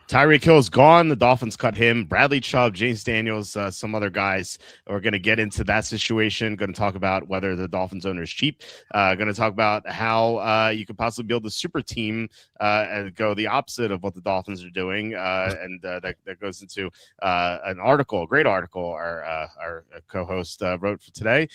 Tyreek Hill's gone. The Dolphins cut him. Bradley Chubb, James Daniels, some other guys. We're going to get into that situation. Going to talk about whether the Dolphins owner is cheap. Going to talk about how you could possibly build a super team and go the opposite of what the Dolphins are doing. And that goes into an article, a great article our co-host wrote for today.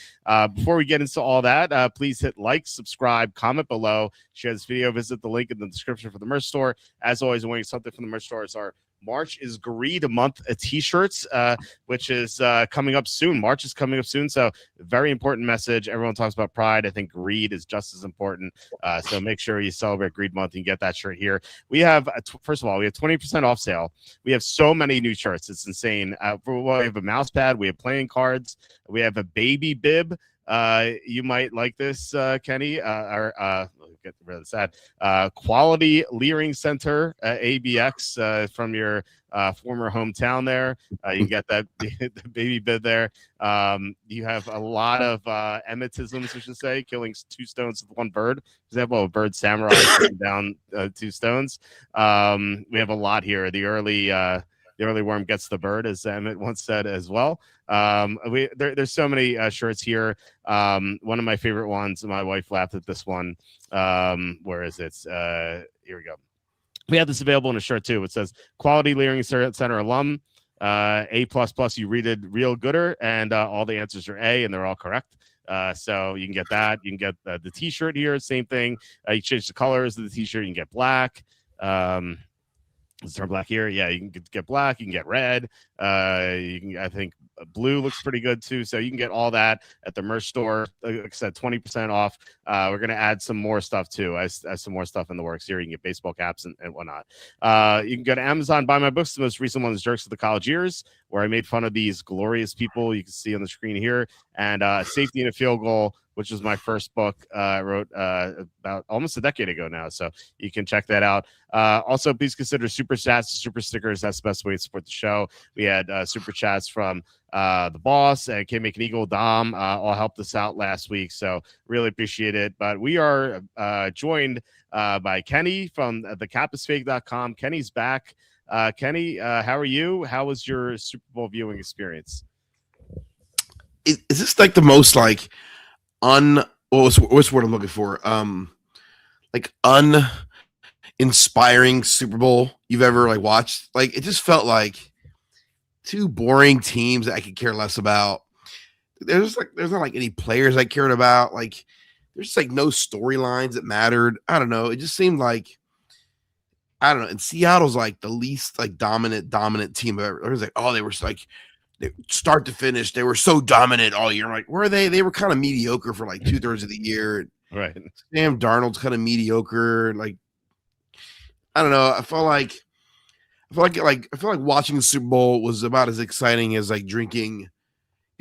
Before we get into all that, please hit like, subscribe, comment below, share this video, visit the link in the description for the merch store. As always, when you something from the merch store, our March is Greed month t-shirts, which is coming up soon. March is coming up soon, so very important message. Everyone talks about pride. I think greed is just as important, so make sure you celebrate Greed month and get that shirt here. We have first of all, we have 20% off sale. We have so many new shirts, it's insane. We have a mouse pad, we have playing cards, we have a baby bib. You might like this, Kenny. Get rid of that. Quality Leering Center, ABX, from your former hometown there. You can get that the baby bid there. You have a lot of Emmettisms, we should say, killing 2 stones with 1 bird. For example, a bird samurai taking down 2 stones. We have a lot here. The early worm gets the bird, as Emmett once said as well. There's so many shirts here. One of my favorite ones, my wife laughed at this one. Where is it? Here we go. We have this available in a shirt too. It says Quality Leering Center alum, A++, you read it real gooder, and all the answers are A, and they're all correct. So you can get that. You can get the t-shirt here, same thing. You change the colors of the t-shirt, you can get black. Let's turn black here. Yeah, you can get black. You can get red. You can, I think, blue looks pretty good too. So you can get all that at the merch store. Like I said, 20% off. We're gonna add some more stuff too. I have some more stuff in the works here. You can get baseball caps and whatnot. You can go to Amazon, buy my books. The most recent one is Jerks of the College Years, where I made fun of these glorious people you can see on the screen here, and Safety and a Field Goal, which was my first book I wrote about almost a decade ago now. So you can check that out. Also, please consider super chats and super stickers. That's the best way to support the show. We had super chats from the boss and Can't Make an Eagle, Dom, all helped us out last week. So really appreciate it. But we are joined by Kenny from thecapsfake.com. Kenny's back. Kenny, how are you? How was your Super Bowl viewing experience? Is this like the most like what's the word I'm looking for? Like uninspiring Super Bowl you've ever like watched? Like it just felt like 2 boring teams that I could care less about. There's not like any players I cared about. Like there's just like no storylines that mattered. I don't know. It just seemed like And Seattle's like the least like dominant team ever. It was like, oh, they were like start to finish, they were so dominant all year. I'm like, were they? They were kind of mediocre for like 2/3 of the year. Right. Sam Darnold's kind of mediocre. Like, I don't know. I feel like watching the Super Bowl was about as exciting as like drinking,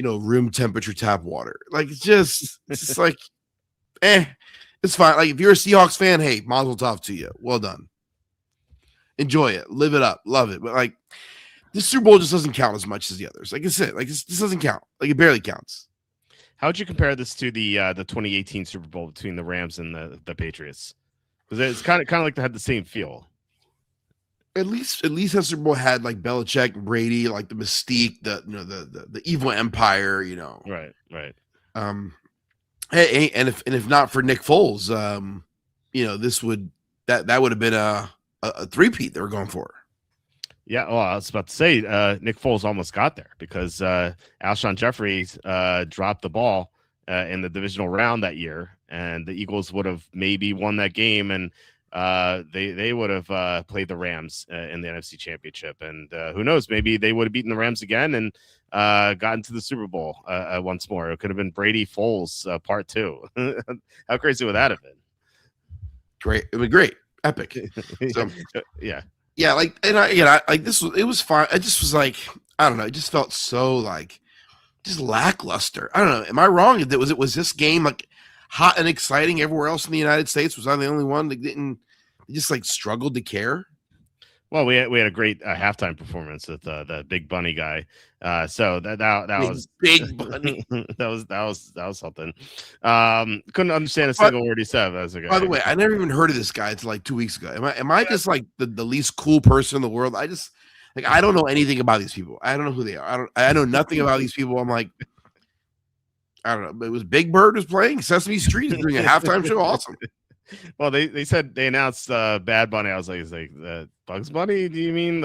room temperature tap water. Like it's just like, it's fine. Like if you're a Seahawks fan, hey, mazel tov to you. Well done. Enjoy it. Live it up. Love it. But like this Super Bowl just doesn't count as much as the others. Like I said, like this doesn't count. Like it barely counts. How would you compare this to the 2018 Super Bowl between the Rams and the Patriots? Because it's kind of like they had the same feel. At least that Super Bowl had like Belichick, Brady, like the mystique, the evil empire, Right. Hey, and if not for Nick Foles, this would have been a three-peat they were going for. Yeah, well, I was about to say Nick Foles almost got there because Alshon Jeffrey dropped the ball in the divisional round that year, and the Eagles would have maybe won that game, and they would have played the Rams in the NFC Championship, and who knows, maybe they would have beaten the Rams again and gotten to the Super Bowl once more. It could have been Brady Foles part 2. How crazy would that have been? Great, it would be great, epic. So, yeah, like, and it was fine. It just was like, I don't know, it just felt so like just lackluster. I don't know. Am I wrong? Was this game like hot and exciting everywhere else in the United States? Was I the only one that just like struggled to care? Well, we had a great halftime performance with the Big Bunny guy. So that was Big Bunny. that was something. Couldn't understand a But single word he said as a by the guy. way, I never even heard of this guy until like 2 weeks ago. Am I just like the least cool person in the world? I just like I don't know anything about these people. I don't know who they are. I know nothing about these people. I'm like, I don't know. But it was Big Bird was playing Sesame Street doing a halftime show. Awesome. Well, they said they announced Bad Bunny. I was like, it's like Bugs Bunny. Do you mean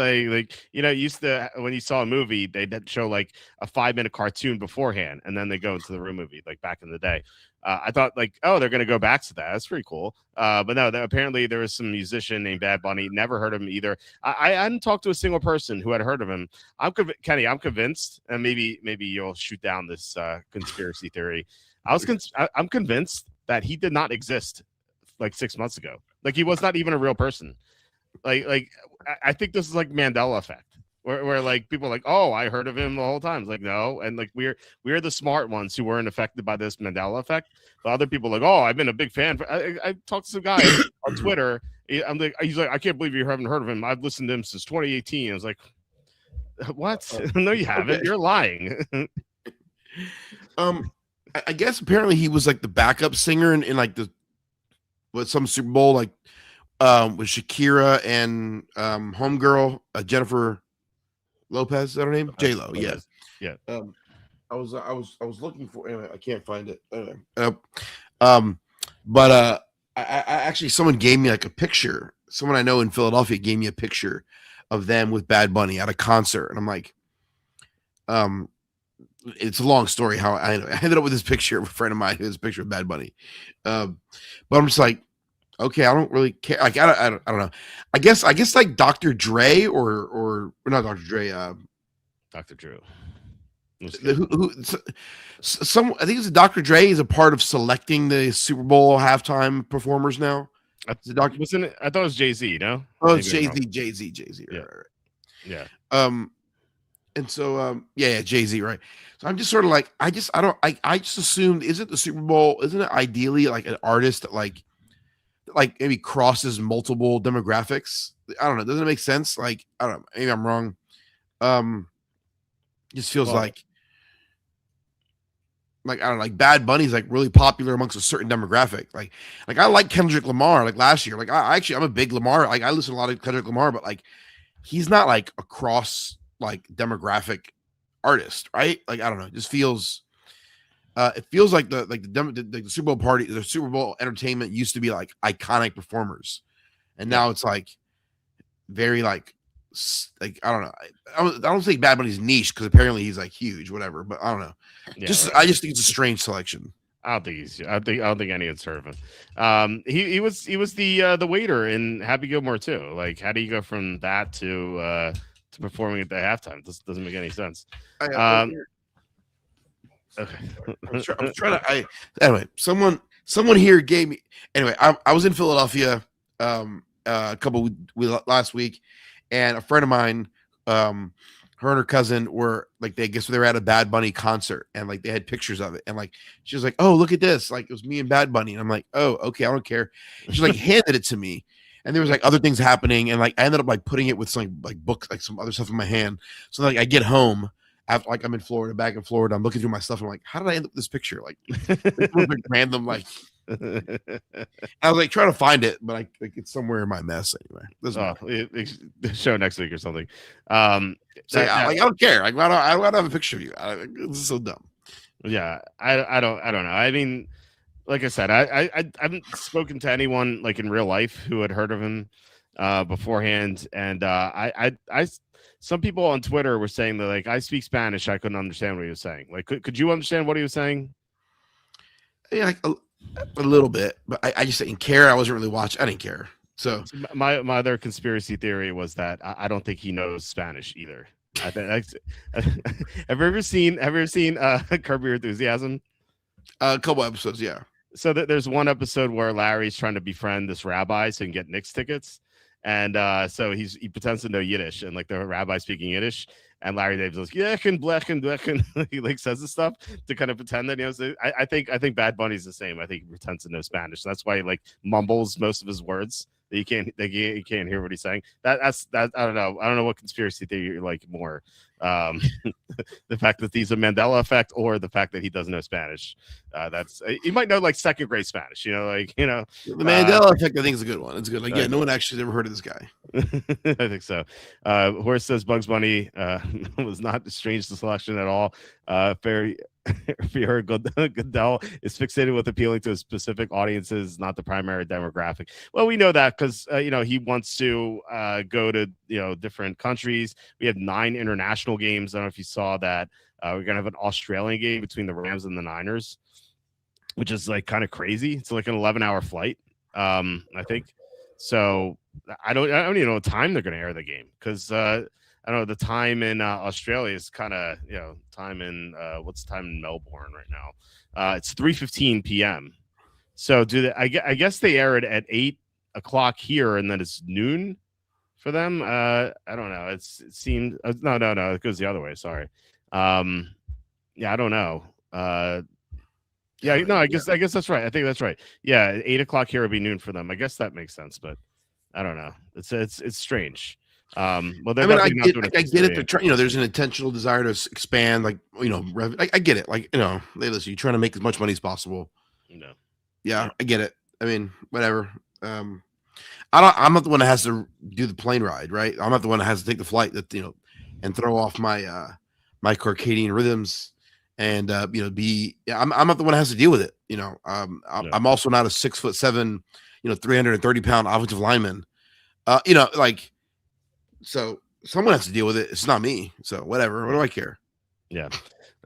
used to when you saw a movie, they'd show like a 5-minute cartoon beforehand, and then they go into the real movie, like back in the day. I thought like, oh, they're gonna go back to that. That's pretty cool. But no, apparently there was some musician named Bad Bunny. Never heard of him either. I hadn't talked to a single person who had heard of him. Kenny, I'm convinced, and maybe you'll shoot down this conspiracy theory. I'm convinced that he did not exist like 6 months ago. Like he was not even a real person. I think this is like Mandela effect. Where like people are like, oh, I heard of him the whole time. It's like, no, and like we're the smart ones who weren't affected by this Mandela effect. But other people are like, oh, I've been a big fan. I talked to some guy on Twitter. He's like, I can't believe you haven't heard of him. I've listened to him since 2018. I was like, what? No, you haven't. Okay. You're lying. I guess apparently he was like the backup singer in like with some Super Bowl, like with Shakira and homegirl Jennifer Lopez. Is that her name? J Lo. Yeah. Yeah. I was looking for. Anyway, I can't find it. But I actually someone gave me like a picture. Someone I know in Philadelphia gave me a picture of them with Bad Bunny at a concert, and I'm like, it's a long story how I ended up with this picture of a friend of mine who has a picture of Bad Bunny. But I'm just like, okay, I don't really care. Like, I don't know. I guess like Dr. Dre or not Dr. Dre. Dr. Drew. I think it's Dr. Dre is a part of selecting the Super Bowl halftime performers now. Wasn't it? I thought it was Jay-Z. No. Oh, it's Jay-Z. Yeah. Right. Yeah. And so Jay-Z, right. So I'm just sort of like, I just assumed, isn't the Super Bowl, isn't it ideally like an artist that like maybe crosses multiple demographics? I don't know. Doesn't it make sense? Like, I don't know. Maybe I'm wrong. Just feels like I don't know, like Bad Bunny's like really popular amongst a certain demographic. Like I like Kendrick Lamar like last year. Like I'm a big Lamar. Like I listen to a lot of Kendrick Lamar, but like he's not like a cross like demographic artist, right? Like I don't know. It just feels it feels like the Super Bowl party, the Super Bowl entertainment used to be like iconic performers, and now it's like very like I don't know. I don't think Bad Bunny's niche because apparently he's like huge, whatever. But I don't know. Yeah, I just think it's a strange selection. I don't think anyone's heard of him. He was the waiter in Happy Gilmore too. Like, how do you go from that to performing at the halftime? This doesn't make any sense. Okay. I'm trying to. Anyway, someone here gave me. Anyway, I was in Philadelphia a couple last week, and a friend of mine, her and her cousin were like, they were at a Bad Bunny concert, and like they had pictures of it, and like she was like, "Oh, look at this!" Like it was me and Bad Bunny, and I'm like, "Oh, okay, I don't care." She like handed it to me, and there was like other things happening, and like I ended up like putting it with some like books, like some other stuff in my hand. So like I get home. After, like I'm in Florida, back in Florida, I'm looking through my stuff. I'm like, how did I end up with this picture? Like, random, like. I was like trying to find it, but it's somewhere in my mess anyway. Show next week or something. I don't care. Like, I don't have a picture of you. This is so dumb. Yeah, I don't know. I mean, like I said, I haven't spoken to anyone like in real life who had heard of him beforehand, and I some people on Twitter were saying that like I speak Spanish, I couldn't understand what he was saying. Like, could you understand what he was saying? Yeah, like a little bit, but I just didn't care. I wasn't really watching. I didn't care. So my other conspiracy theory was that I don't think he knows Spanish either. I think have you ever seen Curb Your Enthusiasm? A couple episodes, yeah. So there's one episode where Larry's trying to befriend this rabbi so he can get Knicks tickets. And so he pretends to know Yiddish, and like the rabbi speaking Yiddish, and Larry Davis goes, blechen. He like says this stuff to kind of pretend that he knows I think Bad Bunny's the same. I think he pretends to know Spanish. So that's why he like mumbles most of his words that you can't hear what he's saying. That's I don't know. I don't know what conspiracy theory you like more. Um, the fact that he's a Mandela effect, or the fact that he doesn't know Spanish. That's he might know like second grade Spanish. The Mandela effect, I think, is a good one. It's good. Like, yeah, no one actually ever heard of this guy. I think so. Horse says Bugs Bunny was not a strange selection at all. Fiora Goodell is fixated with appealing to specific audiences, not the primary demographic. Well, we know that because he wants to go to different countries. We have 9 international games. I don't know if you saw that. We're gonna have an Australian game between the Rams and the Niners, which is like kind of crazy. It's like an 11-hour flight, I think. So I don't even know what time they're going to air the game, because I don't know, the time in Australia is kind of time in what's the time in Melbourne right now? It's 3:15 p.m. So I guess they air it at 8 o'clock here, and then it's noon for them. I don't know. It seemed no, it goes the other way. Sorry. Yeah, I don't know. Yeah, no, I guess that's right. I think that's right. Yeah, 8 o'clock here would be noon for them. I guess that makes sense, but I don't know. It's strange. Well, I get it. There's an intentional desire to expand, like I get it. Like listen, you're trying to make as much money as possible. Yeah, I get it. I mean, whatever. I'm not the one that has to do the plane ride, right? I'm not the one that has to take the flight and throw off my my circadian rhythms. And I'm not the one that has to deal with it. I'm also not a 6'7", 330-pound offensive lineman. So someone has to deal with it. It's not me. So whatever. What do I care? Yeah.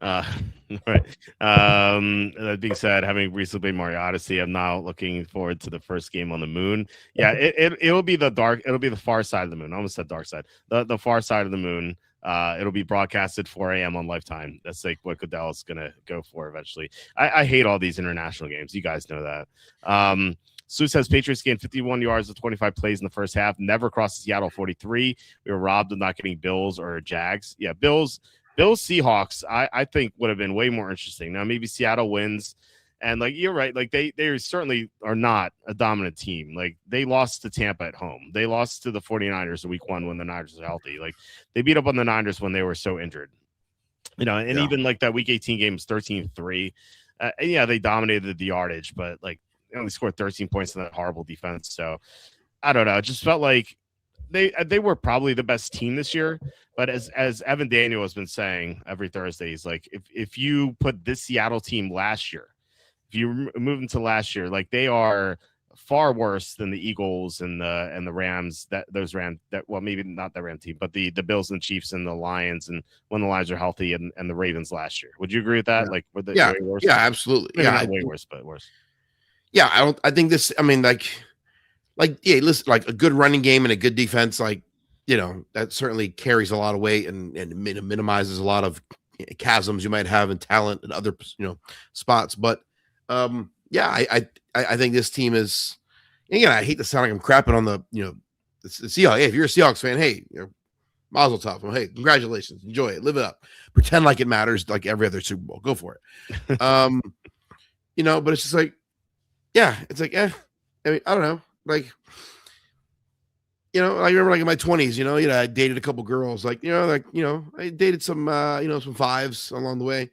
Right. That being said, having recently played Mario Odyssey, I'm now looking forward to the first game on the moon. Yeah, it'll be it'll be the far side of the moon. I almost said dark side. The far side of the moon. It'll be broadcasted 4 a.m. on Lifetime. That's like what Goodell is gonna go for eventually. I hate all these international games. You guys know that. Sue says Patriots gained 51 yards with 25 plays in the first half. Never crossed the Seattle 43. We were robbed of not getting Bills or Jags. Yeah, Bills Seahawks. I think would have been way more interesting. Now maybe Seattle wins. And like you're right, like they certainly are not a dominant team. Like they lost to Tampa at home. They lost to the 49ers in week 1 when the Niners were healthy. Like they beat up on the Niners when they were so injured. Even like that week 18 game was 13-3. Yeah, they dominated the yardage, but like they only scored 13 points in that horrible defense. So I don't know. It just felt like they were probably the best team this year. But as Evan Daniel has been saying every Thursday, he's like, if you put this Seattle team last year, if you move into last year, like they are far worse than the Eagles and the Rams, maybe not the Ram team, but the Bills and the Chiefs and the Lions, and when the Lions are healthy, and the Ravens last year. Would you agree with that? Yeah. Like, were they way worse? Yeah, absolutely. Maybe not way worse, but worse. Yeah, I think this. I mean, listen, like a good running game and a good defense, that certainly carries a lot of weight and minimizes a lot of chasms you might have in talent and other spots, but. I think this team is. Again, I hate to sound like I'm crapping on the the Seahawks. Hey, if you're a Seahawks fan, hey, mazel tov. Well, hey, congratulations, enjoy it, live it up, pretend like it matters, like every other Super Bowl. Go for it. But it's just like, yeah, it's like, I mean, I don't know, like. I remember like in my 20s, I dated a couple girls, I dated some, some 5s along the way.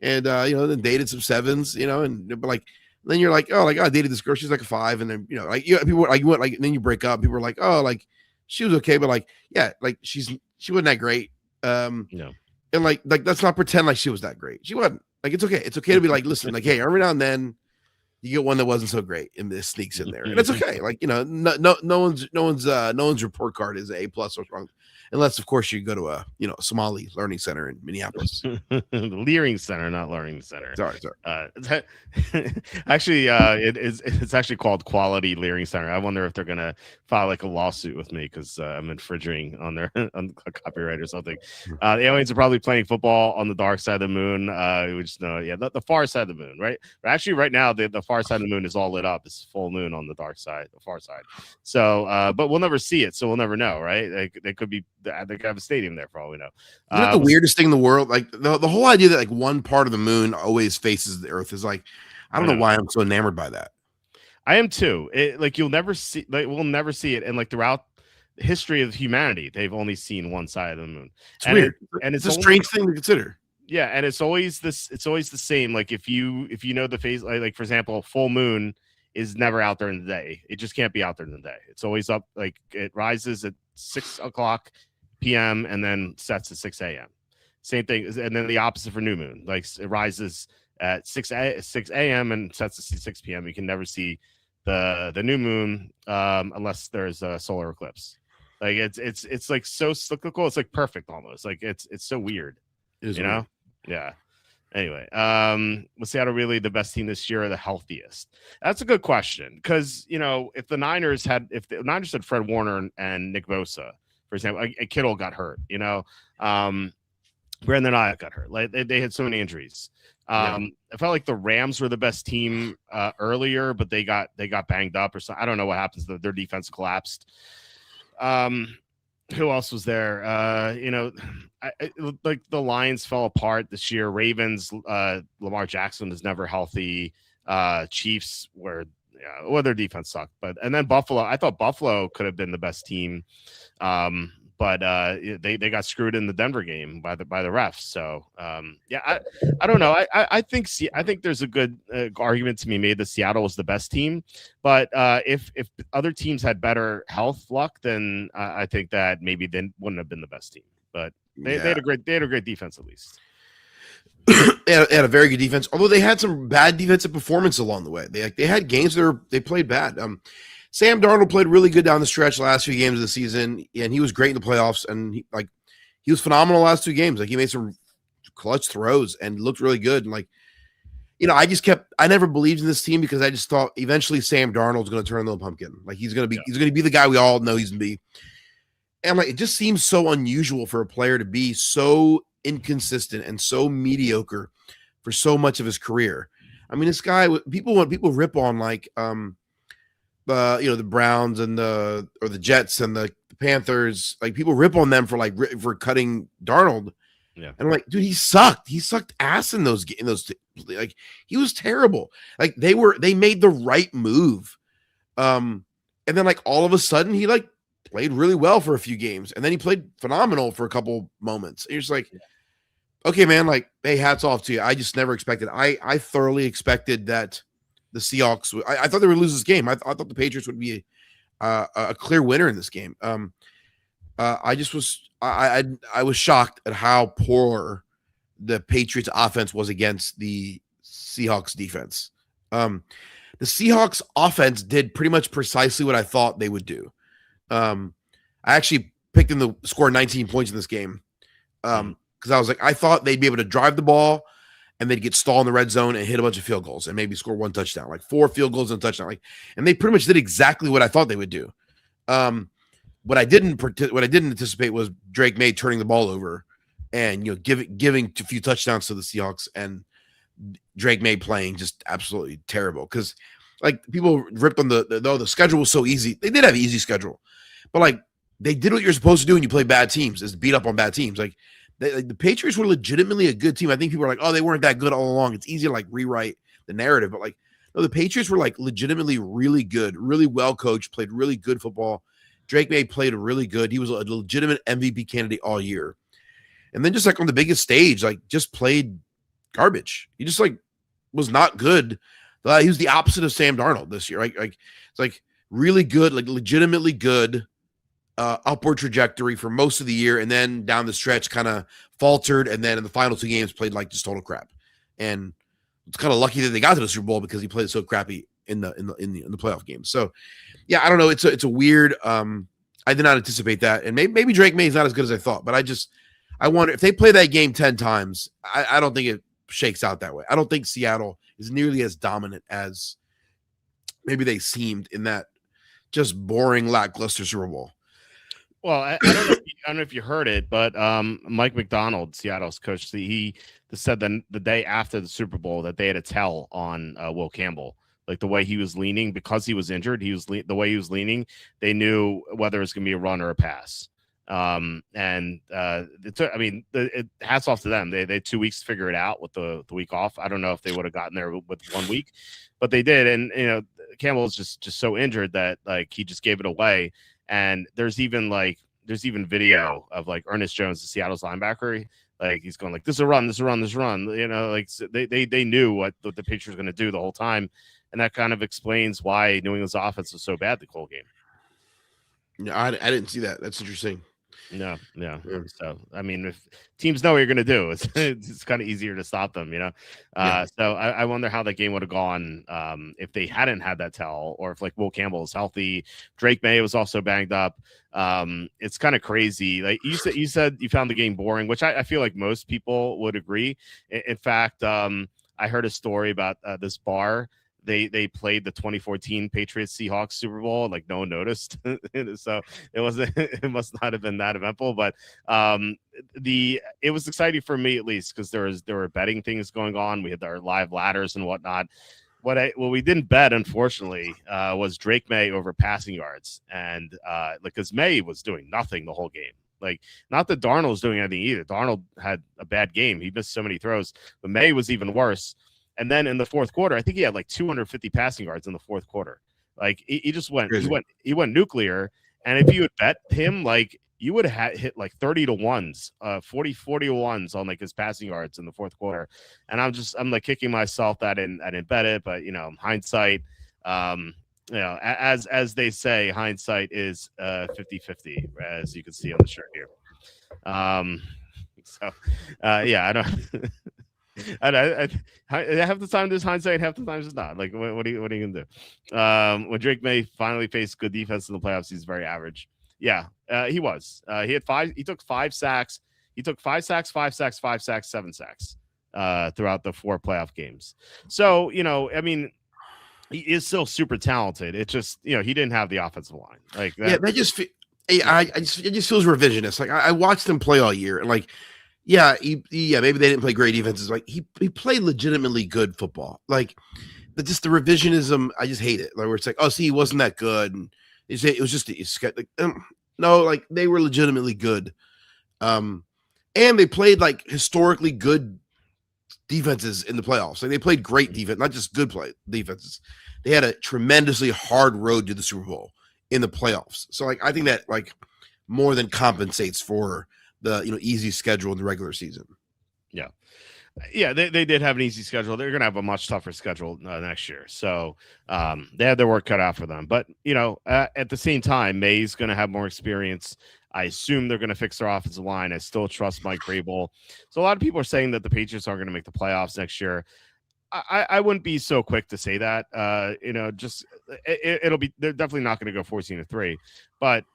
And then dated some 7s, but like then you're like, oh, like I dated this girl, she's like a 5, and then people were, like you went like, and then you break up, people were like, oh, like she was okay, but like yeah, like she wasn't that great, and like let's not pretend like she was that great. She wasn't. Like it's okay to be like, listen, like hey, every now and then you get one that wasn't so great, and this sneaks in there, and it's okay. Like no one's report card is A+ or wrong. Unless, of course, you go to a Somali learning center in Minneapolis. Leering Center, not Learning Center. Sorry. Actually, it's actually called Quality Leering Center. I wonder if they're gonna file like a lawsuit with me because I'm infringing on their on copyright or something. The aliens are probably playing football on the dark side of the moon. We just know, the far side of the moon, right? But actually, right now, the far side of the moon is all lit up. It's full moon on the dark side, the far side. So, but we'll never see it, so we'll never know, right? They could be. They could have a stadium there for all we know. Isn't that the weirdest thing in the world? Like the whole idea that like one part of the moon always faces the Earth is like, I don't know why I'm so enamored by that. I am too. Like you'll never see, like we'll never see it, and like throughout the history of humanity, they've only seen one side of the moon, It's and weird. and It's it's a only strange thing to consider. yeah, and it's always this. It's always the same. Like if you know the phase, like for example, full moon is never out there in the day. It just can't be out there in the day. It's always up. Like it rises at 6 o'clock p.m. and then sets at 6 a.m. Same thing, and then the opposite for new moon. Like it rises at 6 a.m. and sets at 6 p.m. You can never see the new moon unless there's a solar eclipse. Like it's like so cyclical. It's like perfect almost. Like it's so weird. It is You weird. know? Yeah. Anyway, was Seattle really the best team this year or the healthiest? That's a good question because if the Niners had Fred Warner and Nick Bosa, for example, and Kittle got hurt, Brandon Ayuk got hurt. Like they had so many injuries. I felt like the Rams were the best team earlier, but they got banged up or something. I don't know what happens. Their defense collapsed. Who else was there? Like the Lions fell apart this year. Ravens, Lamar Jackson was never healthy. Chiefs were, their defense sucked. And then Buffalo, I thought Buffalo could have been the best team. But they got screwed in the Denver game by the refs. So I don't know. I think there's a good argument to be made that Seattle was the best team, but if other teams had better health luck, then I think that maybe they wouldn't have been the best team. But they had a great defense at least. They had a very good defense, although they had some bad defensive performance along the way. They had games they played bad. Sam Darnold played really good down the stretch last few games of the season, and he was great in the playoffs. And he was phenomenal last 2 games. Like he made some clutch throws and looked really good. And I never believed in this team because I just thought eventually Sam Darnold's going to turn into a pumpkin. Like he's going to be the guy we all know he's going to be. And it just seems so unusual for a player to be so inconsistent and so mediocre for so much of his career. I mean, this guy, people rip on the Browns and the Jets and the Panthers, like people rip on them for cutting Darnold. Yeah. And I'm like, dude, he sucked. He sucked ass in those like he was terrible. Like they made the right move. And then all of a sudden he played really well for a few games and then he played phenomenal for a couple moments. And you're just like, okay, man, hey, hats off to you. I just never expected. I thoroughly expected that the Seahawks. I thought they would lose this game. I thought the Patriots would be a clear winner in this game. I was shocked at how poor the Patriots offense was against the Seahawks defense. The Seahawks offense did pretty much precisely what I thought they would do. I actually picked them to score 19 points in this game because I was I thought they'd be able to drive the ball and they'd get stalled in the red zone and hit a bunch of field goals and maybe score 1 touchdown, 4 field goals and a touchdown. And they pretty much did exactly what I thought they would do. What I didn't anticipate was Drake May turning the ball over and giving a few touchdowns to the Seahawks and Drake May playing just absolutely terrible because people ripped on the schedule was so easy. They did have an easy schedule, but they did what you're supposed to do when you play bad teams is beat up on bad teams. The Patriots were legitimately a good team. I think people are oh, they weren't that good all along. It's easy to rewrite the narrative, but no, the Patriots were legitimately really good, really well coached, played really good football. Drake May played really good. He was a legitimate MVP candidate all year. And then just on the biggest stage, just played garbage. He just was not good. He was the opposite of Sam Darnold this year. It's really good, legitimately good. Upward trajectory for most of the year, and then down the stretch kind of faltered, and then in the final 2 games played just total crap. And it's kind of lucky that they got to the Super Bowl because he played so crappy in the playoff game. So yeah, I don't know. It's a weird. I did not anticipate that, and maybe Drake May is not as good as I thought, but I wonder if they play that game 10 times. I don't think it shakes out that way. I don't think Seattle is nearly as dominant as maybe they seemed in that just boring, lackluster Super Bowl. Well, I don't know if you heard it, but Mike McDonald, Seattle's coach, he said that the day after the Super Bowl that they had a tell on Will Campbell, the way he was leaning because he was injured. The way he was leaning, they knew whether it was going to be a run or a pass. Hats off to them. They had 2 weeks to figure it out with the week off. I don't know if they would have gotten there with 1 week, but they did. And Campbell is just so injured that like he just gave it away. And there's even video of like Ernest Jones, the Seattle's linebacker. Like he's going like, this is a run, this is a run, this is a run. You know, like so they knew what the Patriots were going to do the whole time, and that kind of explains why New England's offense was so bad the whole game. No, I didn't see that. That's interesting. No, yeah. So I mean, if teams know what you're going to do, it's kind of easier to stop them, you know. So I wonder how that game would have gone if they hadn't had that tell, or if like Will Campbell is healthy. Drake May was also banged up. It's kind of crazy. Like you said you found the game boring, which I feel like most people would agree. In fact, I heard a story about this bar. They played the 2014 Patriots Seahawks Super Bowl, like no one noticed. So it must not have been that eventful, but it was exciting for me at least because there were betting things going on. We had our live ladders and whatnot. What we didn't bet, unfortunately, was Drake May over passing yards, and because May was doing nothing the whole game. Like, not that Darnold was doing anything either. Darnold had a bad game; he missed so many throws, but May was even worse. And then in the fourth quarter, I think he had like 250 passing yards in the fourth quarter. Like he just went nuclear. And if you had bet him, like you would have hit like 30 to 1s, 40 to 1s on like his passing yards in the fourth quarter. And I'm like kicking myself that I didn't bet it, but you know, hindsight, you know, as they say, hindsight is 50-50, as you can see on the shirt here. Yeah, I don't. Half the time there's hindsight, half the time it's not. Like, what are you gonna do? When Drake May finally faced good defense in the playoffs, he's very average. Yeah, he was. He had 5. He took 5 sacks. He took 5 sacks, 5 sacks, 5 sacks, 7 sacks throughout the 4 playoff games. So you know, I mean, he is still super talented. It just, you know, he didn't have the offensive line. Like that. Yeah, that just it just feels revisionist. Like I watched him play all year, and like. Yeah, maybe they didn't play great defenses. Like he played legitimately good football. Like the revisionism, I just hate it. Like where it's like, oh, see, he wasn't that good, and it was just like, no, like they were legitimately good. And they played like historically good defenses in the playoffs. Like they played great defense, not just good defenses. They had a tremendously hard road to the Super Bowl in the playoffs. So like I think that like more than compensates for the easy schedule in the regular season. Yeah, they did have an easy schedule. They're going to have a much tougher schedule next year. So they had their work cut out for them. But, you know, at the same time, May's going to have more experience. I assume they're going to fix their offensive line. I still trust Mike Vrabel. So a lot of people are saying that the Patriots aren't going to make the playoffs next year. I wouldn't be so quick to say that. You know, just it'll be, they're definitely not going to go 14-3, but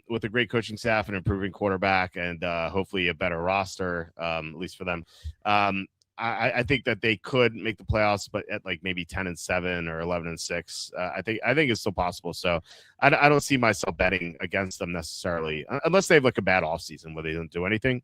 with a great coaching staff and improving quarterback and hopefully a better roster, at least for them, I think that they could make the playoffs, but at like maybe 10-7 or 11-6. I think it's still possible. So I don't see myself betting against them necessarily, unless they have like a bad offseason where they don't do anything.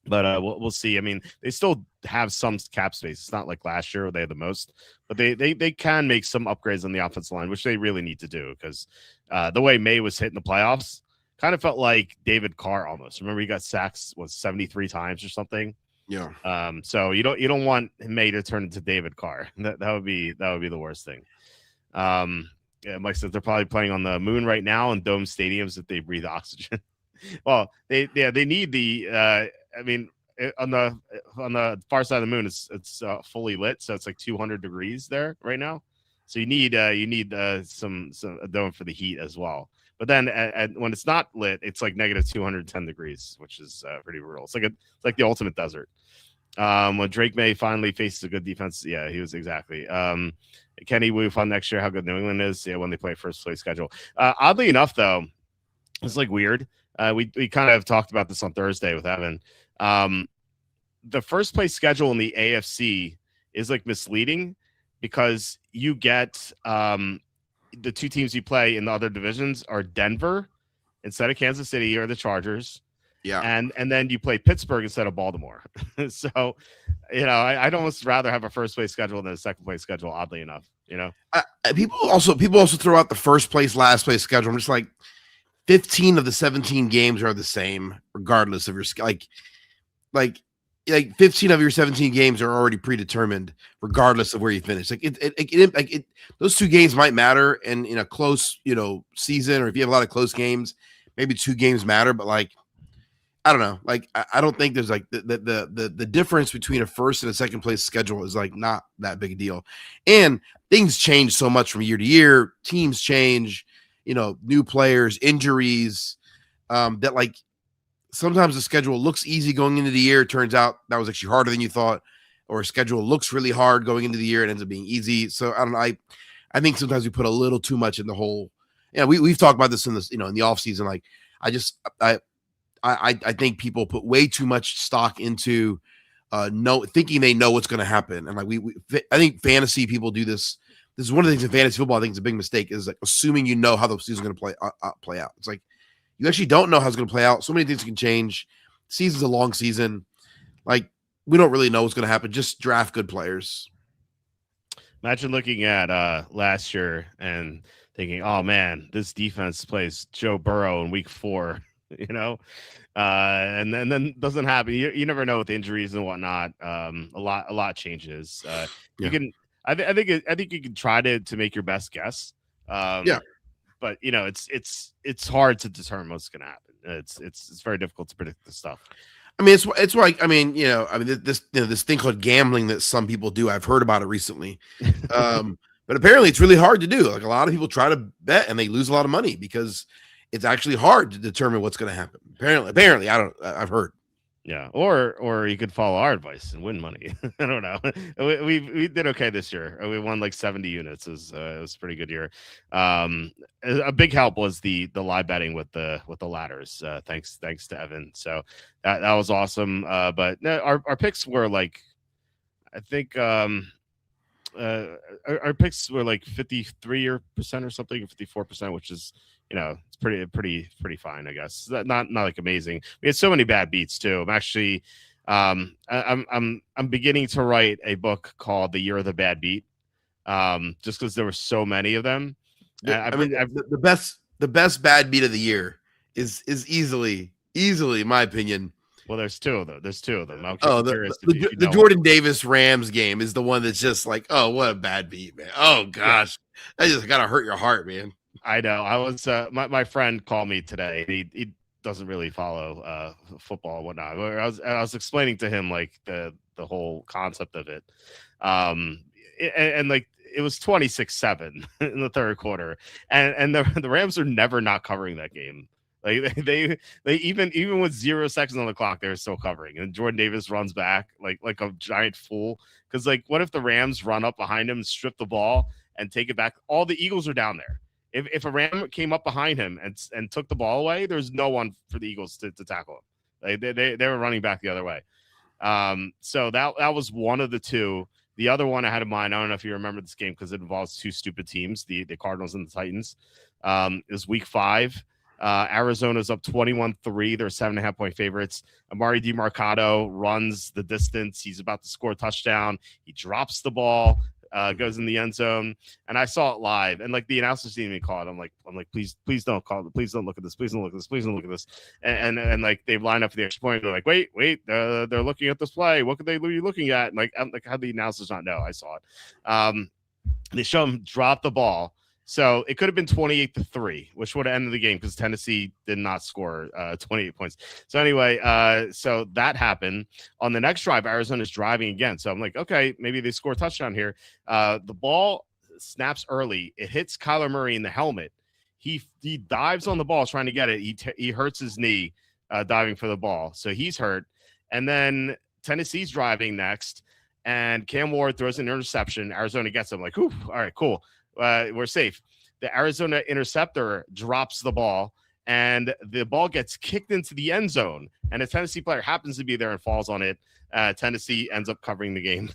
But we'll see. I mean, they still have some cap space. It's not like last year where they had the most, but they can make some upgrades on the offensive line, which they really need to do because the way May was hitting the playoffs kind of felt like David Carr almost. Remember, he got sacked 73 times or something. Yeah. So you don't want May to turn into David Carr. That would be the worst thing. Yeah, Mike said they're probably playing on the moon right now in dome stadiums if they breathe oxygen. Well, they need the. I mean, on the far side of the moon, it's fully lit, so it's like 200 degrees there right now. So you need some a dome for the heat as well. But then when it's not lit, it's like negative 210 degrees, which is pretty brutal. It's like the ultimate desert. When Drake May finally faces a good defense, yeah, he was exactly. Kenny, we found next year how good New England is. Yeah, when they play first place schedule. Oddly enough, though, it's like weird. We kind of talked about this on Thursday with Evan. The first place schedule in the AFC is like misleading because you get the 2 teams you play in the other divisions are Denver instead of Kansas City or the Chargers. Yeah. And then you play Pittsburgh instead of Baltimore. So, you know, I'd almost rather have a first place schedule than a second place schedule, oddly enough, you know. People also throw out the first place, last place schedule. I'm just like 15 of the 17 games are the same, regardless of your like like 15 of your 17 games are already predetermined, regardless of where you finish. Those 2 games might matter, and in a close, season, or if you have a lot of close games, maybe 2 games matter. But like, I don't know. Like, I don't think there's like the difference between a first and a second place schedule is like not that big a deal. And things change so much from year to year. Teams change, new players, injuries, that like sometimes the schedule looks easy going into the year. It turns out that was actually harder than you thought, or a schedule looks really hard going into the year and ends up being easy. So I don't know. I think sometimes we put a little too much in the whole. Yeah, we've talked about this in this, in the off season. Like, I think people put way too much stock into thinking they know what's going to happen. And like I think fantasy people do this. This is one of the things in fantasy football I think is a big mistake, is like assuming you know how the season's going to play out. It's like you actually don't know how it's going to play out. So many things can change. Season's a long season. Like, we don't really know what's going to happen. Just draft good players. Imagine looking at last year and thinking, oh man, this defense plays Joe Burrow in week 4, and then doesn't happen. You never know with injuries and whatnot. A lot changes. You can, I think you can try to make your best guess. But it's hard to determine what's going to happen. It's very difficult to predict this stuff. I mean, it's like, this thing called gambling that some people do. I've heard about it recently. But apparently it's really hard to do. Like, a lot of people try to bet and they lose a lot of money because it's actually hard to determine what's going to happen. Apparently, I've heard. Yeah, or you could follow our advice and win money. I don't know. We did okay this year. We won like 70 units. It was a pretty good year. A big help was the live betting with the ladders. Thanks to Evan. So that was awesome. But no, our picks were like, I think our picks were like 53% or something, or 54%, which is, it's pretty fine, I guess. Not like amazing. We had so many bad beats too. I'm actually, I'm beginning to write a book called The Year of the Bad Beat, just because there were so many of them. The best bad beat of the year is easily, in my opinion. Well, there's two of them. The Jordan Davis Rams game is the one that's just like, oh, what a bad beat, man. Oh gosh, that just gotta hurt your heart, man. I know. I was my friend called me today. He doesn't really follow football and whatnot. I was explaining to him like the whole concept of it, and like it was 26-7 in the third quarter, and the Rams are never not covering that game. Like they even with 0 seconds on the clock, they're still covering. And Jordan Davis runs back like a giant fool, because like, what if the Rams run up behind him and strip the ball and take it back? All the Eagles are down there. If a Ram came up behind him and took the ball away, there's no one for the Eagles to tackle him. Like they were running back the other way. So that was one of the two. The other one I had in mind, I don't know if you remember this game because it involves 2 stupid teams, the Cardinals and the Titans. It was week 5. Arizona's up 21-3. They're 7.5-point favorites. Amari DiMarcado runs the distance. He's about to score a touchdown. He drops the ball. Goes in the end zone, and I saw it live, and like the announcers didn't even call it. I'm like, please don't call it. Please don't look at this. Please don't look at this. Please don't look at this. And like they line up for the extra point. They're like, wait, they're looking at this play. What could they be looking at? And like, I'm like, how the announcers not know? I saw it. They show him drop the ball. So it could have been 28-3, which would have ended the game because Tennessee did not score 28 points. So anyway, so that happened. On the next drive, Arizona's driving again. So I'm like, okay, maybe they score a touchdown here. The ball snaps early. It hits Kyler Murray in the helmet. He dives on the ball trying to get it. He hurts his knee diving for the ball. So he's hurt. And then Tennessee's driving next, and Cam Ward throws an interception. Arizona gets him. Like, all right, cool. We're safe. The Arizona interceptor drops the ball, and the ball gets kicked into the end zone, and a Tennessee player happens to be there and falls on it. Tennessee ends up covering the game.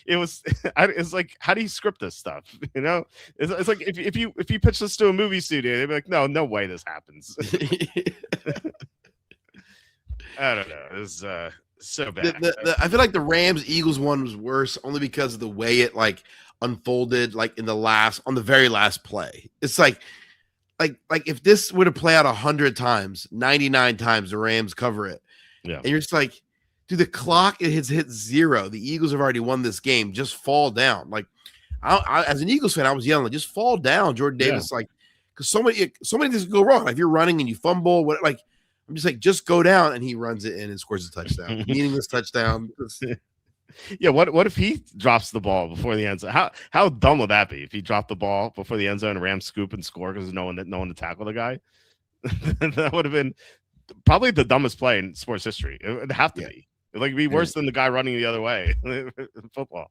It's like, how do you script this stuff? It's like if you pitch this to a movie studio, they'd be like, no way this happens. I don't know. It's so bad. I feel like the Rams Eagles one was worse only because of the way it like unfolded, like on the very last play. It's like if this were to play out 100 times, 99 times the Rams cover it, Yeah. And you're just like, dude, the clock has hit 0. The Eagles have already won this game. Just fall down. Like, as an Eagles fan, I was yelling, just fall down, Jordan Davis. Like, because so many things go wrong. Like, if you're running and you fumble, I'm just like, just go down, and he runs it in and scores a touchdown, meaningless touchdown. Yeah, what if he drops the ball before the end zone? How dumb would that be if he dropped the ball before the end zone and Rams scoop and score because there's no one to tackle the guy? That would have been probably the dumbest play in sports history. It would have to be. It'd be worse than the guy running the other way in football.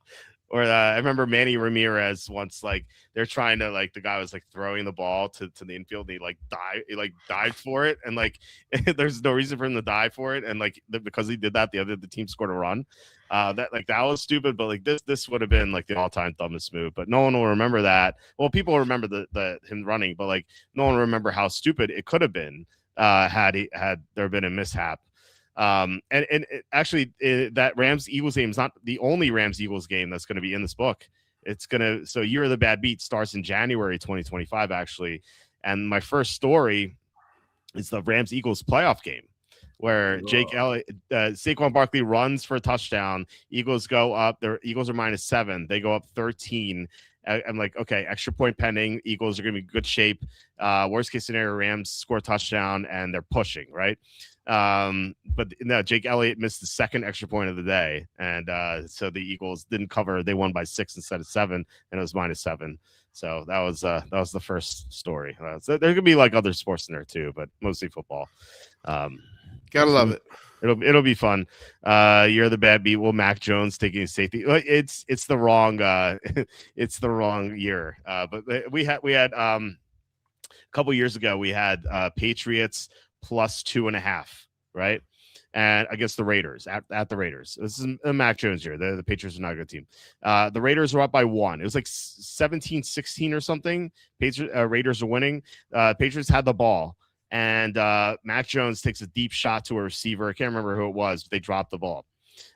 Or I remember Manny Ramirez once, like they're trying to the guy was like throwing the ball to the infield and he dived for it, and there's no reason for him to dive for it, and because he did that, the team scored a run. That was stupid, but this would have been the all-time dumbest move. But no one will remember that. Well, people remember the him running, but no one will remember how stupid it could have been had there been a mishap. Actually, that Rams Eagles game is not the only Rams Eagles game that's going to be in this book. So Year of the Bad Beat starts in January 2025, actually. And my first story is the Rams Eagles playoff game where Jake Elliott, Saquon Barkley runs for a touchdown. Eagles go up. The Eagles are -7. They go up 13. I'm like, okay, extra point pending. Eagles are going to be in good shape. Worst case scenario, Rams score a touchdown and they're pushing, right? But no, Jake Elliott missed the second extra point of the day, and so the Eagles didn't cover. They won by 6 instead of 7, and it was -7. So that was the first story. So there could be other sports in there too, but mostly football. Gotta love it. It'll be fun. You're the bad beat. Will Mac Jones taking safety? It's the wrong it's the wrong year. But we had a couple years ago we had Patriots +2.5, right? And against the Raiders at the Raiders. This is a Mac Jones year. The Patriots are not a good team. The Raiders were up by 1. It was 17-16 or something. Raiders are winning. Patriots had the ball. And Mac Jones takes a deep shot to a receiver. I can't remember who it was, but they dropped the ball.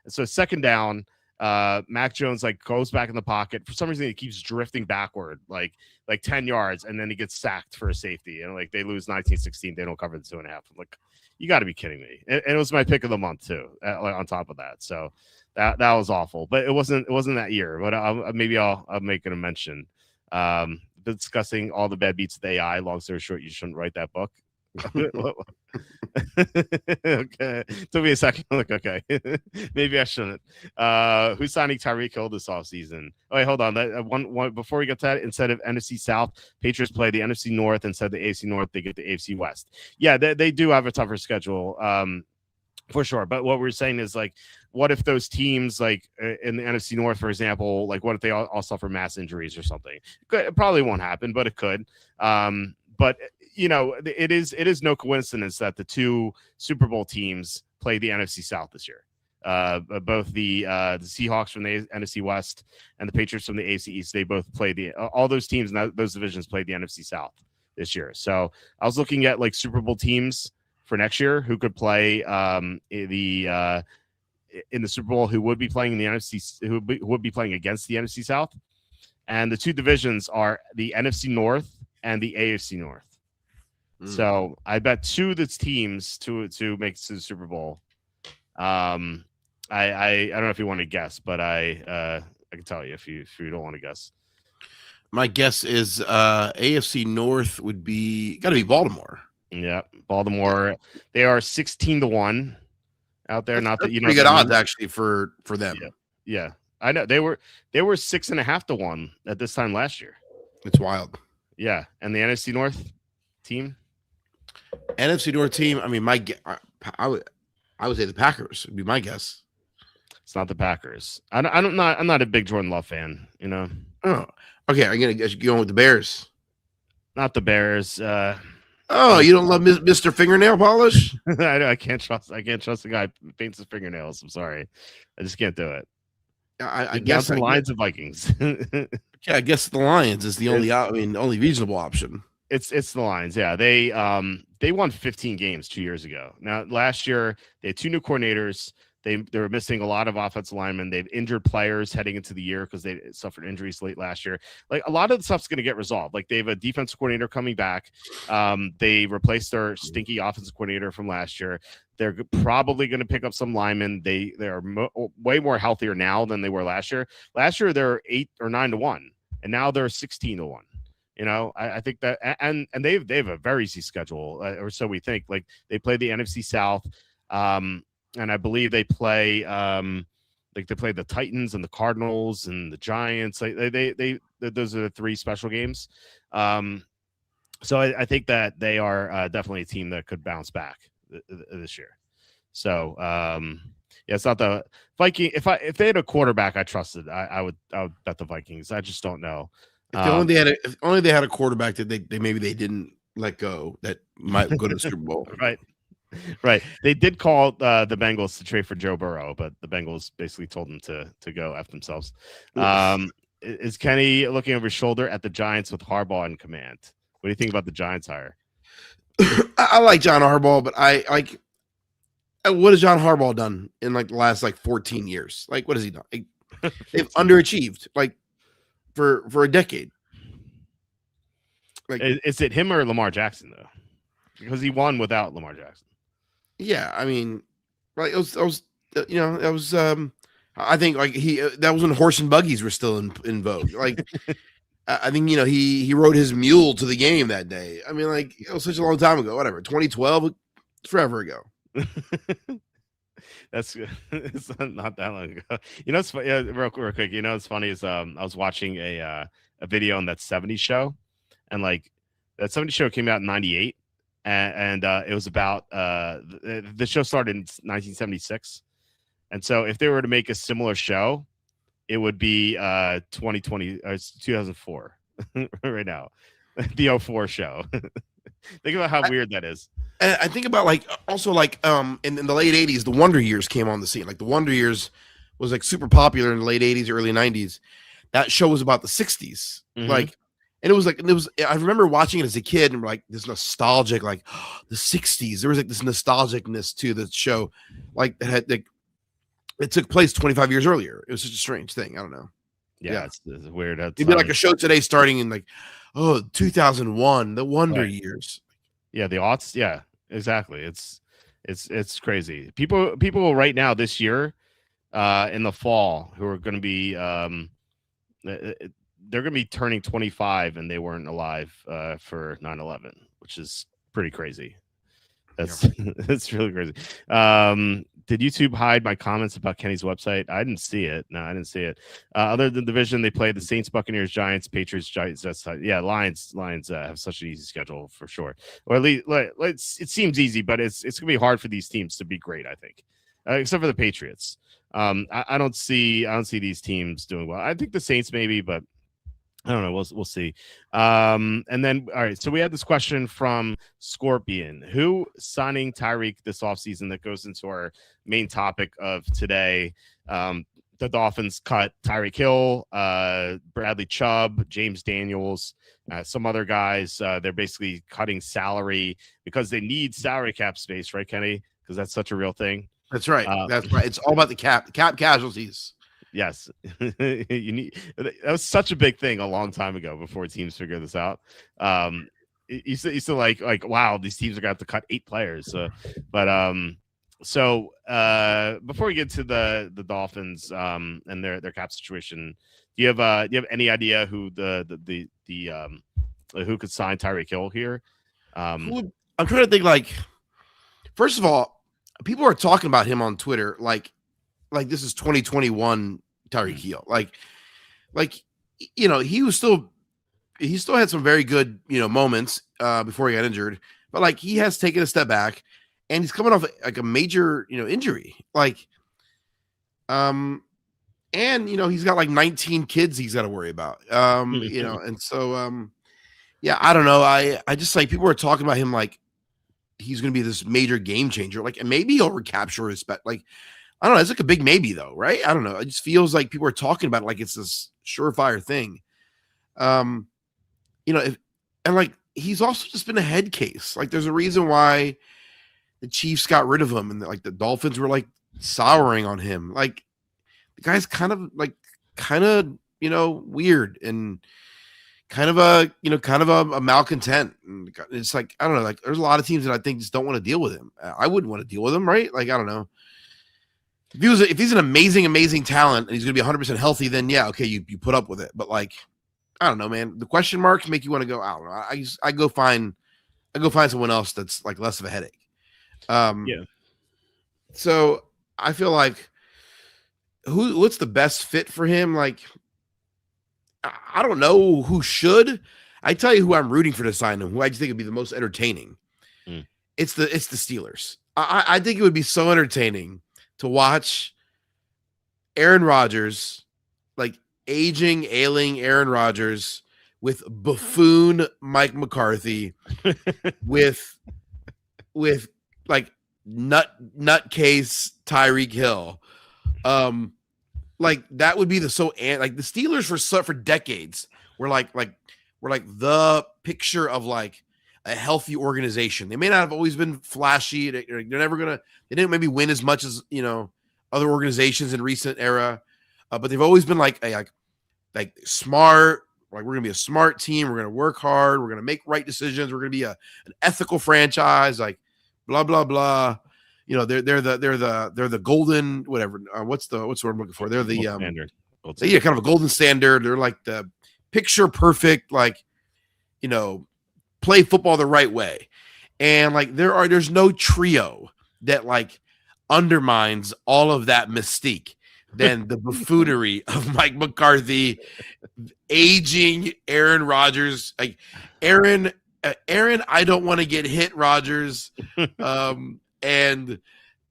And so second down, Mac Jones goes back in the pocket. For some reason, he keeps drifting backward, like 10 yards, and then he gets sacked for a safety. And they lose 19-16. They don't cover the 2.5. I'm like, you got to be kidding me. And it was my pick of the month too. On top of that, so that was awful. But it wasn't that year. But maybe I'll make it a mention. Discussing all the bad beats of the AI. Long story short, you shouldn't write that book. Okay, took me a second. Okay, maybe I shouldn't. Who's signing Tyreek Hill this offseason? Oh, wait, hold on. That one before we get to that, instead of NFC South, Patriots play the NFC North. Instead of the AFC North, they get the AFC West. Yeah, they do have a tougher schedule, for sure. But what we're saying is what if those teams in the NFC North, for example, what if they all suffer mass injuries or something? It probably won't happen, but it could. But it is no coincidence that the two Super Bowl teams play the NFC South this year. Both the Seahawks from the NFC West and the Patriots from the AFC East. They both play all those teams and those divisions played the NFC South this year. So I was looking at Super Bowl teams for next year who could play in the Super Bowl, who would be playing in the NFC, who would be playing against the NFC South, and the two divisions are the NFC North and the AFC North. So I bet two of the teams to make it to the Super Bowl. I don't know if you want to guess, but I can tell you if you don't want to guess. My guess is AFC North would be got to be Baltimore. Yeah, Baltimore. They are 16-1 out there. Not that pretty good odds actually for them. Yeah, I know they were 6.5-1 at this time last year. It's wild. Yeah, and the NFC North team. NFC North team. I mean, I would say the Packers would be my guess. It's not the Packers. I'm not a big Jordan Love fan. Oh, okay. I'm gonna guess you're going with the Bears. Not the Bears. Oh, you don't love Mr. Fingernail Polish? I can't trust the guy who paints his fingernails. I'm sorry, I just can't do it. I guess the Lions and Vikings. Yeah, I guess the Lions is the only reasonable option. It's the Lions. Yeah, they won 15 games 2 years ago. Now last year they had two new coordinators. They were missing a lot of offensive linemen. They've injured players heading into the year because they suffered injuries late last year. Like a lot of the stuff's going to get resolved. Like they have a defensive coordinator coming back. They replaced their stinky offensive coordinator from last year. They're probably going to pick up some linemen. They are way more healthier now than they were last year. Last year they're 8 or 9-1, and now they're 16-1. You know, I think that, and they have a very easy schedule, or so we think. Like they play the NFC South, and I believe they play, like they play the Titans and the Cardinals and the Giants. Like they those are the 3 special games. So I think that they are definitely a team that could bounce back this year. So yeah, it's not the Viking. If they had a quarterback I trusted, I would bet the Vikings. I just don't know. If only they had a quarterback that they maybe they didn't let go that might go to the Super Bowl. Right. They did call the Bengals to trade for Joe Burrow, but the Bengals basically told them to go F themselves. Is Kenny looking over his shoulder at the Giants with Harbaugh in command? What do you think about the Giants hire? I like John Harbaugh, but I like, what has John Harbaugh done in like the last like 14 years? Like, what has he done? Like, they've underachieved like for a decade. Like, is it him or Lamar Jackson though? Because he won without Lamar Jackson. Yeah, I mean, like it was you know, that was I think like that was when horse and buggies were still in vogue. Like I think, you know, he rode his mule to the game that day. I mean, like it was such a long time ago. Whatever, 2012, forever ago. That's it's not that long ago. You know, it's real quick. You know, it's funny is I was watching a video on that 70s show, and like that 70s show came out in '98, and it was about the show started in 1976, and so if they were to make a similar show, it would be 2020 2004 right now, the 04 show. Think about how weird that is. And I think about like also like in the late 80s, the Wonder Years came on the scene. Like the Wonder Years was like super popular in the late 80s, early 90s. That show was about the 60s. Mm-hmm. Like, and it was like, I remember watching it as a kid and like this nostalgic, like the 60s. There was like this nostalgicness to the show. Like it had like it took place 25 years earlier. It was such a strange thing. I don't know. Yeah. It's weird. It'd be like a show today starting in like, 2001, the Wonder Years. Yeah, the aughts. Yeah, exactly. It's crazy. People right now this year, in the fall, who are going to be they're going to be turning 25, and they weren't alive for 9/11, which is pretty crazy. That's really crazy. Did YouTube hide my comments about Kenny's website? I didn't see it. No, I didn't see it. Other than division, they played the Saints, Buccaneers, Giants, Patriots, Giants. Lions have such an easy schedule for sure. Or at least it seems easy, but it's gonna be hard for these teams to be great. I think, except for the Patriots. I don't see these teams doing well. I think the Saints maybe, but I don't know. We'll see. And then, all right. So we had this question from Scorpion. Who signing Tyreek this offseason? That goes into our main topic of today. The Dolphins cut Tyreek Hill, Bradley Chubb, James Daniels, some other guys. They're basically cutting salary because they need salary cap space, right, Kenny? Because that's such a real thing. That's right. That's right. It's all about the cap casualties. Yes, you need. That was such a big thing a long time ago before teams figured this out. You still like wow, these teams are going to have to cut 8 players. So before we get to the Dolphins and their cap situation, do you have any idea who the who could sign Tyreek Hill here? I'm trying to think. Like, first of all, people are talking about him on Twitter like this is 2021 Tyreek Hill. Like, you know, he still had some very good, you know, moments before he got injured, but like he has taken a step back and he's coming off like a major, you know, injury. Like, and you know, he's got like 19 kids he's got to worry about. You know, and so yeah, I don't know. I just like people are talking about him like he's gonna be this major game changer. Like, and maybe he'll recapture respect. Like, I don't know. It's like a big maybe, though, right? I don't know. It just feels like people are talking about it like it's this surefire thing. You know, and like he's also just been a head case. Like, there's a reason why the Chiefs got rid of him, and like the Dolphins were like souring on him. Like the guy's kind of weird and kind of a malcontent. And it's like, I don't know, like there's a lot of teams that I think just don't want to deal with him. I wouldn't want to deal with him, right? Like, I don't know. If he's an amazing talent and he's going to be 100% healthy, then yeah, okay, you put up with it. But like, I don't know, man. The question marks make you want to go, I don't know. I go find someone else that's like less of a headache. Yeah. So I feel like what's the best fit for him? Like, I don't know who should. I tell you who I'm rooting for to sign him, who I just think would be the most entertaining. It's the Steelers. I think it would be so entertaining to watch Aaron Rodgers, like ailing Aaron Rodgers with buffoon Mike McCarthy, with like nutcase Tyreek Hill. Like that would be the Steelers for decades were like the picture of like a healthy organization. They may not have always been flashy. They're never gonna. They didn't maybe win as much as other organizations in recent era, but they've always been like smart. Like, we're gonna be a smart team. We're gonna work hard. We're gonna make right decisions. We're gonna be an ethical franchise. Like, blah blah blah. They're the golden whatever. What's the word I'm looking for? They're the standard. Yeah, kind of a golden standard. They're like the picture perfect, like play football the right way. And like there's no trio that like undermines all of that mystique than the buffoonery of Mike McCarthy, aging Aaron Rodgers, like Aaron, I don't want to get hit, Rodgers, and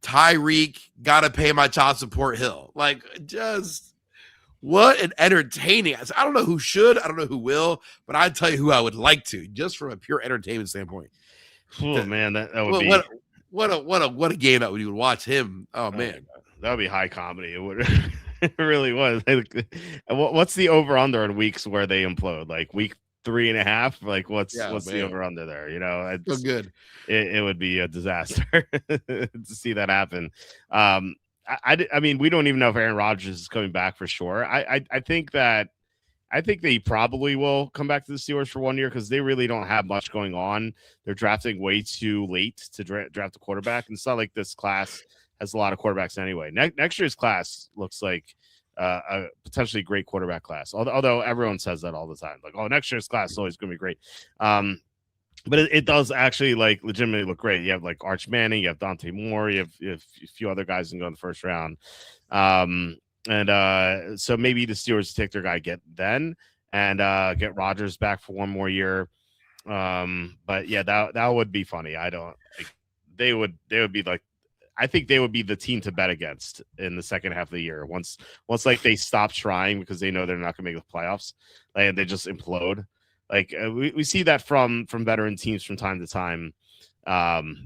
Tyreek gotta pay my child support Hill. Like, just what an entertaining. I don't know who should, I don't know who will, but I'd tell you who I would like to, just from a pure entertainment standpoint. Oh man, that would be what a game that you would watch him. Oh man, that would be high comedy. It would. It really was. What's the over under on weeks where they implode? Like week 3.5. Like what's the over under there? It's so good. It would be a disaster to see that happen. I mean, we don't even know if Aaron Rodgers is coming back for sure. I think they probably will come back to the Steelers for 1 year because they really don't have much going on. They're drafting way too late to draft a quarterback. And it's not like this class has a lot of quarterbacks anyway. Next year's class looks like a potentially great quarterback class. Although everyone says that all the time. Like, oh, next year's class is always going to be great. But it does actually like legitimately look great. You have like Arch Manning, you have Dante Moore, you have a few other guys that can go in the first round. And so maybe the Steelers take their guy then and get Rodgers back for 1 more year. But yeah, that would be funny. They would be like, I think they would be the team to bet against in the second half of the year. Once like they stop trying because they know they're not going to make the playoffs, and they just implode. Like we see that from veteran teams from time to time.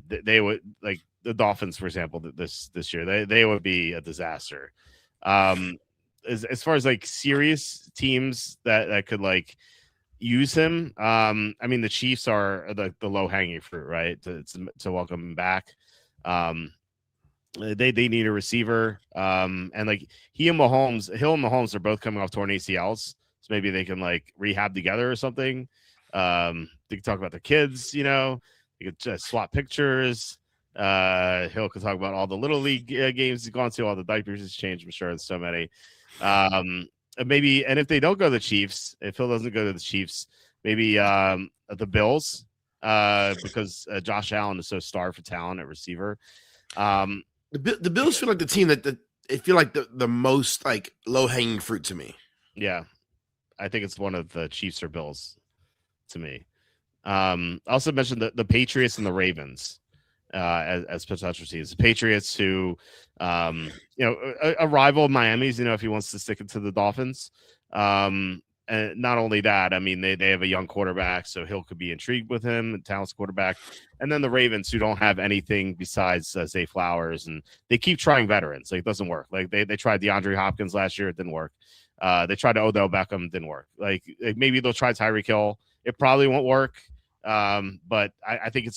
They would, like the Dolphins, for example, this year, they would be a disaster. As far as like serious teams that could like use him, I mean the Chiefs are the low hanging fruit, right? To welcome him back. They need a receiver, and like Hill and Mahomes are both coming off torn ACLs. So maybe they can like rehab together or something. They can talk about their kids, they could just swap pictures. Hill could talk about all the little league games he's gone to, all the diapers he's changed. I'm sure there's so many. Maybe, and if they don't go to the Chiefs, if Hill doesn't go to the Chiefs, maybe the Bills, because Josh Allen is so starved for talent at receiver. The Bills feel like the team that they feel like the most like low hanging fruit to me. Yeah. I think it's one of the Chiefs or Bills to me. I also mentioned the Patriots and the Ravens as potential teams. The Patriots who, a rival of Miami's, if he wants to stick it to the Dolphins. And not only that, I mean, they have a young quarterback, so Hill could be intrigued with him, a talented quarterback. And then the Ravens, who don't have anything besides Zay Flowers, and they keep trying veterans. Like, it doesn't work. Like, they tried DeAndre Hopkins last year. It didn't work. They tried Odell Beckham, didn't work. Like maybe they'll try Tyreek Hill. It probably won't work. But I think it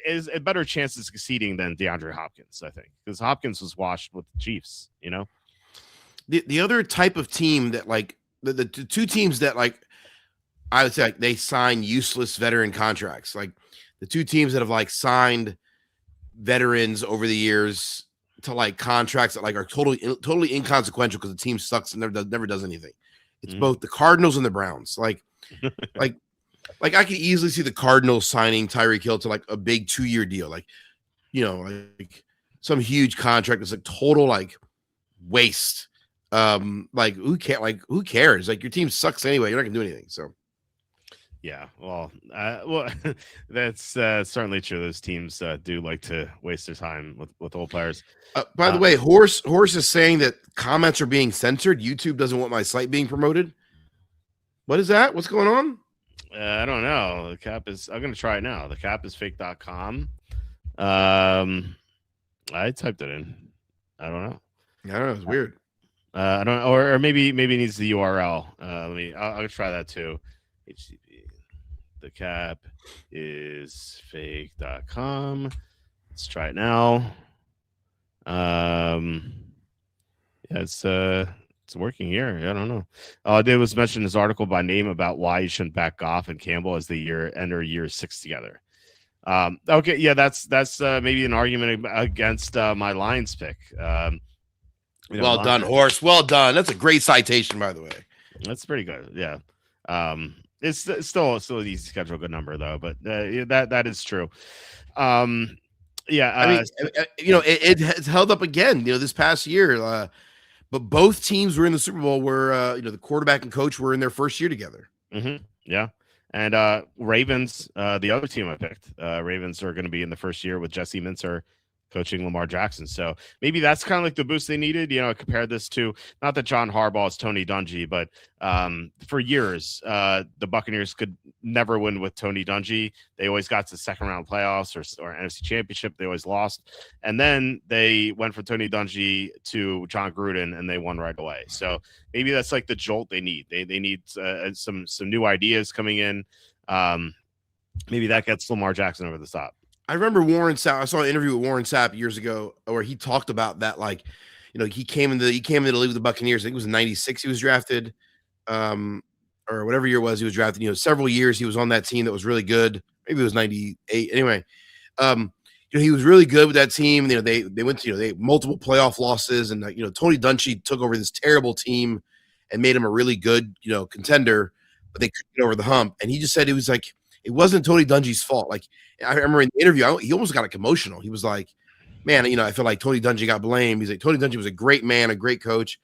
is a better chance of succeeding than DeAndre Hopkins. I think because Hopkins was washed with the Chiefs. The other type of team that like the two teams that like I would say like they sign useless veteran contracts, like the two teams that have like signed veterans over the years to like contracts that like are totally inconsequential because the team sucks and never does anything. It's both the Cardinals and the Browns. Like I could easily see the Cardinals signing Tyreek Hill to like a big 2-year deal, like like some huge contract that's like total like waste. Like who cares? Like your team sucks anyway. You're not gonna do anything. So yeah, well, that's certainly true. Those teams do like to waste their time with old players. By the way, Horse is saying that comments are being censored. YouTube doesn't want my site being promoted. What is that? What's going on? I don't know. The cap is. I'm gonna try it now. The cap is fake.com. I typed it in. I don't know. It's weird. I don't, or maybe it needs the URL. I'll try that too. HTTP. The cap is fake.com. Let's try it now. Yeah, it's working here. I don't know. All I did was mention this article by name about why you shouldn't back Goff and Campbell as they enter year 6 together. Okay, yeah, that's maybe an argument against my Lions pick. Well done, Horse. Well done. That's a great citation, by the way. That's pretty good. Yeah. It's still an easy schedule, good number though, but that is true. Yeah. I mean, it has held up again. This past year. But both teams were in the Super Bowl where the quarterback and coach were in their first year together. Mm-hmm. Yeah. And Ravens, the other team I picked, Ravens are going to be in the first year with Jesse Minter coaching Lamar Jackson. So maybe that's kind of like the boost they needed. Compare this to, not that John Harbaugh is Tony Dungy, but for years, the Buccaneers could never win with Tony Dungy. They always got to the second round playoffs or NFC Championship. They always lost. And then they went from Tony Dungy to John Gruden and they won right away. So maybe that's like the jolt they need. They need some new ideas coming in. Maybe that gets Lamar Jackson over the top. I remember Warren Sapp. I saw an interview with Warren Sapp years ago where he talked about that. Like, he came into the league with the Buccaneers. I think it was in '96 he was drafted, or whatever year it was he was drafted. Several years he was on that team that was really good. Maybe it was '98. Anyway, he was really good with that team. They went to they had multiple playoff losses, and Tony Dungy took over this terrible team and made him a really good contender, but they couldn't get over the hump. And he just said it was like it wasn't Tony Dungy's fault. Like, I remember in the interview, he almost got emotional. He was like, man, I feel like Tony Dungy got blamed. He's like, Tony Dungy was a great man, a great coach.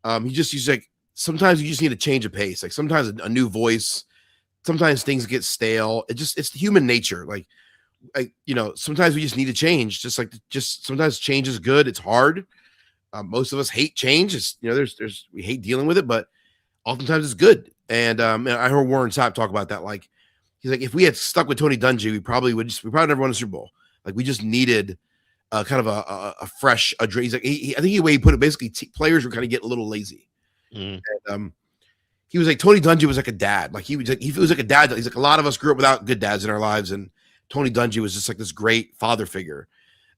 He's like, sometimes you just need a change of pace. Like sometimes a new voice, sometimes things get stale. It's human nature. Like, sometimes we just need to change. Just sometimes change is good. It's hard. Most of us hate change. It's, we hate dealing with it, but oftentimes it's good. And I heard Warren Sapp talk about that. Like, he's like, if we had stuck with Tony Dungy, we probably never won a Super Bowl. Like, we just needed kind of a fresh drink. He's like, I think the way he put it, basically, players were kind of getting a little lazy. And he was like, Tony Dungy was like a dad. Like, he was like a dad. He's like, a lot of us grew up without good dads in our lives, and Tony Dungy was just like this great father figure.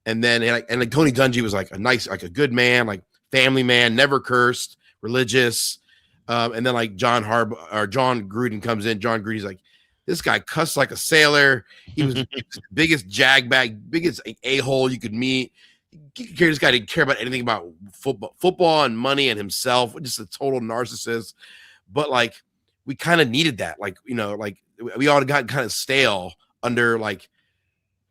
And then and Tony Dungy was like a good man, like family man, never cursed, religious. And then like John Gruden comes in. John Gruden's like, this guy cussed like a sailor. He was the biggest jagbag, biggest a-hole you could meet. This guy didn't care about anything about football and money and himself. Just a total narcissist. But like, we kind of needed that. Like, like we all got kind of stale under like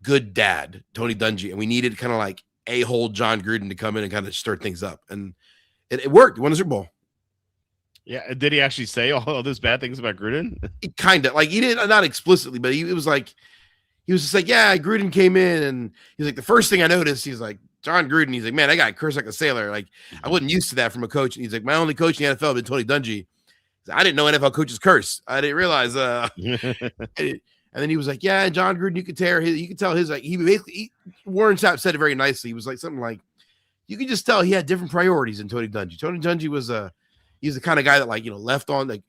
good dad Tony Dungy, and we needed kind of like a-hole John Gruden to come in and kind of stir things up. And it worked. He won the Super Bowl. Yeah, did he actually say all those bad things about Gruden? He kind of like, he didn't, not explicitly, but he was just like, yeah, Gruden came in, and he's like, the first thing I noticed, he's like, John Gruden, he's like, man, that guy cursed like a sailor. Like, I wasn't used to that from a coach. And he's like, my only coach in the NFL been Tony Dungy. I didn't know NFL coaches curse. I didn't realize. And then he was like, yeah, John Gruden, you could tell his, like, Warren Sapp said it very nicely. He was like, something like, you could just tell he had different priorities than Tony Dungy. Tony Dungy was he's the kind of guy that, like, left on, like,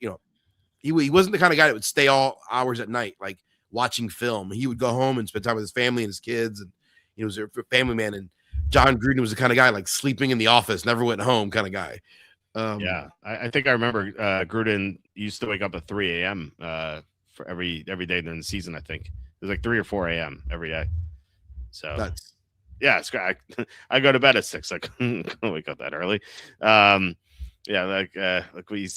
he wasn't the kind of guy that would stay all hours at night. Like, watching film. He would go home and spend time with his family and his kids, and he was a family man. And John Gruden was the kind of guy like sleeping in the office, never went home kind of guy. Yeah, I think I remember Gruden used to wake up at 3 a.m. For every day during the season. I think it was like 3 or 4 a.m. every day. So that's yeah, it's great. I go to bed at 6. I couldn't wake up that early. Yeah, like we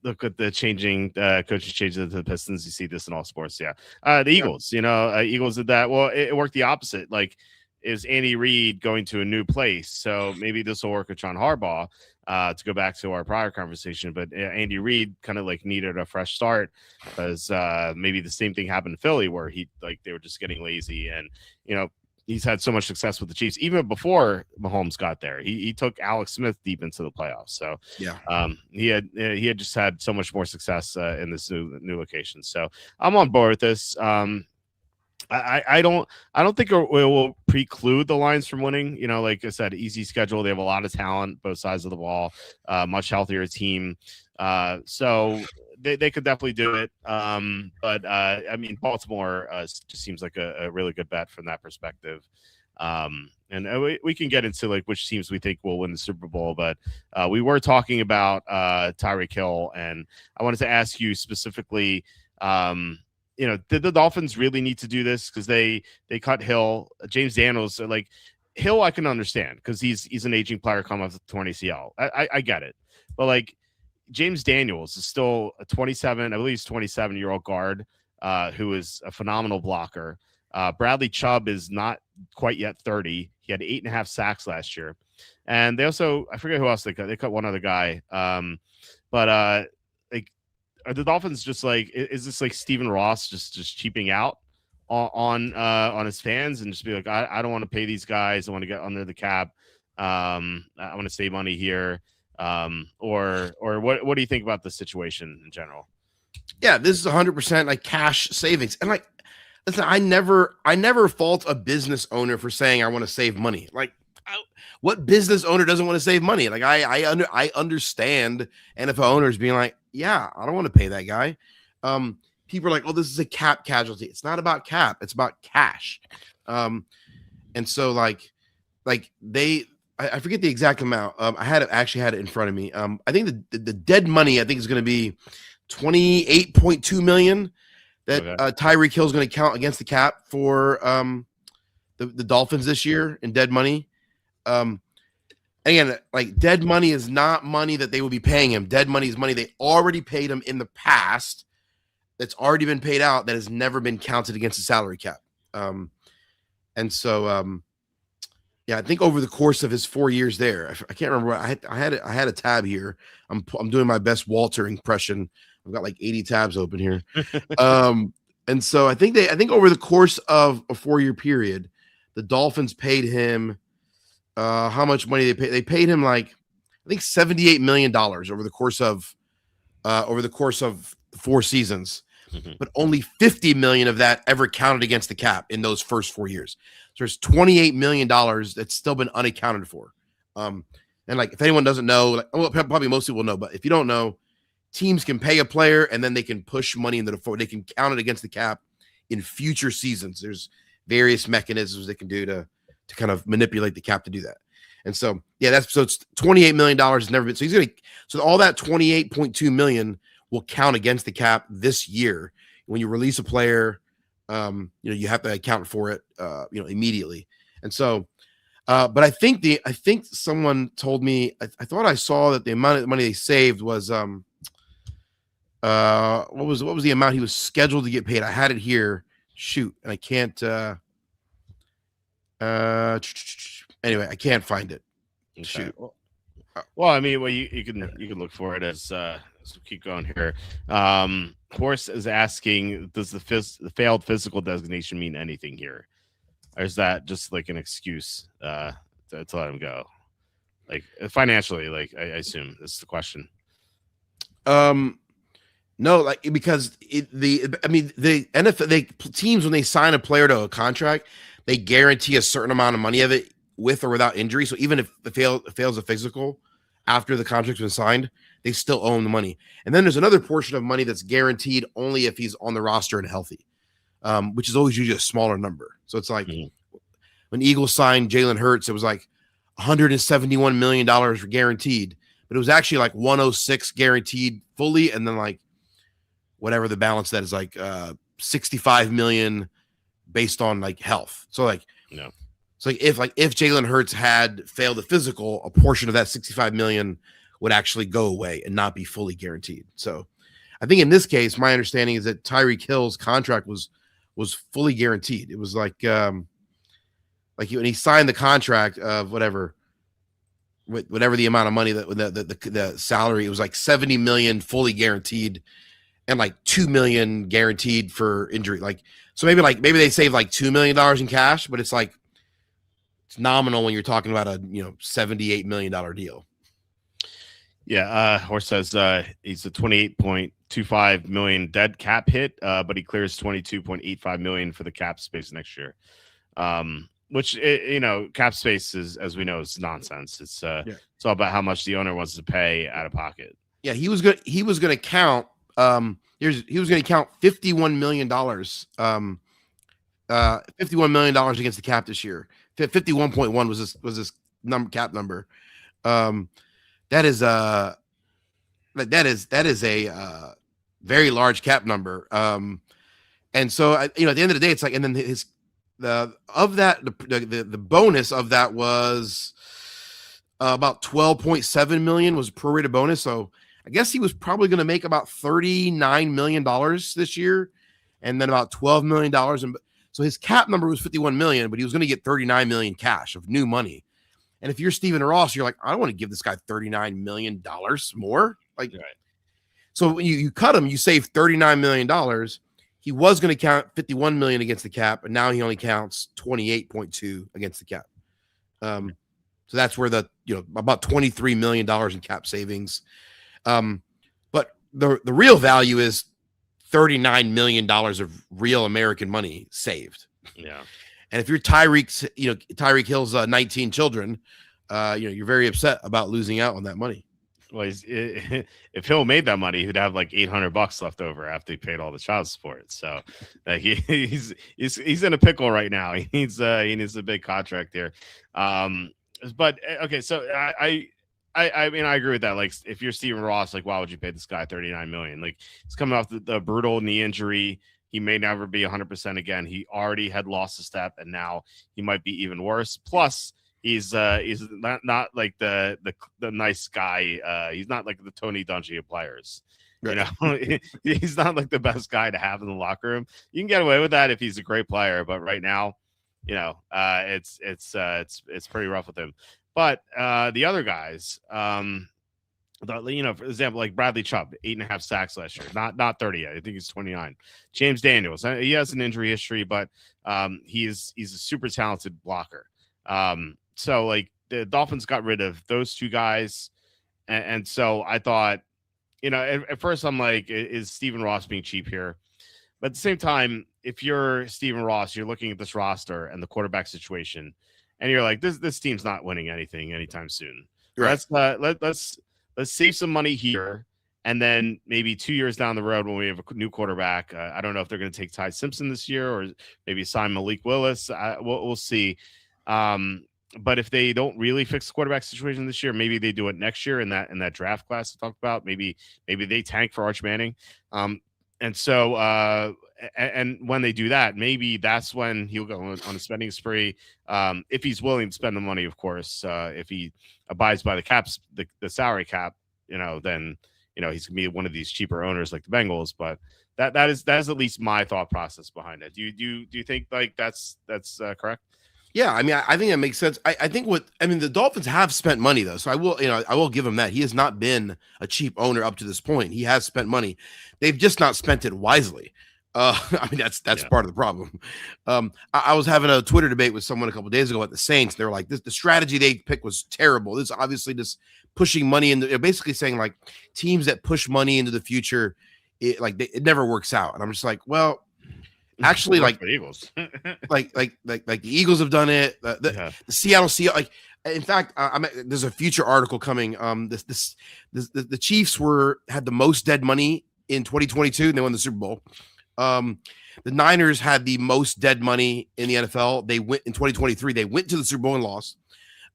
look at the changing coaches changes to the Pistons. You see this in all sports. Yeah, the Eagles. Eagles did that. Well, it worked the opposite. Like, is Andy Reid going to a new place? So maybe this will work with John Harbaugh. To go back to our prior conversation, but Andy Reid kind of like needed a fresh start because maybe the same thing happened in Philly where they were just getting lazy, and he's had so much success with the Chiefs even before Mahomes got there. He took Alex Smith deep into the playoffs, so yeah. He had just had so much more success in this new location. So I'm on board with this. I don't think it will preclude the Lions from winning. Like I said, easy schedule. They have a lot of talent, both sides of the ball, much healthier team. So they could definitely do it. But I mean, Baltimore just seems like a really good bet from that perspective. And we can get into like which teams we think will win the Super Bowl, but we were talking about Tyreek Hill, and I wanted to ask you specifically, did the Dolphins really need to do this? Because they cut Hill, James Daniels. Like Hill, I can understand because he's an aging player coming off the torn ACL. I get it, but like James Daniels is still a 27, I believe he's 27-year-old guard who is a phenomenal blocker. Bradley Chubb is not quite yet 30. He had 8.5 sacks last year, and they also, I forget who else they cut. They cut one other guy, but are the Dolphins just like, is this like Stephen Ross just cheaping out on his fans and just be like, I don't want to pay these guys. I want to get under the cap. I want to save money here. Or what do you think about the situation in general? Yeah, this is 100% like cash savings. And like, listen, I never fault a business owner for saying I want to save money. Like, what business owner doesn't want to save money? Like I understand NFL owners being like, yeah, I don't want to pay that guy. People are like, oh, this is a cap casualty. It's not about cap. It's about cash. And so like I forget the exact amount. I actually had it in front of me. I think the dead money, I think is going to be $28.2 million that Tyreek Hill is going to count against the cap for the Dolphins this year in dead money. Again, like dead money is not money that they will be paying him. Dead money is money they already paid him in the past that's already been paid out that has never been counted against the salary cap. And so yeah, I think over the course of his 4 years there, I can't remember. I had a tab here. I'm doing my best Walter impression. I've got like 80 tabs open here. And so I think over the course of a 4-year period, the Dolphins paid him how much money they paid. They paid him like I think $78 million over the course of 4 seasons. Mm-hmm. But only $50 million of that ever counted against the cap in those first 4 years. So there's $28 million that's still been unaccounted for. And like, if anyone doesn't know, like, well, probably most people know, but if you don't know, teams can pay a player and then they can push money into they can count it against the cap in future seasons. There's various mechanisms they can do to kind of manipulate the cap to do that. And so, yeah, so it's $28 million has never been. So all that $28.2 million will count against the cap this year. When you release a player, you have to account for it, immediately. And so, but I think someone told me, I thought I saw that the amount of money they saved was, what was the amount he was scheduled to get paid? I had it here. Shoot. And I can't, anyway, I can't find it. Okay. Shoot. Well, I mean, you can look for it as we keep going here. Horse is asking, does the failed physical designation mean anything here? Or is that just like an excuse to let him go? Like financially, like I assume this is the question. No, like because the NFL, teams, when they sign a player to a contract, they guarantee a certain amount of money of it with or without injury. So even if it fails a physical after the contract's been signed, they still own the money. And then there's another portion of money that's guaranteed only if he's on the roster and healthy. which is always usually a smaller number. So it's like Mm-hmm. when Eagles signed Jalen Hurts, it was like $171 million guaranteed, but it was actually like 106 guaranteed fully, and then like whatever the balance that is, like 65 million based on like health. So like, No. so if Jalen Hurts had failed the physical, a portion of that 65 million would actually go away and not be fully guaranteed. So I think in this case, my understanding is that Tyreek Hill's contract was fully guaranteed. It was like when he signed the contract of whatever the amount of money that the salary, it was like 70 million fully guaranteed and like 2 million guaranteed for injury. Like, so maybe they save like $2 million in cash, but it's like, it's nominal when you're talking about a, $78 million deal. Yeah, Horse says he's a 28.25 million dead cap hit, but he clears 22.85 million for the cap space next year. Which cap space is, as we know, is nonsense. It's all about how much the owner wants to pay out of pocket. Yeah, he was going to count $51 million. $51 million against the cap this year. 51.1 was this cap number. That is a very large cap number. And so at the end of the day, it's like, and then the bonus of that was about 12.7 million was prorated bonus. So I guess he was probably going to make about $39 million this year, and then about $12 million. And so his cap number was 51 million, but he was going to get 39 million cash of new money. And if you're Stephen Ross, you're like, I don't want to give this guy $39 million more. Like, right. So when you cut him, you save $39 million. He was going to count 51 million against the cap, and now he only counts 28.2 against the cap. So that's where about $23 million in cap savings. But the real value is $39 million of real American money saved. Yeah. And if you're Tyreek Hill's 19 children, you're very upset about losing out on that money. Well, if Hill made that money, he'd have like $800 left over after he paid all the child support. So he's in a pickle right now. He needs a big contract here. But okay, so I mean, I agree with that. Like, if you're Stephen Ross, like, why would you pay this guy $39 million? Like, he's coming off the brutal knee injury. He may never be 100% again. He already had lost a step, and now he might be even worse. Plus, he's not like the nice guy. He's not like the Tony Dungy of players. Right. He's not like the best guy to have in the locker room. You can get away with that if he's a great player, but right now, it's pretty rough with him. But the other guys, for example, like Bradley Chubb, 8.5 sacks last year, not 30 yet. I think he's 29. James Daniels, he has an injury history, but he's a super talented blocker. So like the Dolphins got rid of those two guys, and so I thought, at first I'm like, is Stephen Ross being cheap here? But at the same time, if you're Stephen Ross, you're looking at this roster and the quarterback situation, and you're like, this team's not winning anything anytime soon. Right. Let's save some money here, and then maybe 2 years down the road when we have a new quarterback, I don't know if they're going to take Ty Simpson this year or maybe sign Malik Willis. We'll see. But if they don't really fix the quarterback situation this year, maybe they do it next year in that draft class I talked about. Maybe they tank for Arch Manning. And so and when they do that, maybe that's when he'll go on a spending spree. If he's willing to spend the money, of course. If he abides by the salary cap, then he's gonna be one of these cheaper owners like the Bengals. But that is at least my thought process behind it. Do you think like that's correct? Yeah, I mean, I think that makes sense. I think the Dolphins have spent money though, so I will give him that. He has not been a cheap owner up to this point. He has spent money. They've just not spent it wisely. I mean, that's part of the problem. I was having a Twitter debate with someone a couple of days ago at the Saints. They were like, the strategy they picked was terrible. This is obviously just pushing money into, basically saying like teams that push money into the future, it never works out. And I'm just like, well, actually, like the Eagles, like the Eagles have done it. The Seattle Seahawks. Like, in fact, there's a future article coming. The Chiefs had the most dead money in 2022, and they won the Super Bowl. The Niners had the most dead money in the NFL. They went in 2023. They went to the Super Bowl and lost.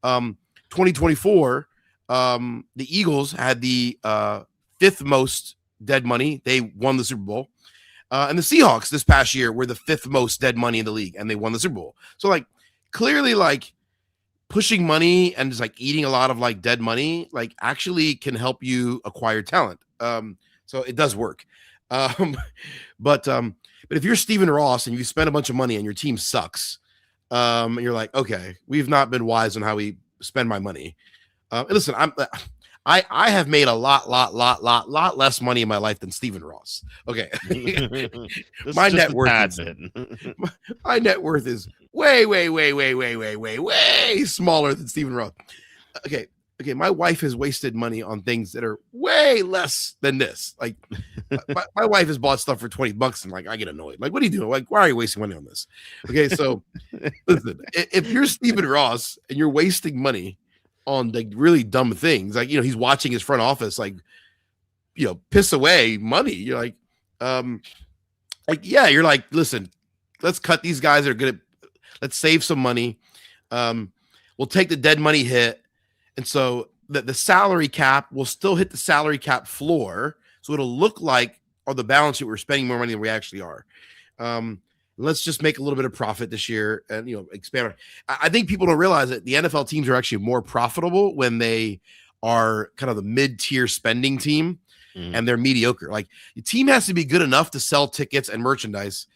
2024, the Eagles had the fifth most dead money. They won the Super Bowl. And the Seahawks this past year were the fifth most dead money in the league, and they won the Super Bowl. So, like, clearly, like, pushing money and just like eating a lot of like dead money, like actually can help you acquire talent. So it does work. But if you're Stephen Ross and you spend a bunch of money and your team sucks, and you're like, okay, we've not been wise on how we spend my money. And listen, I have made a lot less money in my life than Stephen Ross. Okay. my net worth my net worth is way smaller than Stephen Ross. Okay. My wife has wasted money on things that are way less than this. Like my wife has bought stuff for $20 and like I get annoyed. Like, what are you doing? Like, why are you wasting money on this? Okay, so listen, if you're Stephen Ross and you're wasting money on like really dumb things, like, you know, he's watching his front office like, you know, piss away money. You're like, yeah, you're like, listen, let's cut these guys that are good at, let's save some money. We'll take the dead money hit. And so the salary cap will still hit the salary cap floor. So it'll look like on the balance sheet we're spending more money than we actually are. Let's just make a little bit of profit this year and, you know, expand. I think people don't realize that the NFL teams are actually more profitable when they are kind of the mid-tier spending team and they're mediocre. Like, the team has to be good enough to sell tickets and merchandise.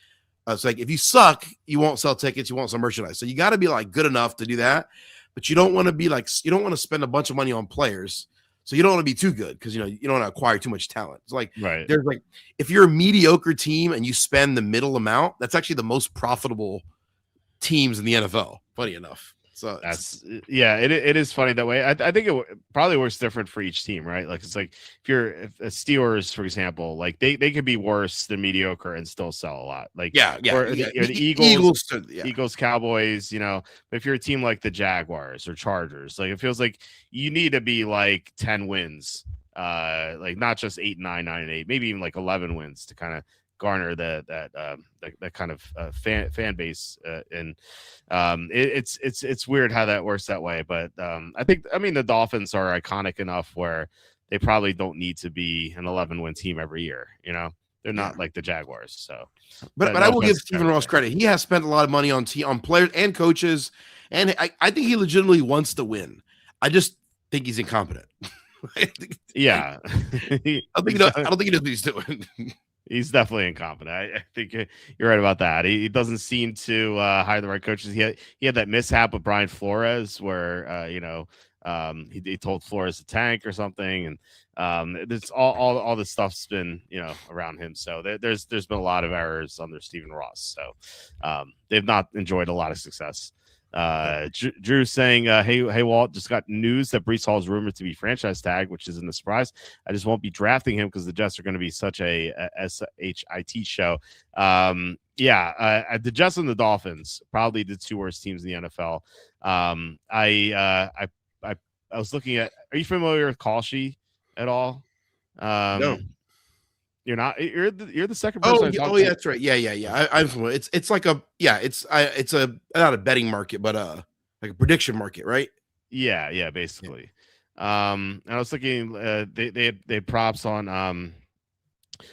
So like, if you suck, you won't sell tickets, you won't sell merchandise. So you got to be like good enough to do that. But you don't want to be like, you don't want to spend a bunch of money on players. So you don't want to be too good because, you know, you don't want to acquire too much talent. It's like, right. There's like, if you're a mediocre team and you spend the middle amount, that's actually the most profitable teams in the NFL, funny enough. So it is funny that way. I think it probably works different for each team, right? Like, it's like if a Steelers, for example, like they could be worse than mediocre and still sell a lot. Like, or the Eagles, Cowboys, you know. But if you're a team like the Jaguars or Chargers, like, it feels like you need to be like 10 wins, like not just 8, 9, 9, and 8, maybe even like 11 wins to kind of garner that kind of fan base, and it's weird how that works that way. But I mean the Dolphins are iconic enough where they probably don't need to be an 11-win team every year. You know, they're not like the Jaguars. So, but I will give Stephen Ross credit. He has spent a lot of money on players and coaches, and I think he legitimately wants to win. I just think he's incompetent. Yeah, I don't think he knows what he's doing. He's definitely incompetent. I think you're right about that. He doesn't seem to hire the right coaches. He had that mishap with Brian Flores where he told Flores to tank or something, and there's all this stuff's been, you know, around him. So there's been a lot of errors under Stephen Ross. So they've not enjoyed a lot of success. Drew saying, hey Walt, just got news that Breece Hall is rumored to be franchise tag, which isn't a surprise. I just won't be drafting him because the Jets are going to be such a shit show. The Jets and the Dolphins, probably the two worst teams in the NFL. I was looking at, are you familiar with Kalshi at all? No. You're not. You're the second person. Yeah, that's right. Yeah. I'm familiar. It's like it's not a betting market, but like a prediction market, right? Yeah, basically. And I was looking. They had props on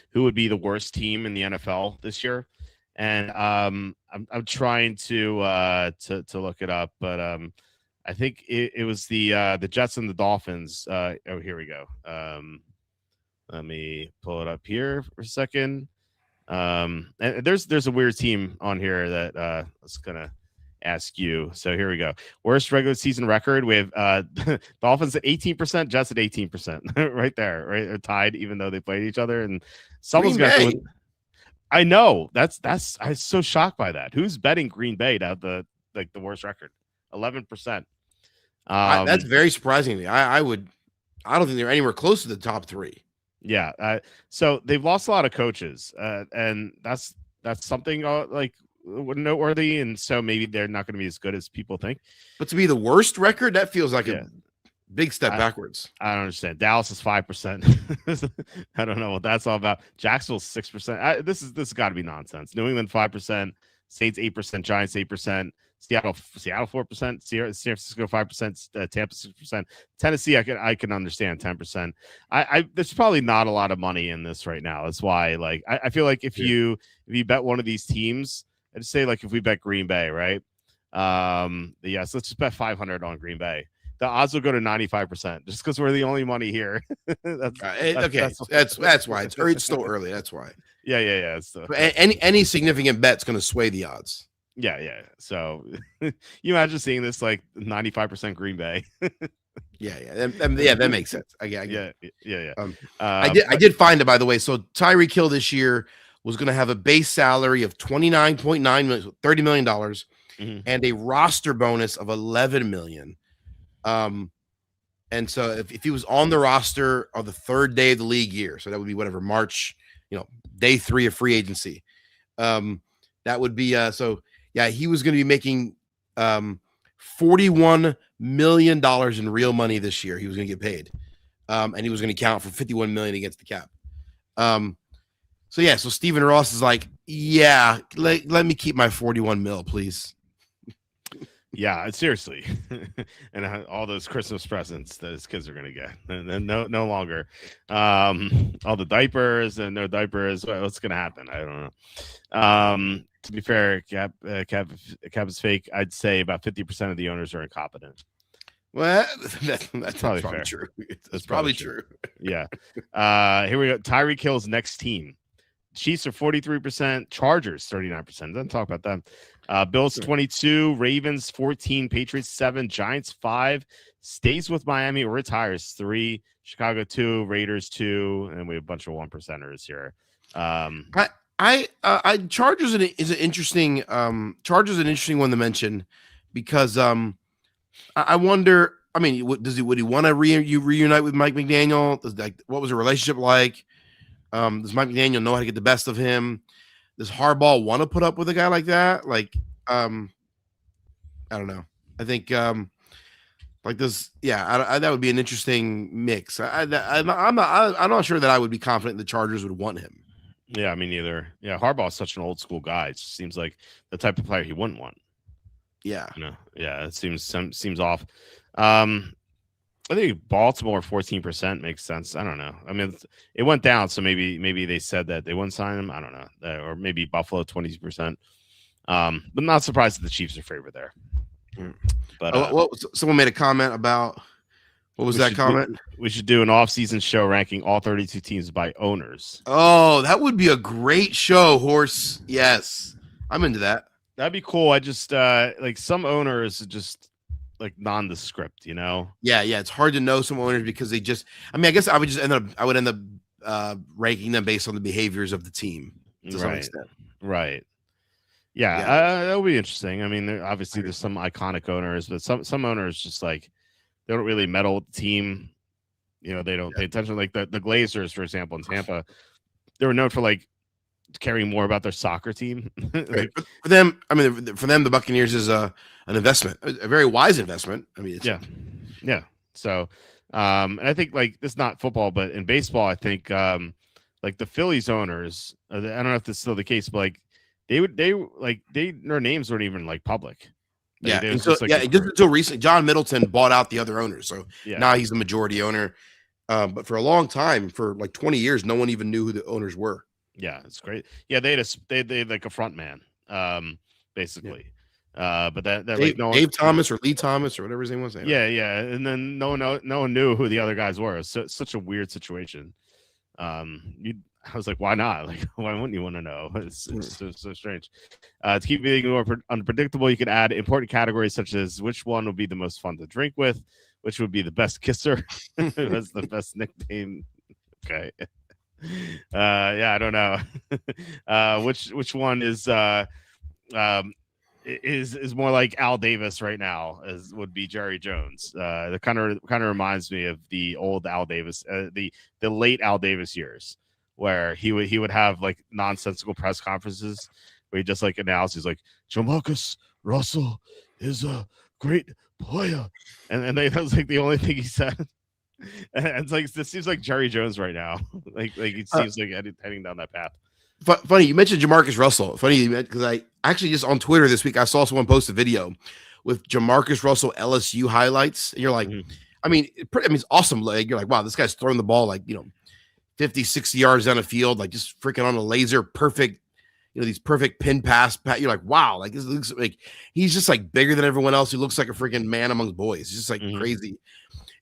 who would be the worst team in the NFL this year, and I'm trying to look it up, but I think it was the Jets and the Dolphins. Here we go. Let me pull it up here for a second. And there's a weird team on here that I was gonna ask you. So here we go. Worst regular season record. We have Dolphins at 18%, Jets at 18%. Right there, right? They're tied, even though they played each other. And someone's got to. I know. That's I was so shocked by that. Who's betting Green Bay to have the worst record? 11%. That's very surprising to me. I don't think they're anywhere close to the top three. Yeah. So they've lost a lot of coaches, and that's something like noteworthy. And so maybe they're not going to be as good as people think. But to be the worst record, that feels like Big step backwards. I don't understand. Dallas is 5%. I don't know what that's all about. Jacksonville's 6%. This has got to be nonsense. New England 5%, Saints 8%, Giants 8%, Seattle 4%, San Francisco 5%, Tampa 6%, Tennessee I can understand 10%. I there's probably not a lot of money in this right now. That's why like I feel like if you bet one of these teams, I'd say like if we bet Green Bay, right? Yes, let's just bet 500 on Green Bay. The odds will go to 95% just because we're the only money here. That's why it's still early. That's why. Yeah. Any significant bet's going to sway the odds. Yeah. So you imagine seeing this like 95% Green Bay. That makes sense. I get it. I did find it, by the way. So Tyreek Hill this year was going to have a base salary of $29.9 million, $30 million, and a roster bonus of $11 million. And so if he was on the roster on the third day of the league year, so that would be whatever, March, day 3 of free agency, that would be he was going to be making $41 million in real money this year. He was going to get paid, and he was going to count for $51 million against the cap. So Stephen Ross is like, let me keep my 41 mil, please. Yeah, seriously. And all those Christmas presents that his kids are going to get. And no longer. All the diapers and no diapers. What's going to happen? I don't know. To be fair, Cap is fake. I'd say about 50% of the owners are incompetent. Well, that's probably fair. True. That's probably true. Yeah. Here we go. Tyreek Hill's next team. Chiefs are 43%, Chargers 39%. Doesn't talk about them. Bills 22, Ravens 14, Patriots 7, Giants 5, stays with Miami or retires 3, Chicago 2, Raiders 2, and we have a bunch of 1%ers here. Chargers is an interesting one to mention because I wonder. I mean, would he want to reunite with Mike McDaniel? What was the relationship like? Does Mike McDaniel know how to get the best of him? Does Harbaugh want to put up with a guy like that? I don't know. I think that would be an interesting mix. I'm not sure that I would be confident the Chargers would want him. Yeah, me neither. Yeah, Harbaugh's such an old school guy. It just seems like the type of player he wouldn't want. Yeah. Yeah, it seems off. I think Baltimore 14% makes sense. I don't know. I mean, it went down, so maybe they said that they wouldn't sign him. I don't know. Or maybe Buffalo 20%. But not surprised that the Chiefs are favored there. But someone made a comment about what was that comment? We should do an off-season show ranking all 32 teams by owners. Oh, that would be a great show, Horse. Yes, I'm into that. That'd be cool. I just like some owners just like nondescript, Yeah, it's hard to know some owners because they just. I mean, I guess I would end up ranking them based on the behaviors of the team to some extent. Right. Yeah. That would be interesting. I mean, obviously there's some iconic owners, but some owners just like they don't really meddle with the team. They don't pay attention. Like the Glazers, for example, in Tampa, they were known for like caring more about their soccer team. For them, the Buccaneers is an investment, a very wise investment. I mean, yeah. So, and I think like it's not football, but in baseball, I think like the Phillies owners, I don't know if this is still the case, but like their names weren't even like public. Just until recently, John Middleton bought out the other owners, so now he's the majority owner. But for a long time, for like 20 years, no one even knew who the owners were. Yeah, it's great. Yeah, they had like a front man, basically. But that Dave Thomas or Lee Thomas or whatever his name was. Yeah, and then no one knew who the other guys were. It's such a weird situation. I was like, why not? Like, why wouldn't you want to know? It's so strange. To keep being more unpredictable, you could add important categories such as which one would be the most fun to drink with, which would be the best kisser, that's the best nickname. Okay. I don't know. Which one is more like Al Davis right now as would be Jerry Jones. That kind of reminds me of the old Al Davis, the late Al Davis years, where he would have like nonsensical press conferences where he just like announced, he's like, Jamarcus Russell is a great Playa. And that was like the only thing he said. And it's like, this seems like Jerry Jones right now. like it seems like heading down that path. Funny, you mentioned Jamarcus Russell. Funny, because I actually just on Twitter this week, I saw someone post a video with Jamarcus Russell LSU highlights. And you're like, I mean, it's awesome. Like, you're like, wow, this guy's throwing the ball like, 50, 60 yards down the field, like just freaking on a laser, perfect, these perfect pin pass. You're like, wow, like this looks like he's just like bigger than everyone else. He looks like a freaking man amongst boys. He's just like crazy.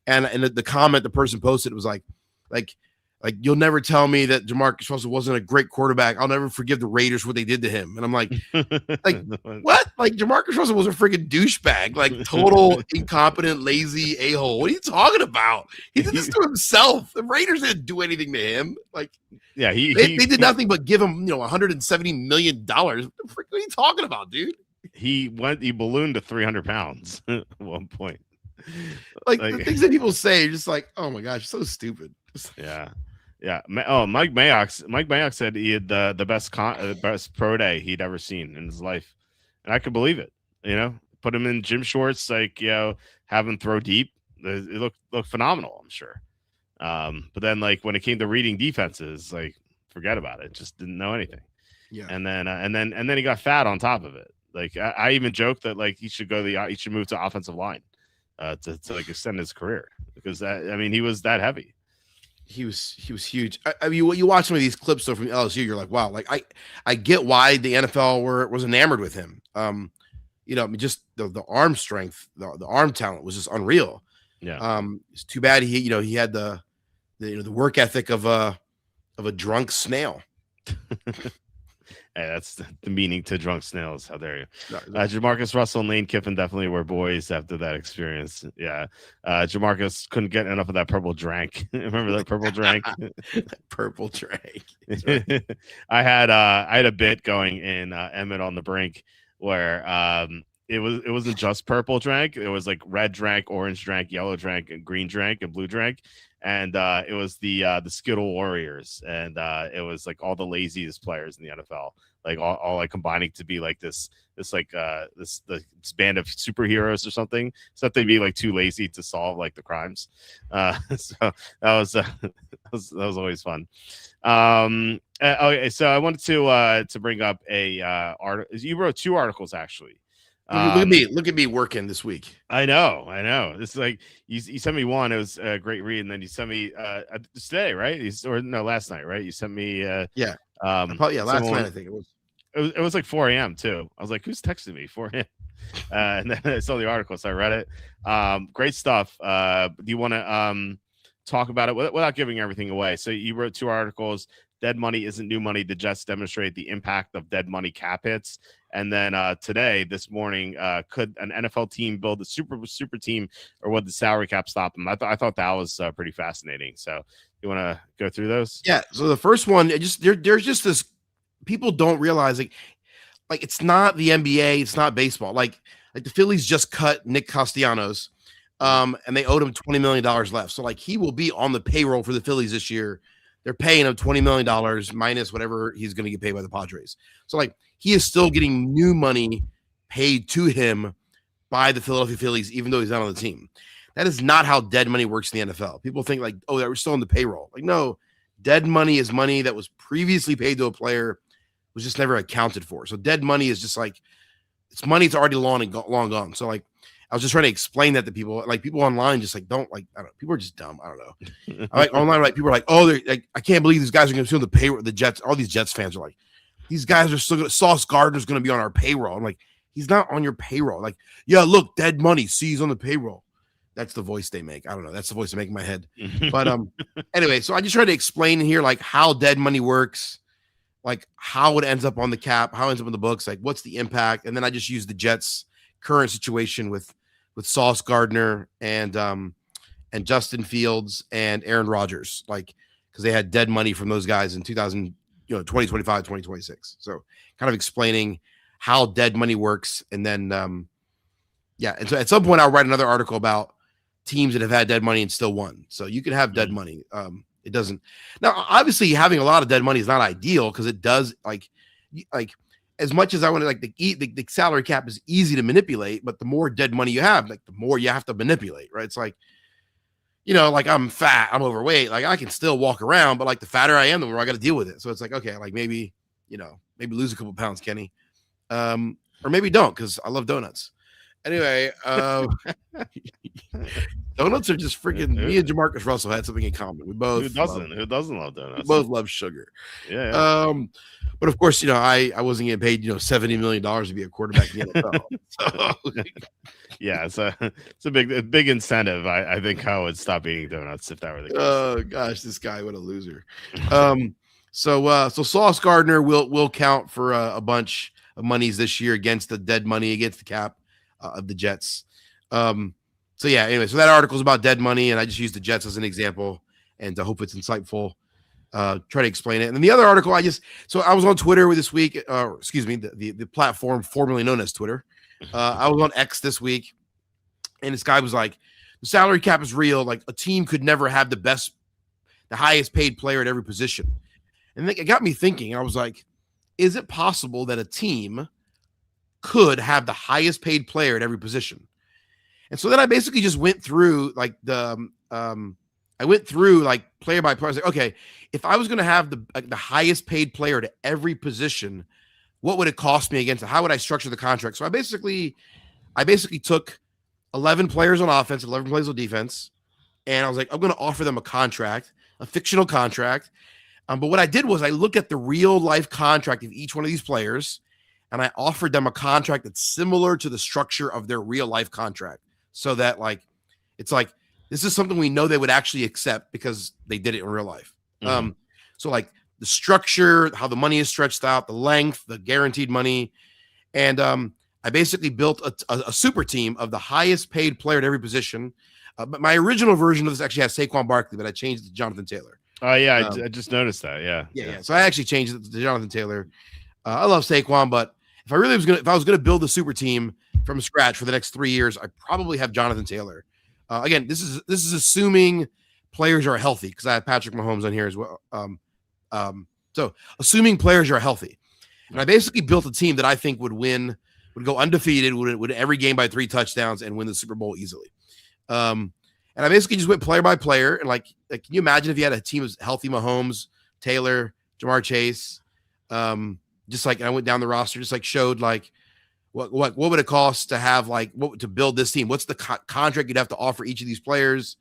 And the comment the person posted was like you'll never tell me that Jamarcus Russell wasn't a great quarterback. I'll never forgive the Raiders what they did to him. And I'm like what? Like Jamarcus Russell was a freaking douchebag, like total incompetent, lazy a-hole. What are you talking about? He did this to himself. The Raiders didn't do anything to him. Like, yeah, they did nothing but give him, $170 million. What the frick are you talking about, dude? He ballooned to 300 pounds at one point. Like the things that people say, just like, oh my gosh, so stupid. Yeah. Oh, Mike Mayock said he had the best pro day he'd ever seen in his life, and I could believe it. Put him in gym shorts, like have him throw deep. It looked phenomenal, I'm sure. But then like when it came to reading defenses, like forget about it. Just didn't know anything. Yeah. And then he got fat on top of it. Like I even joked that like he should move to offensive line. To like extend his career, because he was that heavy. He was huge. I mean, when you watch some of these clips though from LSU, you're like, wow, like I get why the NFL was enamored with him. Just the arm strength, the arm talent was just unreal. Yeah. It's too bad he had the work ethic of a drunk snail. Hey, that's the meaning to drunk snails. How dare you? Jamarcus Russell and Lane Kiffin definitely were boys after that experience. Yeah. Jamarcus couldn't get enough of that purple drank. Remember that purple drank? Purple drank. Right. I had a bit going in Emmett on the Brink where it wasn't just purple drank. It was like red drank, orange drank, yellow drank, and green drank, and blue drank. And it was the Skittle Warriors, and it was like all the laziest players in the NFL, like all like combining to be like this band of superheroes or something. So they'd be like too lazy to solve like the crimes. So that was always fun. Okay, so I wanted to bring up a article. You wrote 2 articles actually. Look at me working this week. I know. It's like you sent me one. It was a great read, and then you sent me today, right? Last night, right? You sent me last night I think it was. It was like 4 a.m. too. I was like, who's texting me 4 a.m.? And then I saw the article, so I read it. Great stuff. Do you want to talk about it without giving everything away? So you wrote 2 articles. Dead money isn't new money. The Jets demonstrate the impact of dead money cap hits. And then this morning, could an NFL team build a super team, or would the salary cap stop them? I thought that was pretty fascinating. So you want to go through those? Yeah. So the first one, there's just this, people don't realize like it's not the NBA, it's not baseball. Like the Phillies just cut Nick Castellanos, and they owed him $20 million left. So like he will be on the payroll for the Phillies this year. They're paying him $20 million minus whatever he's going to get paid by the Padres. So like he is still getting new money paid to him by the Philadelphia Phillies, even though he's not on the team. That is not how dead money works in the NFL. People think like, oh, we're still on the payroll. Like, no, dead money is money that was previously paid to a player, was just never accounted for. So dead money is just like, it's money that's already long gone. So like, I was just trying to explain that to people. Like people online just like don't like, I don't know. People are just dumb. I don't know. I like online, like people are like, oh, they're like, I can't believe these guys are going to be on the payroll. The Jets, all these Jets fans are like, these guys are still going to, Sauce Gardner's going to be on our payroll. I'm like, he's not on your payroll. Like, yeah, look, dead money. See, he's on the payroll. That's the voice they make. I don't know. That's the voice they make in my head. But anyway, so I just tried to explain here like how dead money works, like how it ends up on the cap, how it ends up in the books, like what's the impact. And then I just used the Jets' current situation with Sauce Gardner and Justin Fields and Aaron Rodgers, like because they had dead money from those guys in 2025, 2026. So kind of explaining how dead money works. And then, and so at some point I'll write another article about teams that have had dead money and still won. So you can have dead money. It doesn't. Now, obviously having a lot of dead money is not ideal because it does like as much as I want to like the salary cap is easy to manipulate, but the more dead money you have, like the more you have to manipulate, right? It's like, like I'm fat, I'm overweight, like I can still walk around, but like the fatter I am, the more I got to deal with it. So it's like, okay, like maybe lose a couple pounds, Kenny, or maybe don't, because I love donuts. Anyway, donuts are just freaking. Me and Jamarcus Russell had something in common. We both who doesn't love donuts? We both love sugar. Yeah. But of course, I wasn't getting paid $70 million to be a quarterback in the NFL. So. Yeah, it's a big incentive. I think I would stop eating donuts if that were the case. Oh gosh, this guy, what a loser. So Sauce Gardner will count for a bunch of monies this year against the dead money, against the cap of the Jets. So yeah, anyway, so that article is about dead money, and I just used the Jets as an example, and I hope it's insightful. Try to explain it. And then the other article, I was on Twitter this week, the platform formerly known as Twitter. I was on X this week, and this guy was like, the salary cap is real. Like a team could never have the highest paid player at every position. And it got me thinking. I was like, is it possible that a team could have the highest paid player at every position? And so then I basically just went through like player by player. I was like, okay, if I was going to have the highest paid player at every position, what would it cost me against it? How would I structure the contract? So I basically took 11 players on offense, 11 players on defense, and I was like, I'm going to offer them a fictional contract. But what I did was I looked at the real life contract of each one of these players, and I offered them a contract that's similar to the structure of their real life contract, so that it's like this is something we know they would actually accept because they did it in real life. Mm-hmm. So like the structure, how the money is stretched out, the length, the guaranteed money, and I basically built a super team of the highest paid player at every position. But my original version of this actually has Saquon Barkley, but I changed it to Jonathan Taylor. Oh yeah, I just noticed that. Yeah. So I actually changed it to Jonathan Taylor. I love Saquon, but if I was gonna build a super team from scratch for the next 3 years, I probably have Jonathan Taylor. Again, this is assuming players are healthy, because I have Patrick Mahomes on here as well. So assuming players are healthy, and I basically built a team that I think would go undefeated, would win every game by 3 touchdowns, and win the Super Bowl easily. And I basically just went player by player, and like can you imagine if you had a team of healthy Mahomes, Taylor, Jamar Chase, just like, and I went down the roster, just like showed like what would it cost to have to build this team? What's the contract you'd have to offer each of these players?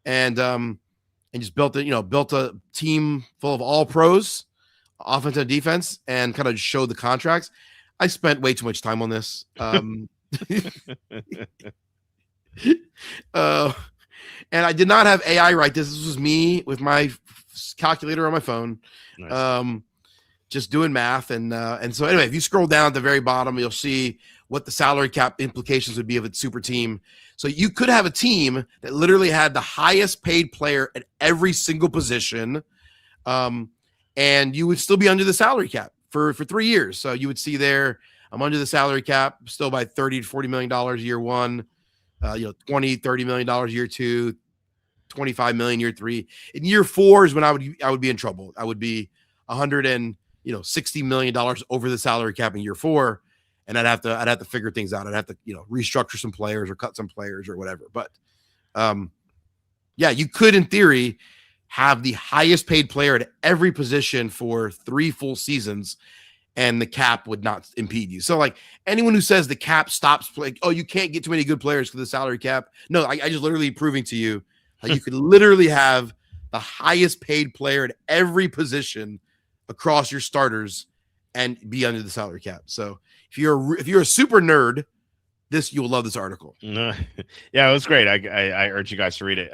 And just built a team full of all pros, offense and defense, and kind of showed the contracts. I spent way too much time on this. And I did not have AI write this. This was me with my calculator on my phone. Nice. Just doing math. And so anyway, if you scroll down at the very bottom, you'll see what the salary cap implications would be of its super team. So you could have a team that literally had the highest paid player at every single position. And you would still be under the salary cap for 3 years. So you would see there, I'm under the salary cap still by $30 to $40 million year one, $20-30 million year two, $25 million year three. In year 4 is when I would be in trouble. I would be $160 million over the salary cap in year 4, and I'd have to figure things out. I'd have to restructure some players or cut some players or whatever. But you could in theory have the highest paid player at every position for 3 full seasons, and the cap would not impede you. So like anyone who says the cap stops playing, you can't get too many good players for the salary cap. No, I just literally proving to you you could literally have the highest paid player at every position across your starters and be under the salary cap. So if you're a super nerd, you'll love this article. Yeah, it was great. I urge you guys to read it.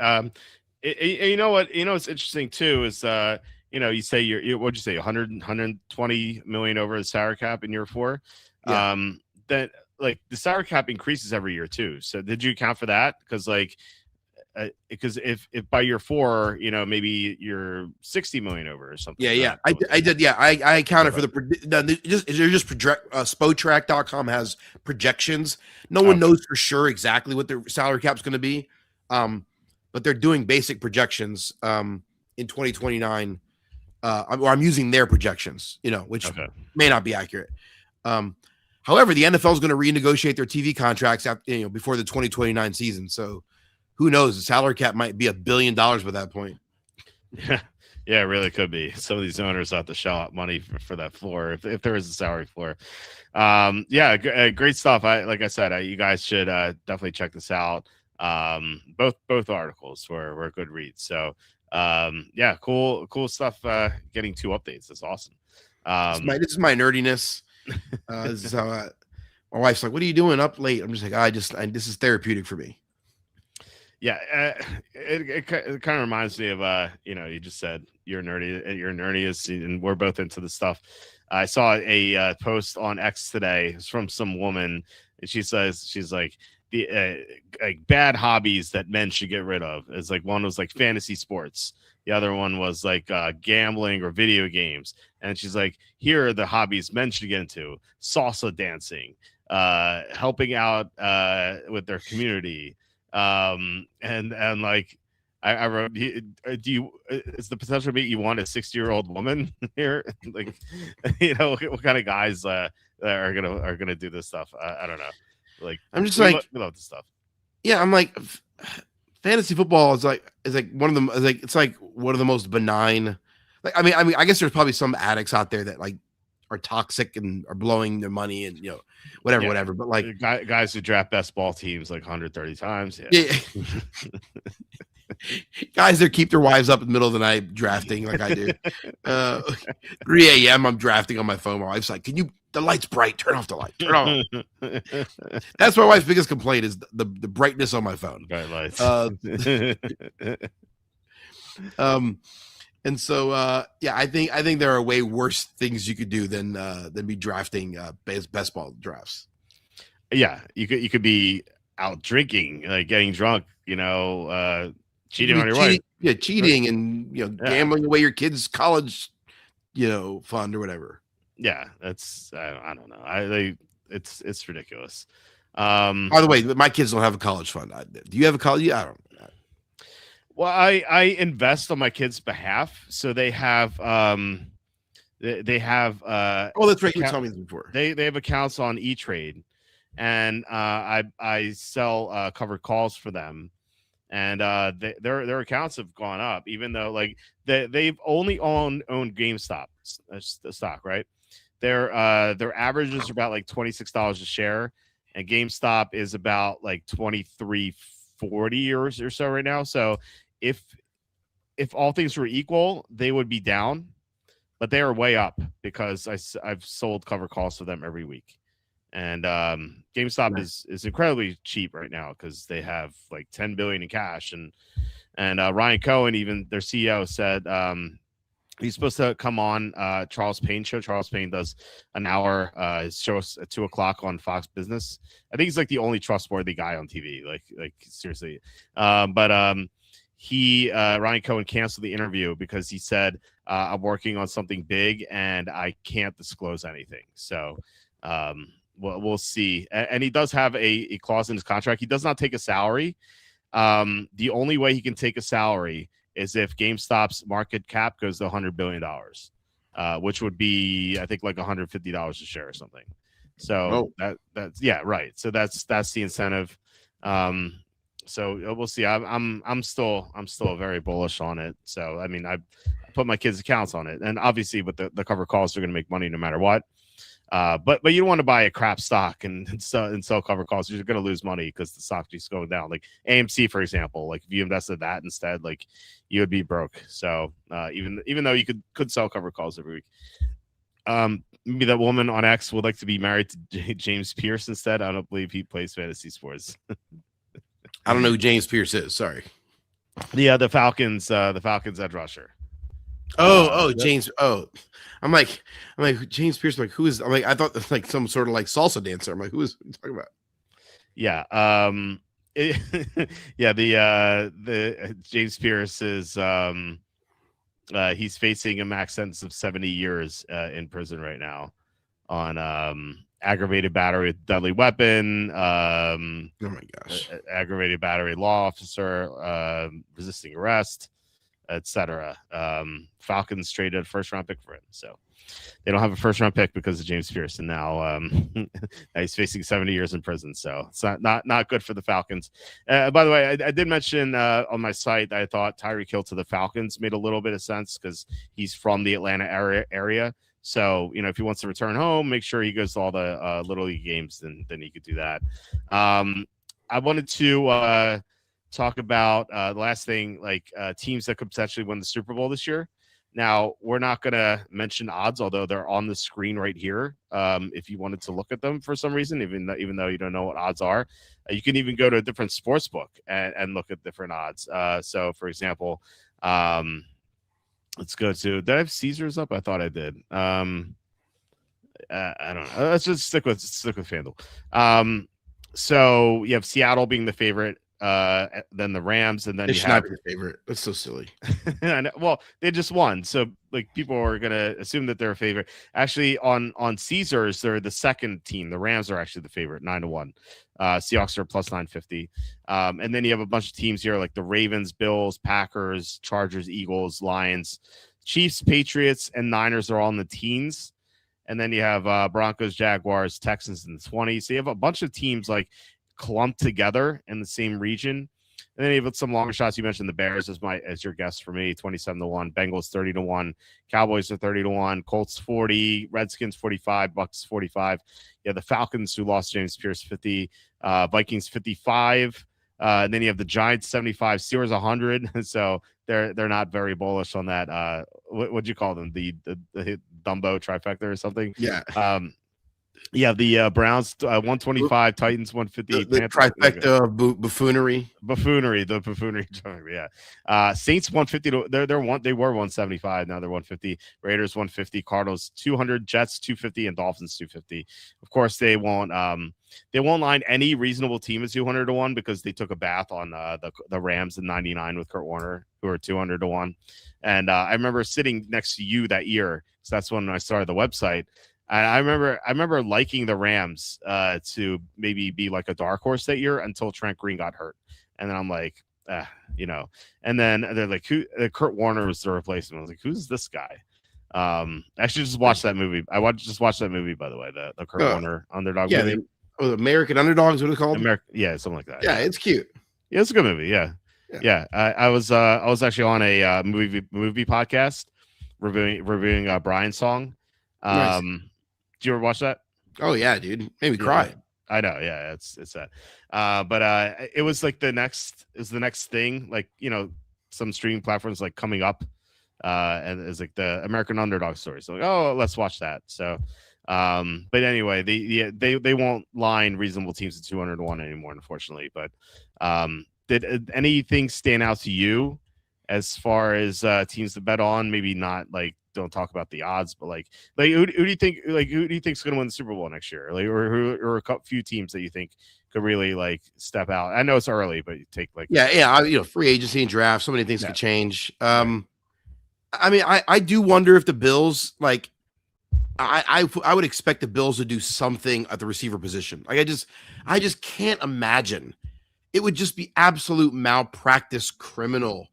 You know what's interesting too is you say what'd you say 120 million over the salary cap in year 4. Yeah. That like the salary cap increases every year too. So did you account for that? Because if by year 4, maybe you're 60 million over or something. Yeah. I did. Yeah. I accounted for Spotrac.com has projections. No one knows for sure exactly what their salary cap is going to be. But they're doing basic projections in 2029. Or I'm using their projections, which may not be accurate. However, the NFL is going to renegotiate their TV contracts before the 2029 season. So who knows? The salary cap might be $1 billion by that point. Yeah, it really could be. Some of these owners have to shell out money for that floor if there is a salary floor. Great stuff. Like I said, you guys should definitely check this out. Both articles were good reads. So cool stuff. Getting 2 updates. That's awesome. This is my nerdiness. This is how my wife's like, "What are you doing up late?" I'm just like, this is therapeutic for me. Yeah, it kind of reminds me of you just said you're nerdy, and we're both into this stuff. I saw a post on X today. It's from some woman, and she says she's like the like bad hobbies that men should get rid of. It's like one was like fantasy sports, the other one was like gambling or video games, and she's like, here are the hobbies men should get into: salsa dancing, helping out with their community. And like I wrote, is the potential be you want a 60-year-old woman here? Like, what kind of guys are gonna do this stuff? I don't know. Like, I'm just we love this stuff. Yeah, I'm like, fantasy football is like one of them. It's like one of the most benign. Like, I mean, I guess there's probably some addicts out there that like are toxic and are blowing their money and whatever. But like guys who draft best ball teams like 130 times. Yeah. Guys that keep their wives up in the middle of the night drafting like I do. 3 a.m. I'm drafting on my phone. My wife's like, the light's bright. Turn off the light. Turn on. That's my wife's biggest complaint is the brightness on my phone. Bright lights. And so, I think there are way worse things you could do than be drafting best ball drafts. Yeah, you could be out drinking, like getting drunk, cheating on your wife. Yeah, cheating and gambling away your kids' college, fund or whatever. Yeah, that's I don't know. It's ridiculous. By the way, my kids don't have a college fund. Do you have a college? I don't. Well, I invest on my kids' behalf, so they have they have oh, that's right. You told me this before. They have accounts on E-Trade, and I sell covered calls for them, and their accounts have gone up, even though like they've only owned GameStop stock, right? Their averages are about like $26 a share, and GameStop is about like $23.40 or so right now. So if all things were equal, they would be down, but they are way up because I've sold cover calls to them every week. And GameStop is incredibly cheap right now because they have like $10 billion in cash. And Ryan Cohen, even their CEO, said he's supposed to come on Charles Payne show. Charles Payne does an hour his show at 2:00 on Fox Business. I think he's like the only trustworthy guy on TV. Like seriously. Ryan Cohen canceled the interview because he said, I'm working on something big and I can't disclose anything. So we'll see. And he does have a clause in his contract. He does not take a salary. The only way he can take a salary is if GameStop's market cap goes to $100 billion, which would be, I think, like $150 a share or something. So that's yeah, right. So that's the incentive. So we'll see. I'm still very bullish on it. So I mean, I put my kids' accounts on it, and obviously with the cover calls, they're going to make money no matter what. But you don't want to buy a crap stock and sell cover calls. You're going to lose money because the stock just going down. Like AMC, for example, like if you invested that instead, like you would be broke. So even though you could sell cover calls every week, maybe that woman on X would like to be married to James Pierce instead. I don't believe he plays fantasy sports. I don't know who James Pierce is. Sorry. The Falcons edge rusher. James. Oh, I'm like James Pierce. I'm like, who is? I'm like, I thought that's like some sort of like salsa dancer. I'm like, who is you talking about? Yeah. The James Pierce is he's facing a max sentence of 70 years in prison right now on aggravated battery with deadly weapon. Oh my gosh. Aggravated battery law officer, resisting arrest. etc. Falcons traded a first round pick for him, so they don't have a first round pick because of James Pierce, and now now he's facing 70 years in prison. So it's not good for the Falcons. By the way, I did mention on my site that I thought Tyreek Hill to the Falcons made a little bit of sense because he's from the Atlanta area. So, if he wants to return home, make sure he goes to all the Little League games, then he could do that. I wanted to talk about the last thing, like teams that could potentially win the Super Bowl this year. Now, we're not going to mention odds, although they're on the screen right here. If you wanted to look at them for some reason, even though you don't know what odds are, you can even go to a different sports book and look at different odds. So, for example, let's go to. Did I have Caesars up? I thought I did. I don't know. Let's just stick with FanDuel. So you have Seattle being the favorite. Then the Rams, and then they should not be the favorite. That's so silly. Well, they just won, so like people are gonna assume that they're a favorite. Actually, on Caesars, they're the second team. The Rams are actually the favorite, 9-1. Seahawks are plus 950. And then you have a bunch of teams here like the Ravens, Bills, Packers, Chargers, Eagles, Lions, Chiefs, Patriots, and Niners are all in the teens. And then you have Broncos, Jaguars, Texans in the 20s. So you have a bunch of teams like clumped together in the same region. And then you have some longer shots. You mentioned the Bears as your guess for me, 27-1, Bengals 30-1, Cowboys are 30-1, Colts 40, Redskins 45, Bucks 45. You have the Falcons who lost James Pierce 50, Vikings 55. And then you have the Giants 75, Steelers 100. So they're not very bullish on that. What'd you call them? The Dumbo trifecta or something? Yeah. Yeah, the Browns 125, Titans 150, the trifecta of buffoonery. The buffoonery. Yeah. Saints 150. They were 175. Now they're 150. Raiders 150. Cardinals 200. Jets 250, and Dolphins 250. Of course, they won't line any reasonable team at 200-1 because they took a bath on the Rams in '99 with Kurt Warner, who are 200-1. And I remember sitting next to you that year, so that's when I started the website. And I remember liking the Rams to maybe be like a dark horse that year until Trent Green got hurt, and then I'm like, and then they're like, Kurt Warner was the replacement. I was like, who's this guy? I should just watch that movie. Just watch that movie, by the way, the Kurt Warner underdog movie. American Underdogs, what it's called? Something like that. Yeah, it's cute. Yeah, it's a good movie. Yeah. I was actually on a movie podcast reviewing Brian's song. Nice. Do you ever watch that? Oh yeah, dude. Made me cry. I know. Yeah, it's that. But it was like the next thing, like, some streaming platforms like coming up, and it's like the American Underdog story. So like, oh, let's watch that. So, but anyway, they won't line reasonable teams at 200-1 anymore, unfortunately. But did anything stand out to you as far as teams to bet on? Maybe not like, don't talk about the odds, but like who do you think is going to win the Super Bowl next year? Like, or a few teams that you think could really like step out? I know it's early, but you take like free agency and draft. So many things could change. I mean, I do wonder if the Bills, like, I would expect the Bills to do something at the receiver position. Like, I just can't imagine. It would just be absolute malpractice, criminal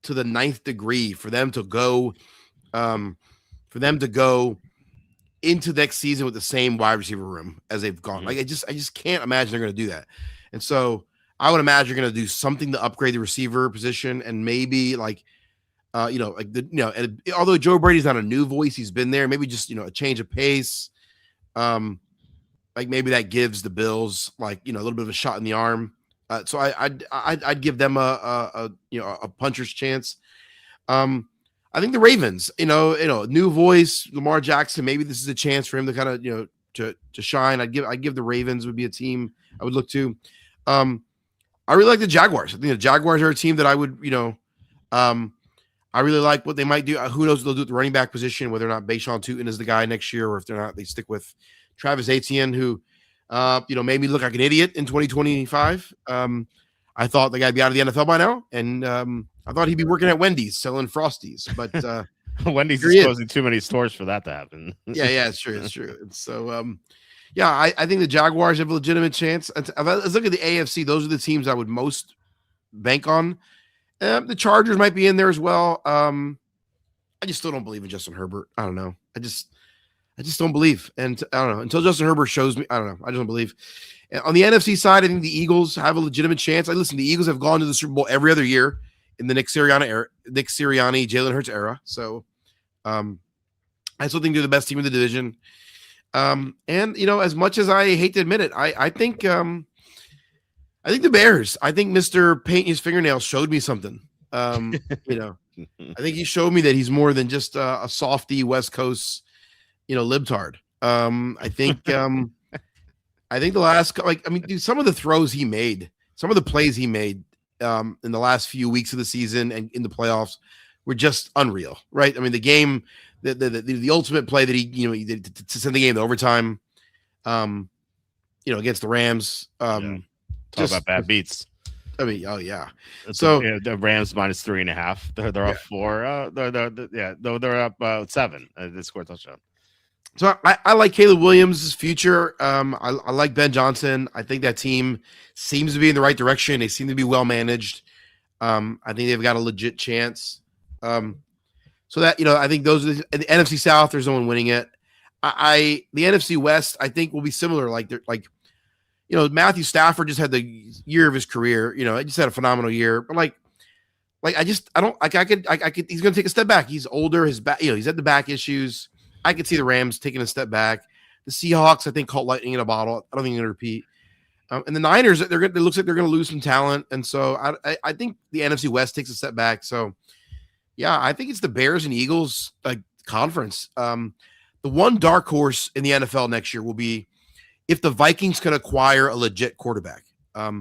to the 9th degree for them to go. For them to go into next season with the same wide receiver room as they've gone. Like, I just can't imagine they're going to do that. And so I would imagine you're going to do something to upgrade the receiver position, and maybe like, although Joe Brady's not a new voice, he's been there. Maybe just a change of pace. Like maybe that gives the Bills like a little bit of a shot in the arm. So I'd give them a puncher's chance. I think the Ravens, new voice, Lamar Jackson. Maybe this is a chance for him to kind of, to shine. I'd give the Ravens would be a team I would look to. I really like the Jaguars. I think the Jaguars are a team that I would, I really like what they might do. Who knows what they'll do at the running back position, whether or not Bashawn Tutin is the guy next year, or if they're not, they stick with Travis Etienne, who, made me look like an idiot in 2025. I thought the guy'd be out of the NFL by now, and I thought he'd be working at Wendy's selling Frosties, but Wendy's is closing too many stores for that to happen. yeah, it's true. And so, I think the Jaguars have a legitimate chance. Let's look at the AFC. Those are the teams I would most bank on. The Chargers might be in there as well. I just still don't believe in Justin Herbert. I don't know. I just don't believe. And I don't know. Until Justin Herbert shows me, I don't know. I just don't believe. And on the NFC side, I think the Eagles have a legitimate chance. The Eagles have gone to the Super Bowl every other year in the Nick Sirianni, Jalen Hurts era. So I still think they're the best team in the division. And as much as I hate to admit it, I think the Bears. I think Mr. Paint His Fingernails showed me something. I think he showed me that he's more than just a softy West Coast, libtard. I think the last, dude, some of the throws he made, some of the plays he made in the last few weeks of the season and in the playoffs were just unreal, right? I mean, the game, the ultimate play that he did to send the game to overtime, against the Rams. Talk about bad beats. I mean, oh yeah. So the Rams minus 3.5. They're up 4. They're up 7. They scored a touchdown. So I like Caleb Williams' future. I like Ben Johnson. I think that team seems to be in the right direction. They seem to be well managed. I think they've got a legit chance. So that I think those are the NFC South. There's no one winning it. The NFC West I think will be similar. Matthew Stafford just had the year of his career. He just had a phenomenal year. But he's going to take a step back. He's older. His back, he's had the back issues. I could see the Rams taking a step back. The Seahawks, I think, caught lightning in a bottle. I don't think they're going to repeat. And the Niners, it looks like they're going to lose some talent. And so I think the NFC West takes a step back. So, yeah, I think it's the Bears and Eagles conference. The one dark horse in the NFL next year will be if the Vikings can acquire a legit quarterback. We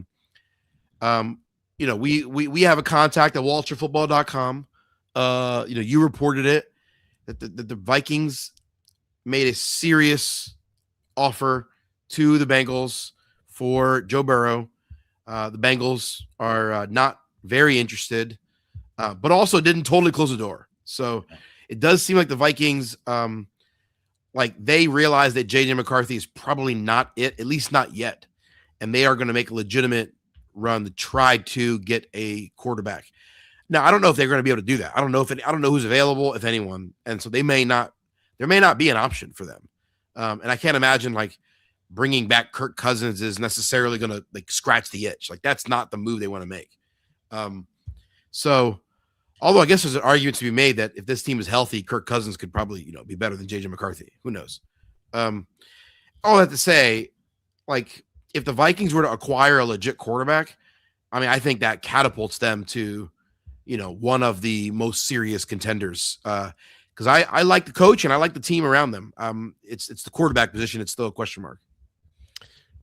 have a contact at WalterFootball.com. You reported it that the Vikings made a serious offer to the Bengals for Joe Burrow. The Bengals are not very interested, but also didn't totally close the door. So it does seem like the Vikings, they realize that J.J. McCarthy is probably not it, at least not yet. And they are going to make a legitimate run to try to get a quarterback. Now, I don't know if they're going to be able to do that. I don't know who's available, if anyone. And so there may not be an option for them. And I can't imagine bringing back Kirk Cousins is necessarily going to scratch the itch. That's not the move they want to make. So although I guess there's an argument to be made that if this team is healthy, Kirk Cousins could probably, be better than J.J. McCarthy. Who knows? All that to say, if the Vikings were to acquire a legit quarterback, I think that catapults them to, one of the most serious contenders. Because I like the coach and I like the team around them. It's the quarterback position. It's still a question mark.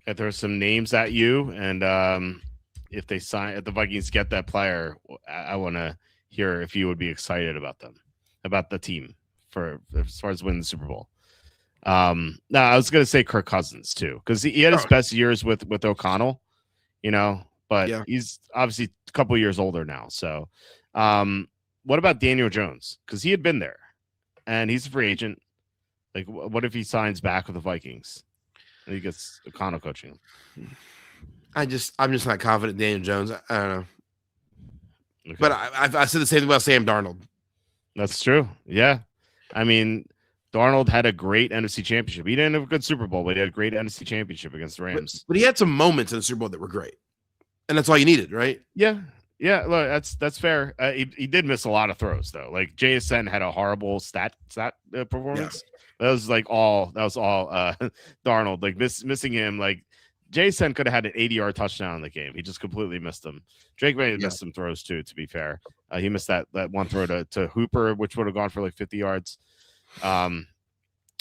If there's some names at you, and if the Vikings get that player, I want to hear if you would be excited about the team as far as winning the Super Bowl. No, I was going to say Kirk Cousins too, because he had his best years with O'Connell, but he's obviously a couple of years older now. So, what about Daniel Jones? Because he had been there, and he's a free agent. What if he signs back with the Vikings and he gets O'Connell coaching? I'm just not confident in Daniel Jones. I don't know. Okay. But I said the same thing about Sam Darnold. That's true. Yeah. Darnold had a great NFC championship. He didn't have a good Super Bowl, but he had a great NFC championship against the Rams. But he had some moments in the Super Bowl that were great. And that's all you needed, right? Yeah. Yeah. Look, that's fair. He did miss a lot of throws, though. JSN had a horrible stat performance. Yeah. That was all Darnold. Missing him, Jason could have had an 80-yard touchdown in the game. He just completely missed them. Drake may have missed some throws too, to be fair. He missed that one throw to Hooper, which would have gone for 50 yards. The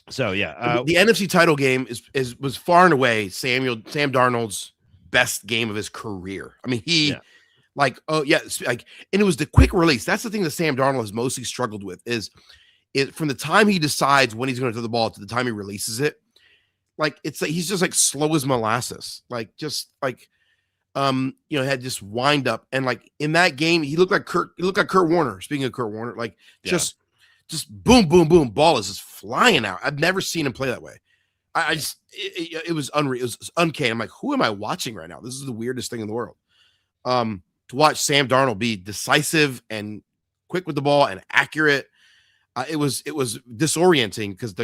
NFC title game was far and away Sam Darnold's best game of his career. And it was the quick release. That's the thing that Sam Darnold has mostly struggled with is from the time he decides when he's going to throw the ball to the time he releases it. He's just slow as molasses. Had just wind up. And in that game, he looked like Kurt Warner. Speaking of Kurt Warner, just boom, boom, boom. Ball is just flying out. I've never seen him play that way. It was unreal. It was uncanny. I'm who am I watching right now? This is the weirdest thing in the world. to watch Sam Darnold be decisive and quick with the ball and accurate. It was disorienting because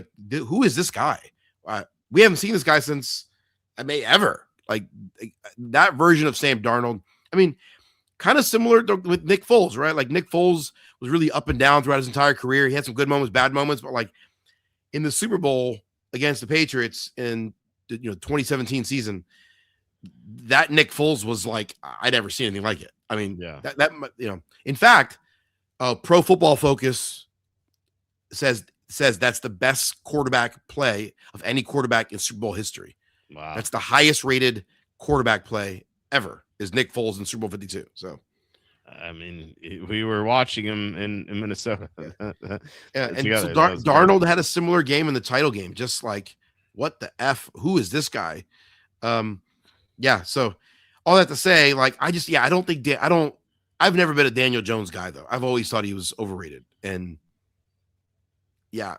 who is this guy? We haven't seen this guy since ever. Like that version of Sam Darnold. I mean, kind of similar with Nick Foles, right? Like Nick Foles was really up and down throughout his entire career. He had some good moments, bad moments, but like in the Super Bowl against the Patriots in the 2017 season, that Nick Foles was like, I'd never seen anything like it. I mean, that in fact, Pro Football Focus says that's the best quarterback play of any quarterback in Super Bowl history. Wow. That's the highest rated quarterback play ever is Nick Foles in Super Bowl 52. So, I mean, we were watching him in Minnesota. And so Darnold had a similar game in the title game. Just like, what the F? Who is this guy? So all that to say, like, I don't think I've never been a Daniel Jones guy though. I've always thought he was overrated. And I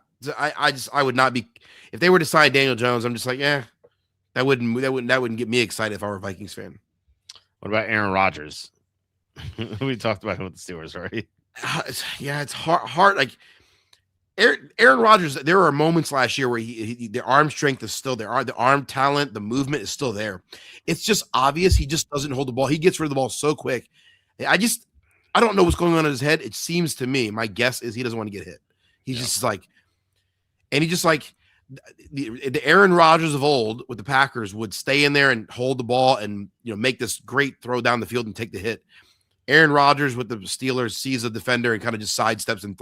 would not be, if they were to sign Daniel Jones, I'm just like, that wouldn't get me excited if I were a Vikings fan. What about Aaron Rodgers? We talked about him with the Steelers, right? It's hard. Like Aaron Rodgers, there are moments last year where the arm strength is still there. The arm talent, the movement is still there. It's just obvious he just doesn't hold the ball. He gets rid of the ball so quick. I don't know what's going on in his head. It seems to me, my guess is he doesn't want to get hit. He's just like, and he just like the Aaron Rodgers of old with the Packers would stay in there and hold the ball and make this great throw down the field and take the hit. Aaron Rodgers with the Steelers sees a defender and kind of just sidesteps and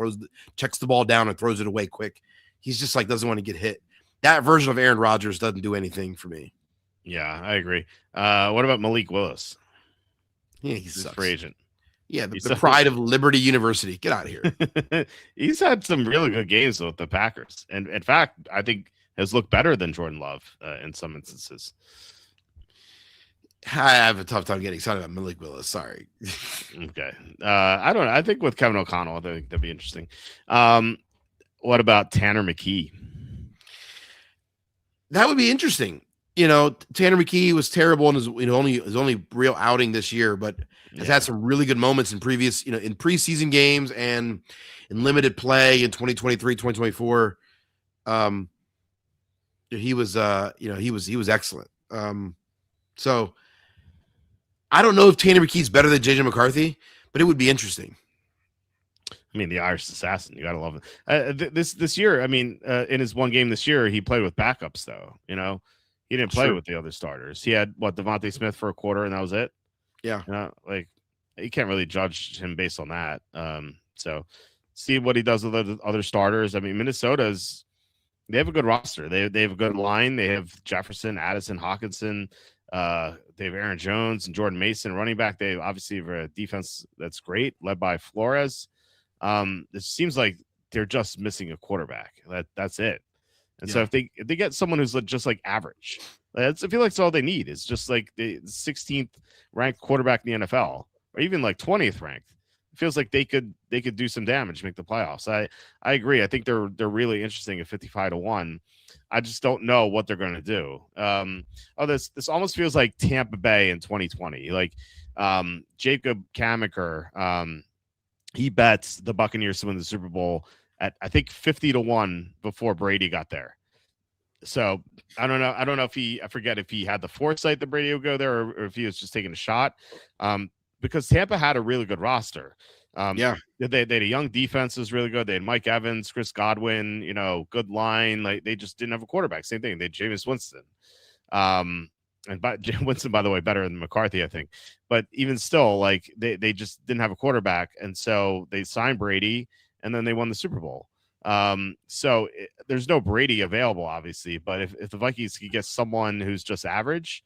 checks the ball down and throws it away quick. He's just like doesn't want to get hit. That version of Aaron Rodgers doesn't do anything for me. Yeah, I agree. What about Malik Willis? Yeah, he's a free agent. Yeah, the pride of Liberty University. Get out of here. He's had some really good games with the Packers. And in fact, I think has looked better than Jordan Love in some instances. I have a tough time getting excited about Malik Willis. Sorry. Okay. I don't know. I think with Kevin O'Connell, I think that'd be interesting. What about Tanner McKee? That would be interesting. Tanner McKee was terrible in his only real outing this year, but has had some really good moments in previous, in preseason games and in limited play in 2023, 2024. He was excellent. So I don't know if Tanner McKee's better than JJ McCarthy, but it would be interesting. I mean, the Irish assassin, you gotta love it. This year, I mean, in his one game this year, he played with backups though. He didn't play with the other starters. He had Devontae Smith for a quarter, and that was it. Yeah, like you can't really judge him based on that. So see what he does with the other starters. I mean, they have a good roster. They have a good line. They have Jefferson, Addison, Hawkinson. They have Aaron Jones and Jordan Mason running back. They obviously have a defense that's great, led by Flores. It seems like they're just missing a quarterback. That's it. And so if they get someone who's just like average, I feel like that's all they need. It's just like the 16th ranked quarterback in the NFL, or even like 20th ranked. It feels like they could do some damage, make the playoffs. I agree. I think they're really interesting at 55-1. I just don't know what they're going to do. This almost feels like Tampa Bay in 2020. Like Jacob Kamaker, he bets the Buccaneers to win the Super Bowl at I think 50-1 before Brady got there. So I don't know. I forget if he had the foresight that Brady would go there or if he was just taking a shot. Because Tampa had a really good roster. They had a young defense was really good. They had Mike Evans, Chris Godwin, good line. Like they just didn't have a quarterback. Same thing. They had Jameis Winston. Winston, by the way, better than McCarthy, I think. But even still, like they just didn't have a quarterback. And so they signed Brady and then they won the Super Bowl. There's no Brady available, obviously. But if the Vikings could get someone who's just average,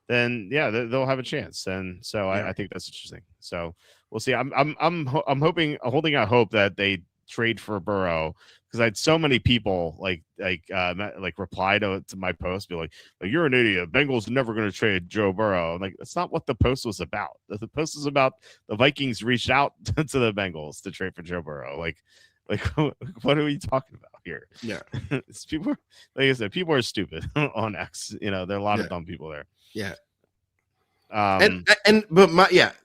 then they'll have a chance. And so I think that's interesting. So we'll see. I'm holding out hope that they trade for Burrow because I had so many people like reply to my post, be like you're an idiot. Bengals are never going to trade Joe Burrow. I'm like, that's not what the post was about. The post was about the Vikings reached out to the Bengals to trade for Joe Burrow. Like what are we talking about here? Yeah, it's people. Like I said, people are stupid on X. There are a lot of dumb people there. Yeah. But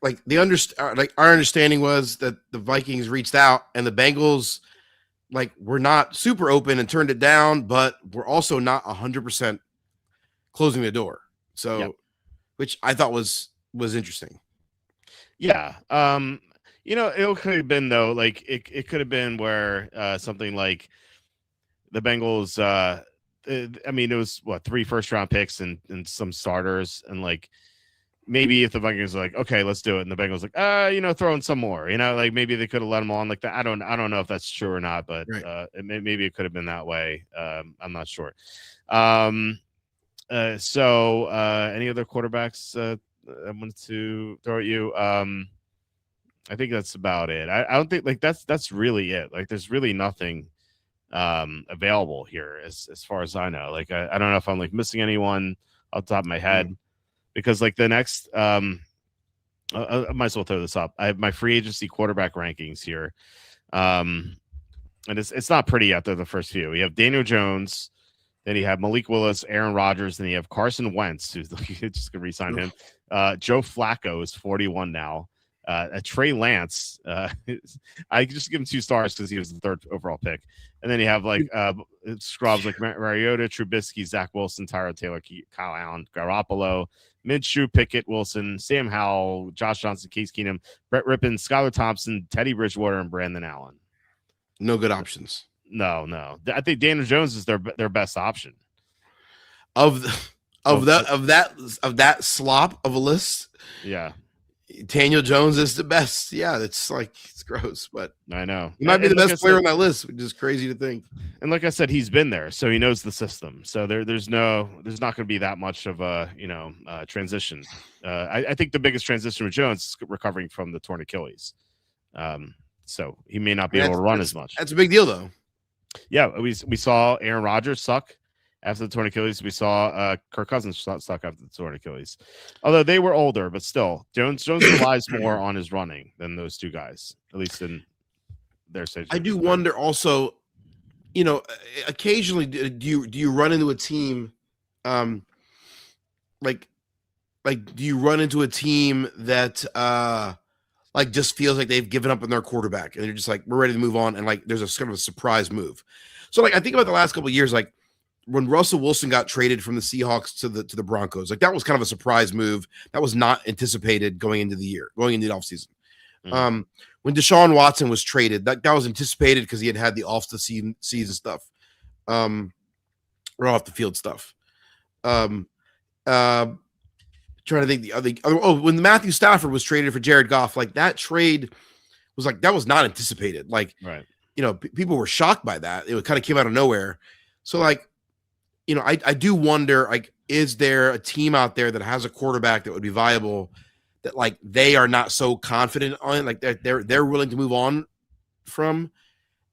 like our understanding was that the Vikings reached out and the Bengals like were not super open and turned it down, but we're also not 100% closing the door. So, Yep. which I thought was interesting. Yeah. It could have been though, like it could have been where something like the Bengals. It was what 3 first-round picks and some starters, and like maybe if the Vikings are like, okay, let's do it, and the Bengals like, throw in some more, like maybe they could have let them on like that. I don't know if that's true or not, but Right. maybe it could have been that way. I'm not sure. Any other quarterbacks I wanted to throw at you? I think that's about it. I don't think like that's really it. Like there's really nothing available here as far as I know. Like I don't know if I'm like missing anyone off the top of my head, because like the next I might as well throw this up. I have my free agency quarterback rankings here. And it's not pretty out there, the first few. We have Daniel Jones, then you have Malik Willis, Aaron Rodgers, then you have Carson Wentz, who's just gonna re-sign him. Joe Flacco is 41 now. Trey Lance, I just give him 2 stars because he was the 3rd overall pick. And then you have like scrubs like Mariota, Trubisky, Zach Wilson, Tyrod Taylor, Kyle Allen, Garoppolo, Minshew, Pickett, Wilson, Sam Howell, Josh Johnson, Case Keenum, Brett Rippon, Skylar Thompson, Teddy Bridgewater, and Brandon Allen. No good options. No. I think Daniel Jones is their best option. Of that slop of a list. Yeah. Daniel Jones is the best. Yeah, it's gross, but I know he might be the best player on that list, which is crazy to think. And like I said, he's been there, so he knows the system. So there's not going to be that much of a transition. I think the biggest transition with Jones is recovering from the torn Achilles. So he may not be able to run as much. That's a big deal, though. Yeah, we saw Aaron Rodgers suck after the torn Achilles. We saw Kirk Cousins suck after the torn Achilles. Although they were older, but still, Jones relies more on his running than those 2 guys, at least in their stage. I do wonder also, occasionally do you run into a team, like do you run into a team that like just feels like they've given up on their quarterback and they're just like, we're ready to move on, and like there's a sort of a surprise move. So like I think about the last couple of years, like when Russell Wilson got traded from the Seahawks to the Broncos, like that was kind of a surprise move that was not anticipated going into the offseason. Mm-hmm. When Deshaun Watson was traded, that was anticipated because he had the off the season stuff, or off the field stuff. Trying to think the other. When Matthew Stafford was traded for Jared Goff, like that trade was like that was not anticipated. Like, right. People were shocked by that. It kind of came out of nowhere. So like, I do wonder, like, is there a team out there that has a quarterback that would be viable that like they are not so confident on, like they're willing to move on from,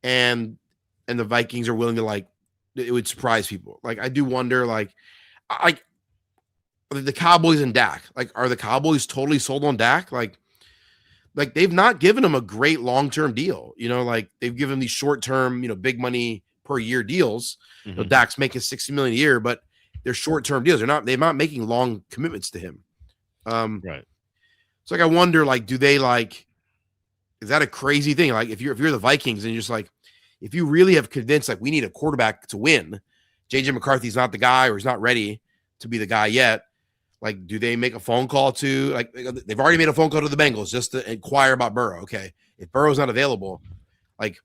and the Vikings are willing to, like, it would surprise people. Like I do wonder, like the Cowboys and Dak, like, are the Cowboys totally sold on Dak? Like they've not given him a great long-term deal. Like they've given these short-term, big money per year deals. Mm-hmm. Dak's making $60 million a year, but they're short-term deals. They're not making long commitments to him. Right. So like I wonder, like, do they, like, is that a crazy thing? Like if you're the Vikings and you're just like, if you really have convinced, like, we need a quarterback to win, JJ McCarthy's not the guy, or he's not ready to be the guy yet. Like, do they make a phone call to, like, they've already made a phone call to the Bengals just to inquire about Burrow. Okay. If Burrow's not available, like,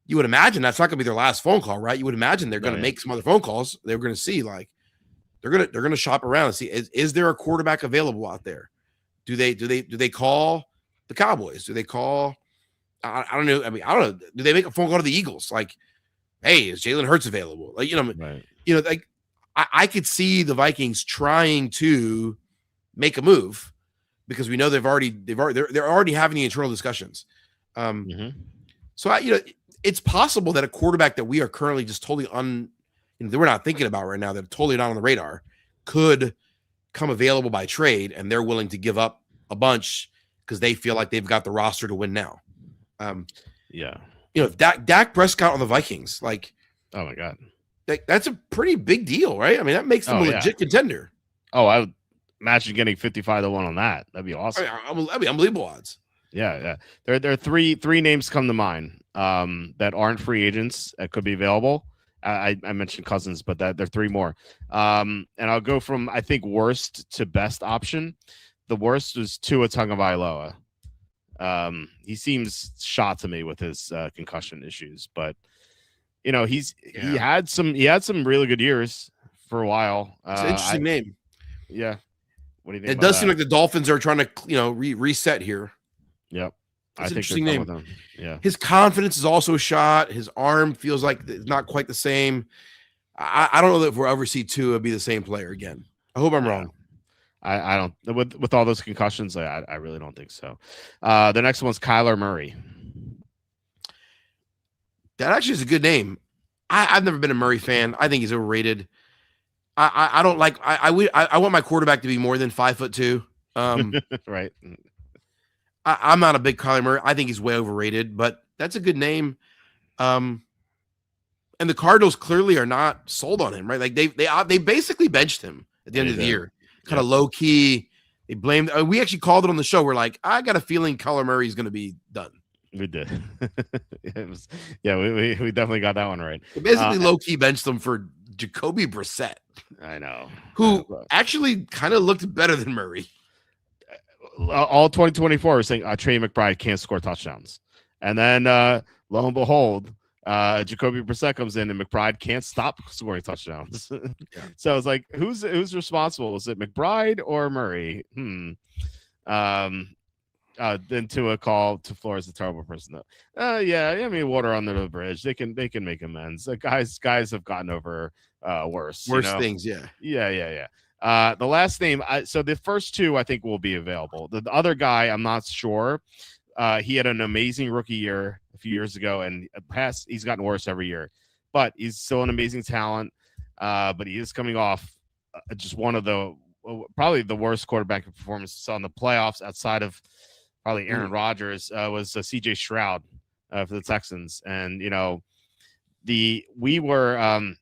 you would imagine that's not going to be their last phone call, right? You would imagine they're going to make some other phone calls. They're going to see, like, they're going to shop around and see, is there a quarterback available out there? Do they call the Cowboys? Do they call, I don't know. I mean, I don't know. Do they make a phone call to the Eagles? Like, hey, is Jalen Hurts available? Like, right. Like, I could see the Vikings trying to make a move because we know they're already having the internal discussions. So it's possible that a quarterback that we are currently just totally that we're not thinking about right now, that are totally not on the radar, could come available by trade, and they're willing to give up a bunch because they feel like they've got the roster to win now. If Dak Prescott on the Vikings, like, oh my God, that's a pretty big deal, right? I mean, that makes them a legit contender. Oh, Imagine getting 55-1 on that. That'd be awesome. That'd be unbelievable odds. Yeah. There are three names come to mind that aren't free agents that could be available. I mentioned Cousins, but there are three more. And I'll go from, I think, worst to best option. The worst was Tua Tagovailoa. He seems shot to me with his concussion issues, but he had some really good years for a while. It's an interesting name. Yeah. What do you think? It does seem like the Dolphins are trying to reset here. Yep. It's an interesting name. Yeah. His confidence is also shot. His arm feels like it's not quite the same. I don't know that if we'll ever see Tua be the same player again. I hope I'm wrong. I don't with all those concussions. I really don't think so. The next one's Kyler Murray. That actually is a good name. I've never been a Murray fan. I think he's overrated. I don't like. I want my quarterback to be more than 5'2". Right. I'm not a big Kyler Murray. I think he's way overrated, but that's a good name. And the Cardinals clearly are not sold on him, right? Like they basically benched him at the end of the year, kind of low key. They blamed. We actually called it on the show. We're like, I got a feeling Kyler Murray is going to be done. We did. We definitely got that one right. They basically low key benched them for Jacoby Brissett. I know, who actually kind of looked better than Murray. All 2024 we're saying Trey McBride can't score touchdowns, and then lo and behold, Jacoby Brissett comes in and McBride can't stop scoring touchdowns. So it's like, who's responsible? Was it McBride or Murray? Then to a call to Flores, a terrible person. I mean, water under the bridge. They can make amends. Guys have gotten over worse things. Yeah. The last name. So the first two I think will be available. The other guy, I'm not sure. He had an amazing rookie year a few years ago, and he's gotten worse every year. But he's still an amazing talent. But he is coming off just one of the probably the worst quarterback performances on the playoffs outside of probably Aaron Rodgers. Was CJ Stroud for the Texans, and we were.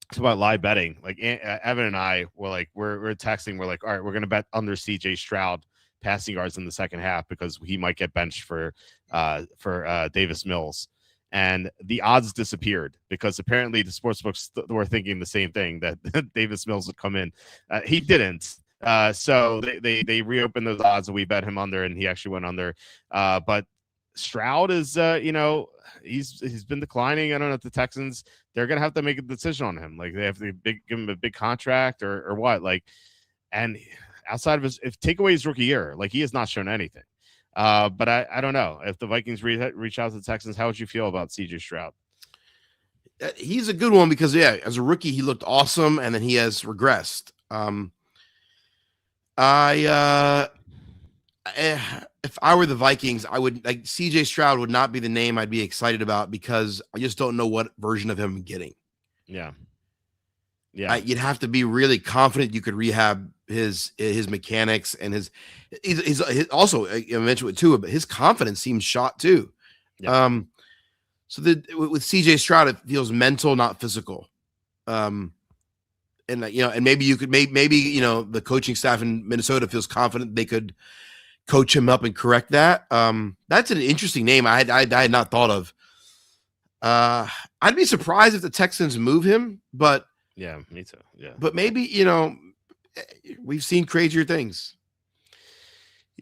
It's about live betting. Like Evan and I were like, we're texting. We're like, all right, we're gonna bet under CJ Stroud passing yards in the second half because he might get benched for Davis Mills, and the odds disappeared because apparently the sportsbooks were thinking the same thing, that Davis Mills would come in. He didn't. So they reopened those odds and we bet him under, and he actually went under. But Stroud is, he's been declining. I don't know if the Texans, they're going to have to make a decision on him. Like they have to give him a big contract or what, like, and outside of if take away his rookie year, like he has not shown anything. But I don't know if the Vikings reach out to the Texans. How would you feel about CJ Stroud? He's a good one because as a rookie, he looked awesome. And then he has regressed. If I were the Vikings, I would like CJ Stroud would not be the name I'd be excited about because I just don't know what version of him I'm getting. Yeah. You'd have to be really confident you could rehab his mechanics and his also I mentioned it too, but his confidence seems shot too. Yeah. So with CJ Stroud, it feels mental, not physical. And maybe you could maybe the coaching staff in Minnesota feels confident they could coach him up and correct that. That's an interesting name I had not thought of. I'd be surprised if the Texans move him, but yeah, me too. Yeah, but maybe we've seen crazier things.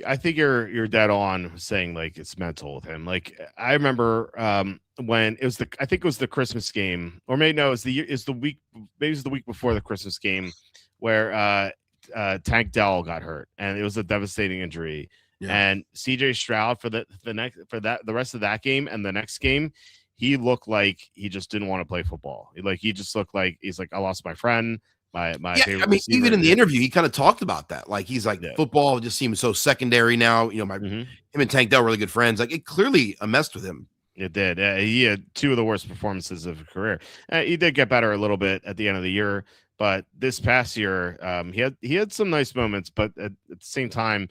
I think you're dead on saying like it's mental with him. Like I remember when it was I think it was the Christmas game, or maybe no, it was the week before the Christmas game where Tank Dell got hurt and it was a devastating injury. Yeah. And CJ Stroud for the rest of that game and the next game, he looked like he just didn't want to play football. He just looked like he's like, I lost my friend. My favorite. I mean, receiver. Even in the interview, he kind of talked about that. Like he's like, football just seems so secondary now. Him and Tank Dell were really good friends. Like it clearly messed with him. It did. He had two of the worst performances of his career. He did get better a little bit at the end of the year, but this past year, he had some nice moments, but at the same time,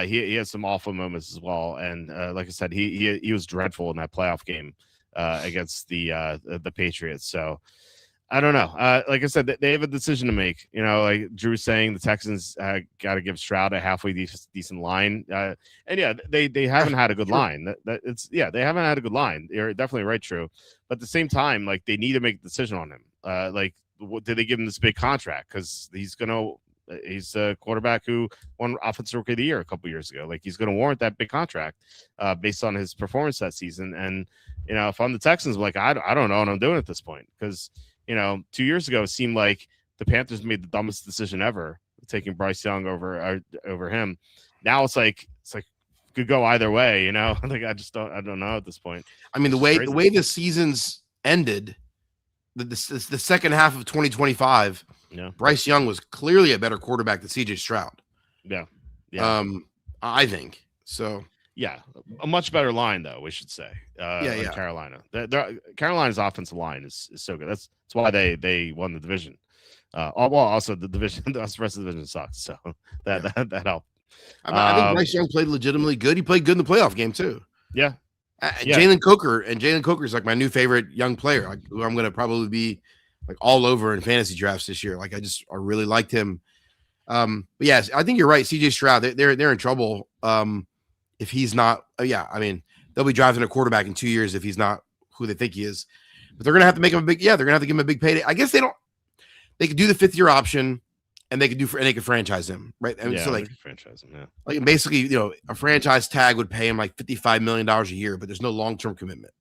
he had some awful moments as well. And like I said, he was dreadful in that playoff game against the Patriots. So I don't know. Like I said, they have a decision to make. You know, like Drew saying, the Texans got to give Stroud a halfway decent line. And yeah, they haven't had a good line. They haven't had a good line. You're definitely right, Drew. But at the same time, like they need to make a decision on him. Did they give him this big contract? Because he's a quarterback who won Offensive Rookie of the Year a couple years ago. Like he's going to warrant that big contract based on his performance that season. And you know, if I'm the Texans, I'm like I don't know what I'm doing at this point because. You know, 2 years ago, it seemed like the Panthers made the dumbest decision ever, taking Bryce Young over him. Now it's like could go either way. You know, like I don't know at this point. I mean, the way the seasons ended, the second half of 2025, Bryce Young was clearly a better quarterback than CJ Stroud. Yeah. I think so. Yeah, a much better line though, we should say. Carolina. Carolina's offensive line is so good. That's why they won the division. Also the division, the rest of the division sucks. So that helped. I think Bryce Young played legitimately good. He played good in the playoff game too. Yeah. Jalen Coker is like my new favorite young player, who I'm going to probably be like all over in fantasy drafts this year. Like I really liked him. But yes, I think you're right. CJ Stroud, they're in trouble. If he's not, I mean, they'll be drafting a quarterback in 2 years if he's not who they think he is. But they're going to have to make him they're going to have to give him a big payday. I guess they could do the 5th-year option and they could franchise him, right? I mean, so like franchise him, yeah. Like basically, you know, a franchise tag would pay him like $55 million a year, but there's no long-term commitment.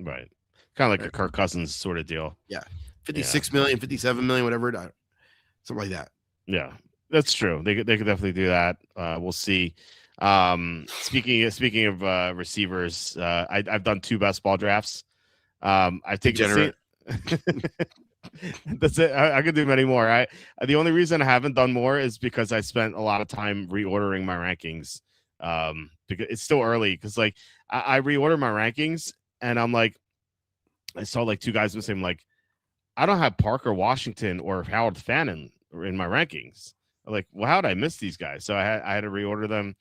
Right. Kind of like a Kirk Cousins sort of deal. Yeah. 56 million, 57 million, whatever. Something like that. Yeah, that's true. They could definitely do that. We'll see. Speaking of receivers, I've done 2 best ball drafts. I've taken that's it. I could do many more. The only reason I haven't done more is because I spent a lot of time reordering my rankings. Because it's still early. Because like I reordered my rankings, and I'm like, I saw like 2 guys missing. I'm like, I don't have Parker Washington or Howard Fannin in my rankings. I'm like, well, how did I miss these guys? So I had to reorder them.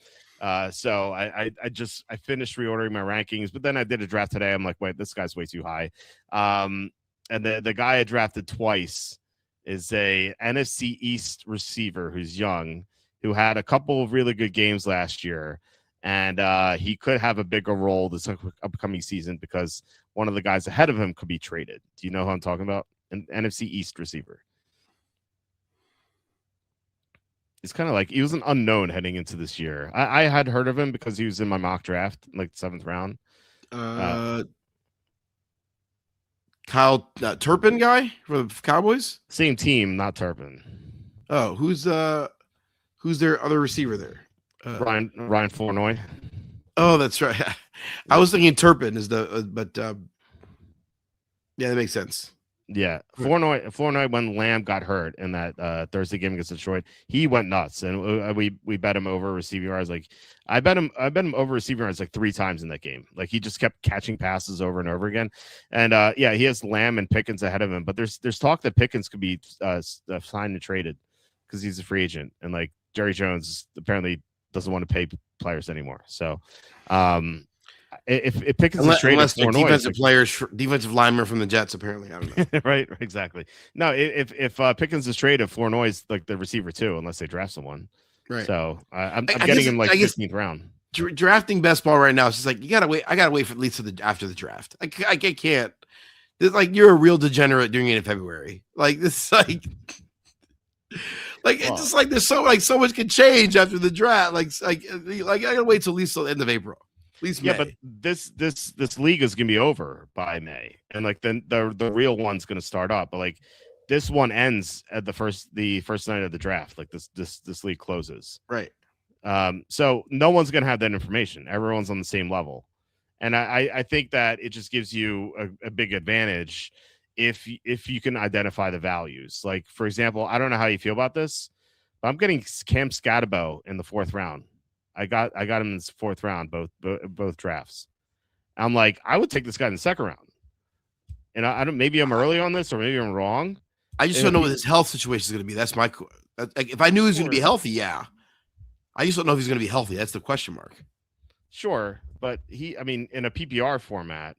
So I finished reordering my rankings, but then I did a draft today. I'm like, wait, this guy's way too high. And the guy I drafted twice is a NFC East receiver who's young, who had a couple of really good games last year, and he could have a bigger role this upcoming season because one of the guys ahead of him could be traded. Do you know who I'm talking about? An NFC East receiver. It's kind of like he was an unknown heading into this year. I had heard of him because he was in my mock draft, like the 7th round. Kyle Turpin guy for the Cowboys? Same team, not Turpin. Oh, who's their other receiver there? Ryan Flournoy. Oh, that's right. I was thinking Turpin is but yeah, that makes sense. Yeah, Flournoy when Lamb got hurt in that Thursday game against Detroit, he went nuts, and we bet him over receiving yards. Like I bet him over receiving yards like 3 times in that game. Like he just kept catching passes over and over again. And he has Lamb and Pickens ahead of him, but there's talk that Pickens could be signed and traded because he's a free agent, and like Jerry Jones apparently doesn't want to pay players anymore. So if Pickens is traded, unless defensive linemen from the Jets, apparently, I don't know. Right, exactly. No, if Pickens is traded, Flournoy's like the receiver too, unless they draft someone. Right. So I'm getting him like 15th round. Drafting best ball right now is just like you gotta wait. I gotta wait for at least after the draft. I can't. It's like you're a real degenerate doing it in February. Like this, it's just like there's so much can change after the draft. Like I gotta wait till at least the end of April. At least May. But this league is gonna be over by May, and like then the real one's gonna start up. But like this one ends at the first night of the draft. Like this league closes. Right. So no one's gonna have that information. Everyone's on the same level, and I think that it just gives you a big advantage if you can identify the values. Like for example, I don't know how you feel about this, but I'm getting Cam Scatterbo in the 4th round. I got him in the 4th round, both drafts. I'm like, I would take this guy in the 2nd round. And I don't. Maybe I'm early on this, or maybe I'm wrong. I just don't know what his health situation is going to be. That's my. Like, if I knew he was going to be healthy, yeah. I just don't know if he's going to be healthy. That's the question mark. Sure, but in a PPR format,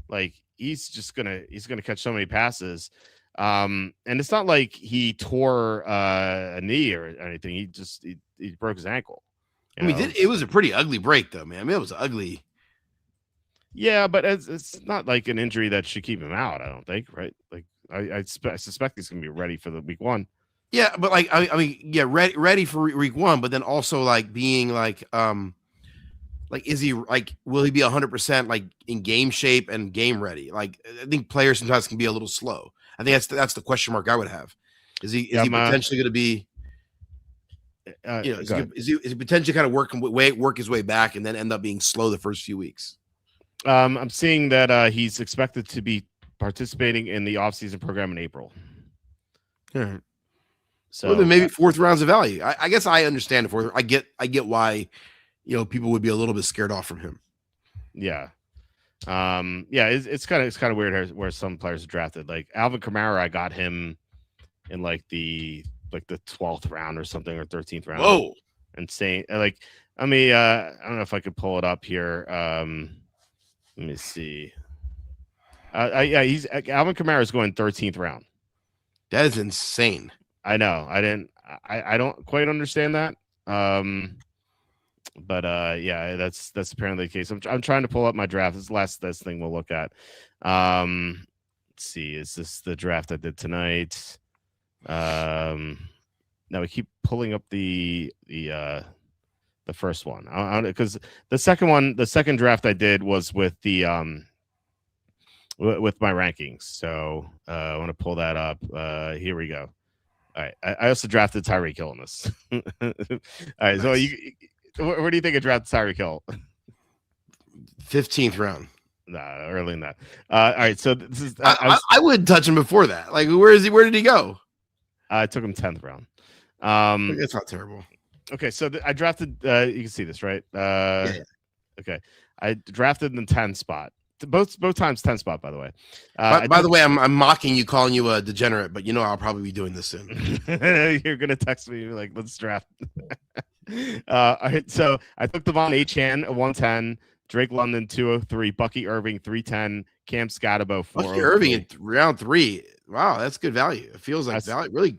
like he's gonna catch so many passes. And it's not like he tore a knee or anything. He broke his ankle. I mean, it was a pretty ugly break, though, man. I mean, it was ugly. Yeah, but it's not like an injury that should keep him out. I don't think, right? Like I suspect he's gonna be ready for the week 1. Yeah, but like I mean, yeah, ready for week 1, but then also like being like is he like will he be 100% like in game shape and game ready? Like I think players sometimes can be a little slow. I think that's the question mark I would have. Is he potentially going to be? Is he potentially kind of work his way back and then end up being slow the first few weeks? I'm seeing that he's expected to be participating in the offseason program in April. Yeah. So then maybe 4th rounds of value. I guess I understand the 4th. I get why people would be a little bit scared off from him. Yeah. It's kind of weird where some players are drafted. Like Alvin Kamara, I got him in like the 12th round or something, or 13th round. Whoa. Insane. Like, I mean, I don't know if I could pull it up here. Let me see. Alvin Kamara is going 13th round. That is insane. I know. I don't quite understand that. But that's apparently the case. I'm trying to pull up my draft. This is the last thing we'll look at. Let's see. Is this the draft I did tonight? Now we keep pulling up the first one, because the second draft I did was with the with my rankings. So I want to pull that up. Here we go. All right. I also drafted Tyreek Hill in this. All right. Nice. So where do you think I drafted Tyreek Hill? 15th round. Nah, early in that. All right. So this is. I wouldn't touch him before that. Like, where is he? Where did he go? I took him 10th round. That's not terrible. Okay, so I drafted. You can see this, right? Yeah. Okay, I drafted in the 10 spot. Both times 10 spot, by the way. By the way, I'm mocking you, calling you a degenerate, but I'll probably be doing this soon. You're gonna text me like, let's draft. All right, so I took Devon Achane at 110, Drake London 203, Bucky Irving 310, Cam Scatterbo 403. Bucky Irving in round 3. Wow, that's good value. It feels like value. Really.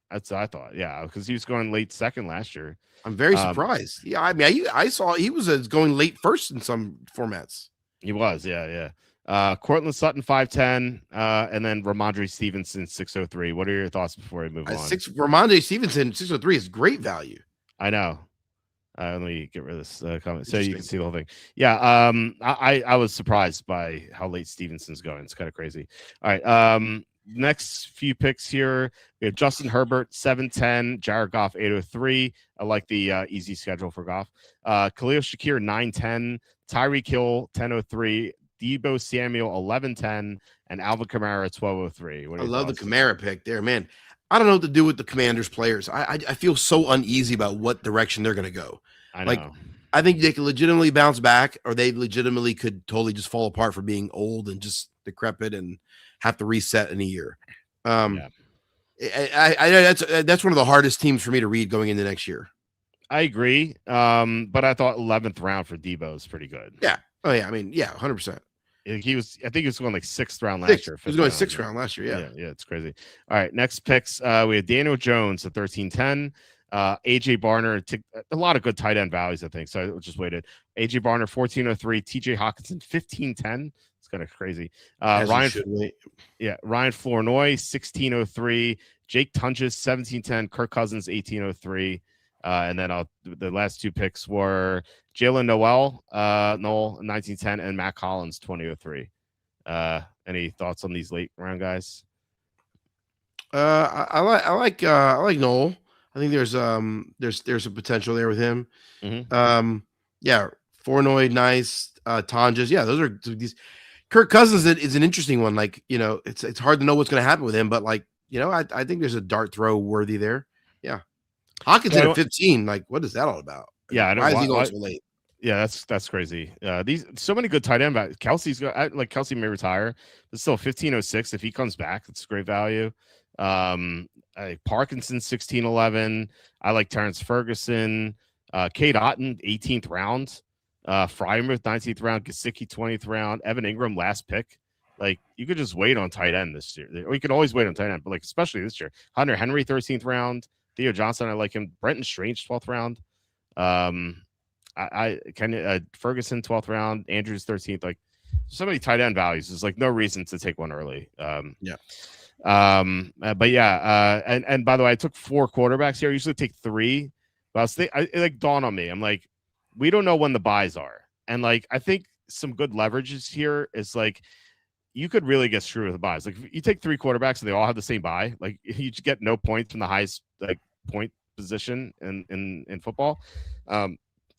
That's what I thought. Yeah, because he was going late 2nd last year. I'm very surprised. Yeah, I mean, I saw he was going late 1st in some formats. He was, yeah. Cortland Sutton 510, and then Ramondre Stevenson 603. What are your thoughts before we move on? Ramondre Stevenson 603 is great value. I know. Let me get rid of this comment so you can see the whole thing. Yeah, I was surprised by how late Stevenson's going. It's kind of crazy. All right, next few picks here. We have Justin Herbert 710, Jared Goff 803. I like the easy schedule for Goff. Khalil Shakir 910, Tyreek Hill 1003, Deebo Samuel 1110, and Alvin Kamara 1203. I love the Kamara pick there, man. I don't know what to do with the Commanders players. I feel so uneasy about what direction they're going to go. I know. I think they could legitimately bounce back, or they legitimately could totally just fall apart for being old and just decrepit and have to reset in a year. That's one of the hardest teams for me to read going into next year. I agree. But I thought 11th round for Deebo is pretty good. Yeah. Oh yeah. I mean, yeah, 100%. I think he was going like 6th round last year. He was going 6th round last year. Yeah. It's crazy. All right. Next picks. We have Daniel Jones at 1310. AJ Barner, a lot of good tight end values, I think. So I just waited. AJ Barner 1403, TJ Hawkinson 1510. It's kind of crazy. Ryan Flournoy 1603, Jake Tunges 1710, Kirk Cousins 1803. And then the last 2 picks were Jalen Noel 1910, and Matt Collins 2003. Any thoughts on these late round guys? I like Noel. I think there's a potential there with him. Mm-hmm. Flournoy, nice. Tonjes, those are these. Kirk Cousins is an interesting one. Like, it's hard to know what's going to happen with him, but like, I think there's a dart throw worthy there. Yeah. Hawkinson at 15. Like, what is that all about? Yeah, I know. Why is he going so late? Yeah, that's crazy. These so many good tight end values. Kelsey may retire, but still 1506. If he comes back, it's great value. Parkinson 1611. I like Terrence Ferguson. Cade Otton 18th round. Freiermuth 19th round. Gesicki 20th round. Evan Ingram last pick. Like you could just wait on tight end this year. Or you could always wait on tight end, but like especially this year. Hunter Henry, 13th round. Theo Johnson, I like him. Brenton Strange, 12th round. I can Ferguson, 12th round. Andrews, 13th. Like so many tight end values. There's like no reason to take one early. Yeah. But yeah. And by the way, I took 4 quarterbacks here. I usually take 3. But it like dawned on me. I'm like, we don't know when the buys are, and like I think some good leverages here is like you could really get screwed with the buys. Like if you take 3 quarterbacks and they all have the same buy, like you just get no points from the highest like point position in football.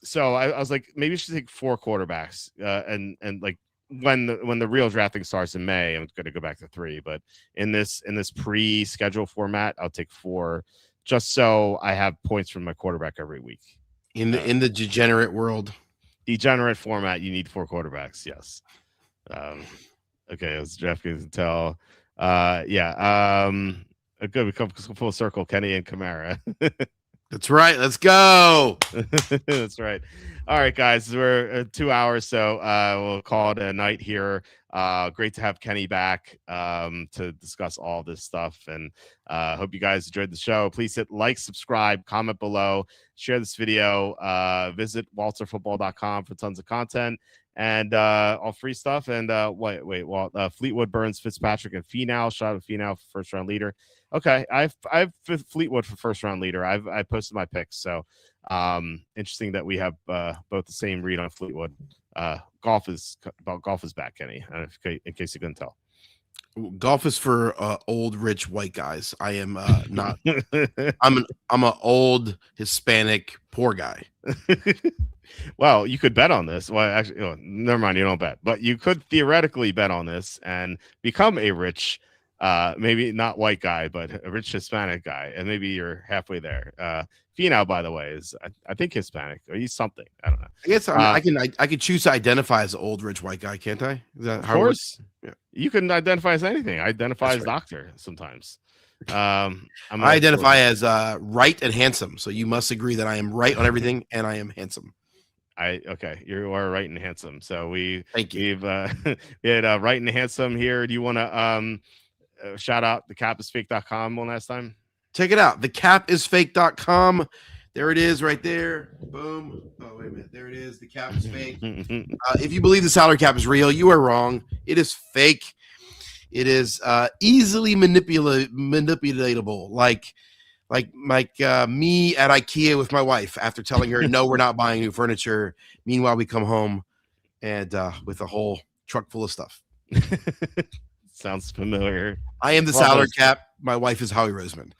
So I was like, maybe you should take 4 quarterbacks, and like when the real drafting starts in May, I'm going to go back to 3. But in this pre-schedule format, I'll take 4, just so I have points from my quarterback every week. In the degenerate world, degenerate format, you need 4 quarterbacks. Yes. Okay, let's DraftKings tell. Yeah. Good. We come full circle. Kenny and Kamara. That's right. Let's go. That's right. All right, guys. We're 2 hours, so we'll call it a night here. Great to have Kenny back to discuss all this stuff, and hope you guys enjoyed the show. Please hit like, subscribe, comment below, share this video, visit walterfootball.com for tons of content and all free stuff. And Fleetwood, Burns, Fitzpatrick, and Finau. Shout out to Finau for first round leader. Okay, I've Fleetwood for first round leader. I posted my picks, so interesting that we have both the same read on Fleetwood. Golf is back, Kenny. In case you couldn't tell, golf is for old rich white guys. I am not. I'm an old Hispanic poor guy. Well, you could bet on this. Well, actually, never mind. You don't bet, but you could theoretically bet on this and become a rich, maybe not white guy, but a rich Hispanic guy, and maybe you're halfway there. Finau, by the way, is I think Hispanic, or he's something. I don't know. I guess I can choose to identify as an old rich white guy, can't I? Is that of how course, yeah. You can identify as anything. I identify as doctor sometimes. I identify as right and handsome. So you must agree that I am right on everything and I am handsome. Okay, you are right and handsome. So thank you. We had right and handsome here. Do you want to shout out thecapisfake.com one last time? Check it out. Thecapisfake.com. There it is right there. Boom. Oh, wait a minute. There it is. The cap is fake. If you believe the salary cap is real, you are wrong. It is fake. It is easily manipulatable. Like me at IKEA with my wife after telling her, no, we're not buying new furniture. Meanwhile, we come home and with a whole truck full of stuff. Sounds familiar. I am the salary cap. My wife is Howie Roseman.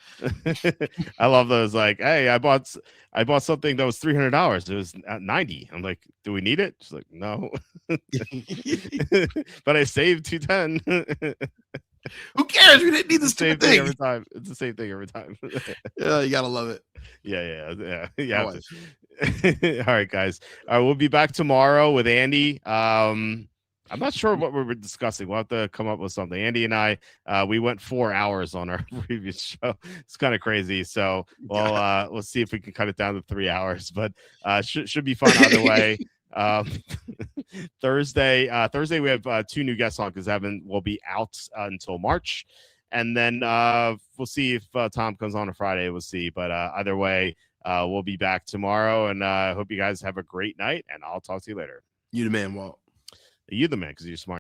I love those. Like, hey, I bought something that was $300. It was at $90. I'm like, do we need it? She's like, no. But I saved $210. Who cares? We didn't need the same thing every time. It's the same thing every time. Yeah, you gotta love it. Yeah. All right, guys. We'll be back tomorrow with Andy. I'm not sure what we were discussing. We'll have to come up with something. Andy and I, we went 4 hours on our previous show. It's kind of crazy. So we'll see if we can cut it down to 3 hours. But should be fun either way. Thursday we have 2 new guests on because Evan will be out until March, and then we'll see if Tom comes on Friday. We'll see. But either way, we'll be back tomorrow, and I hope you guys have a great night. And I'll talk to you later. You the man, Walt. You the man, because you're smart.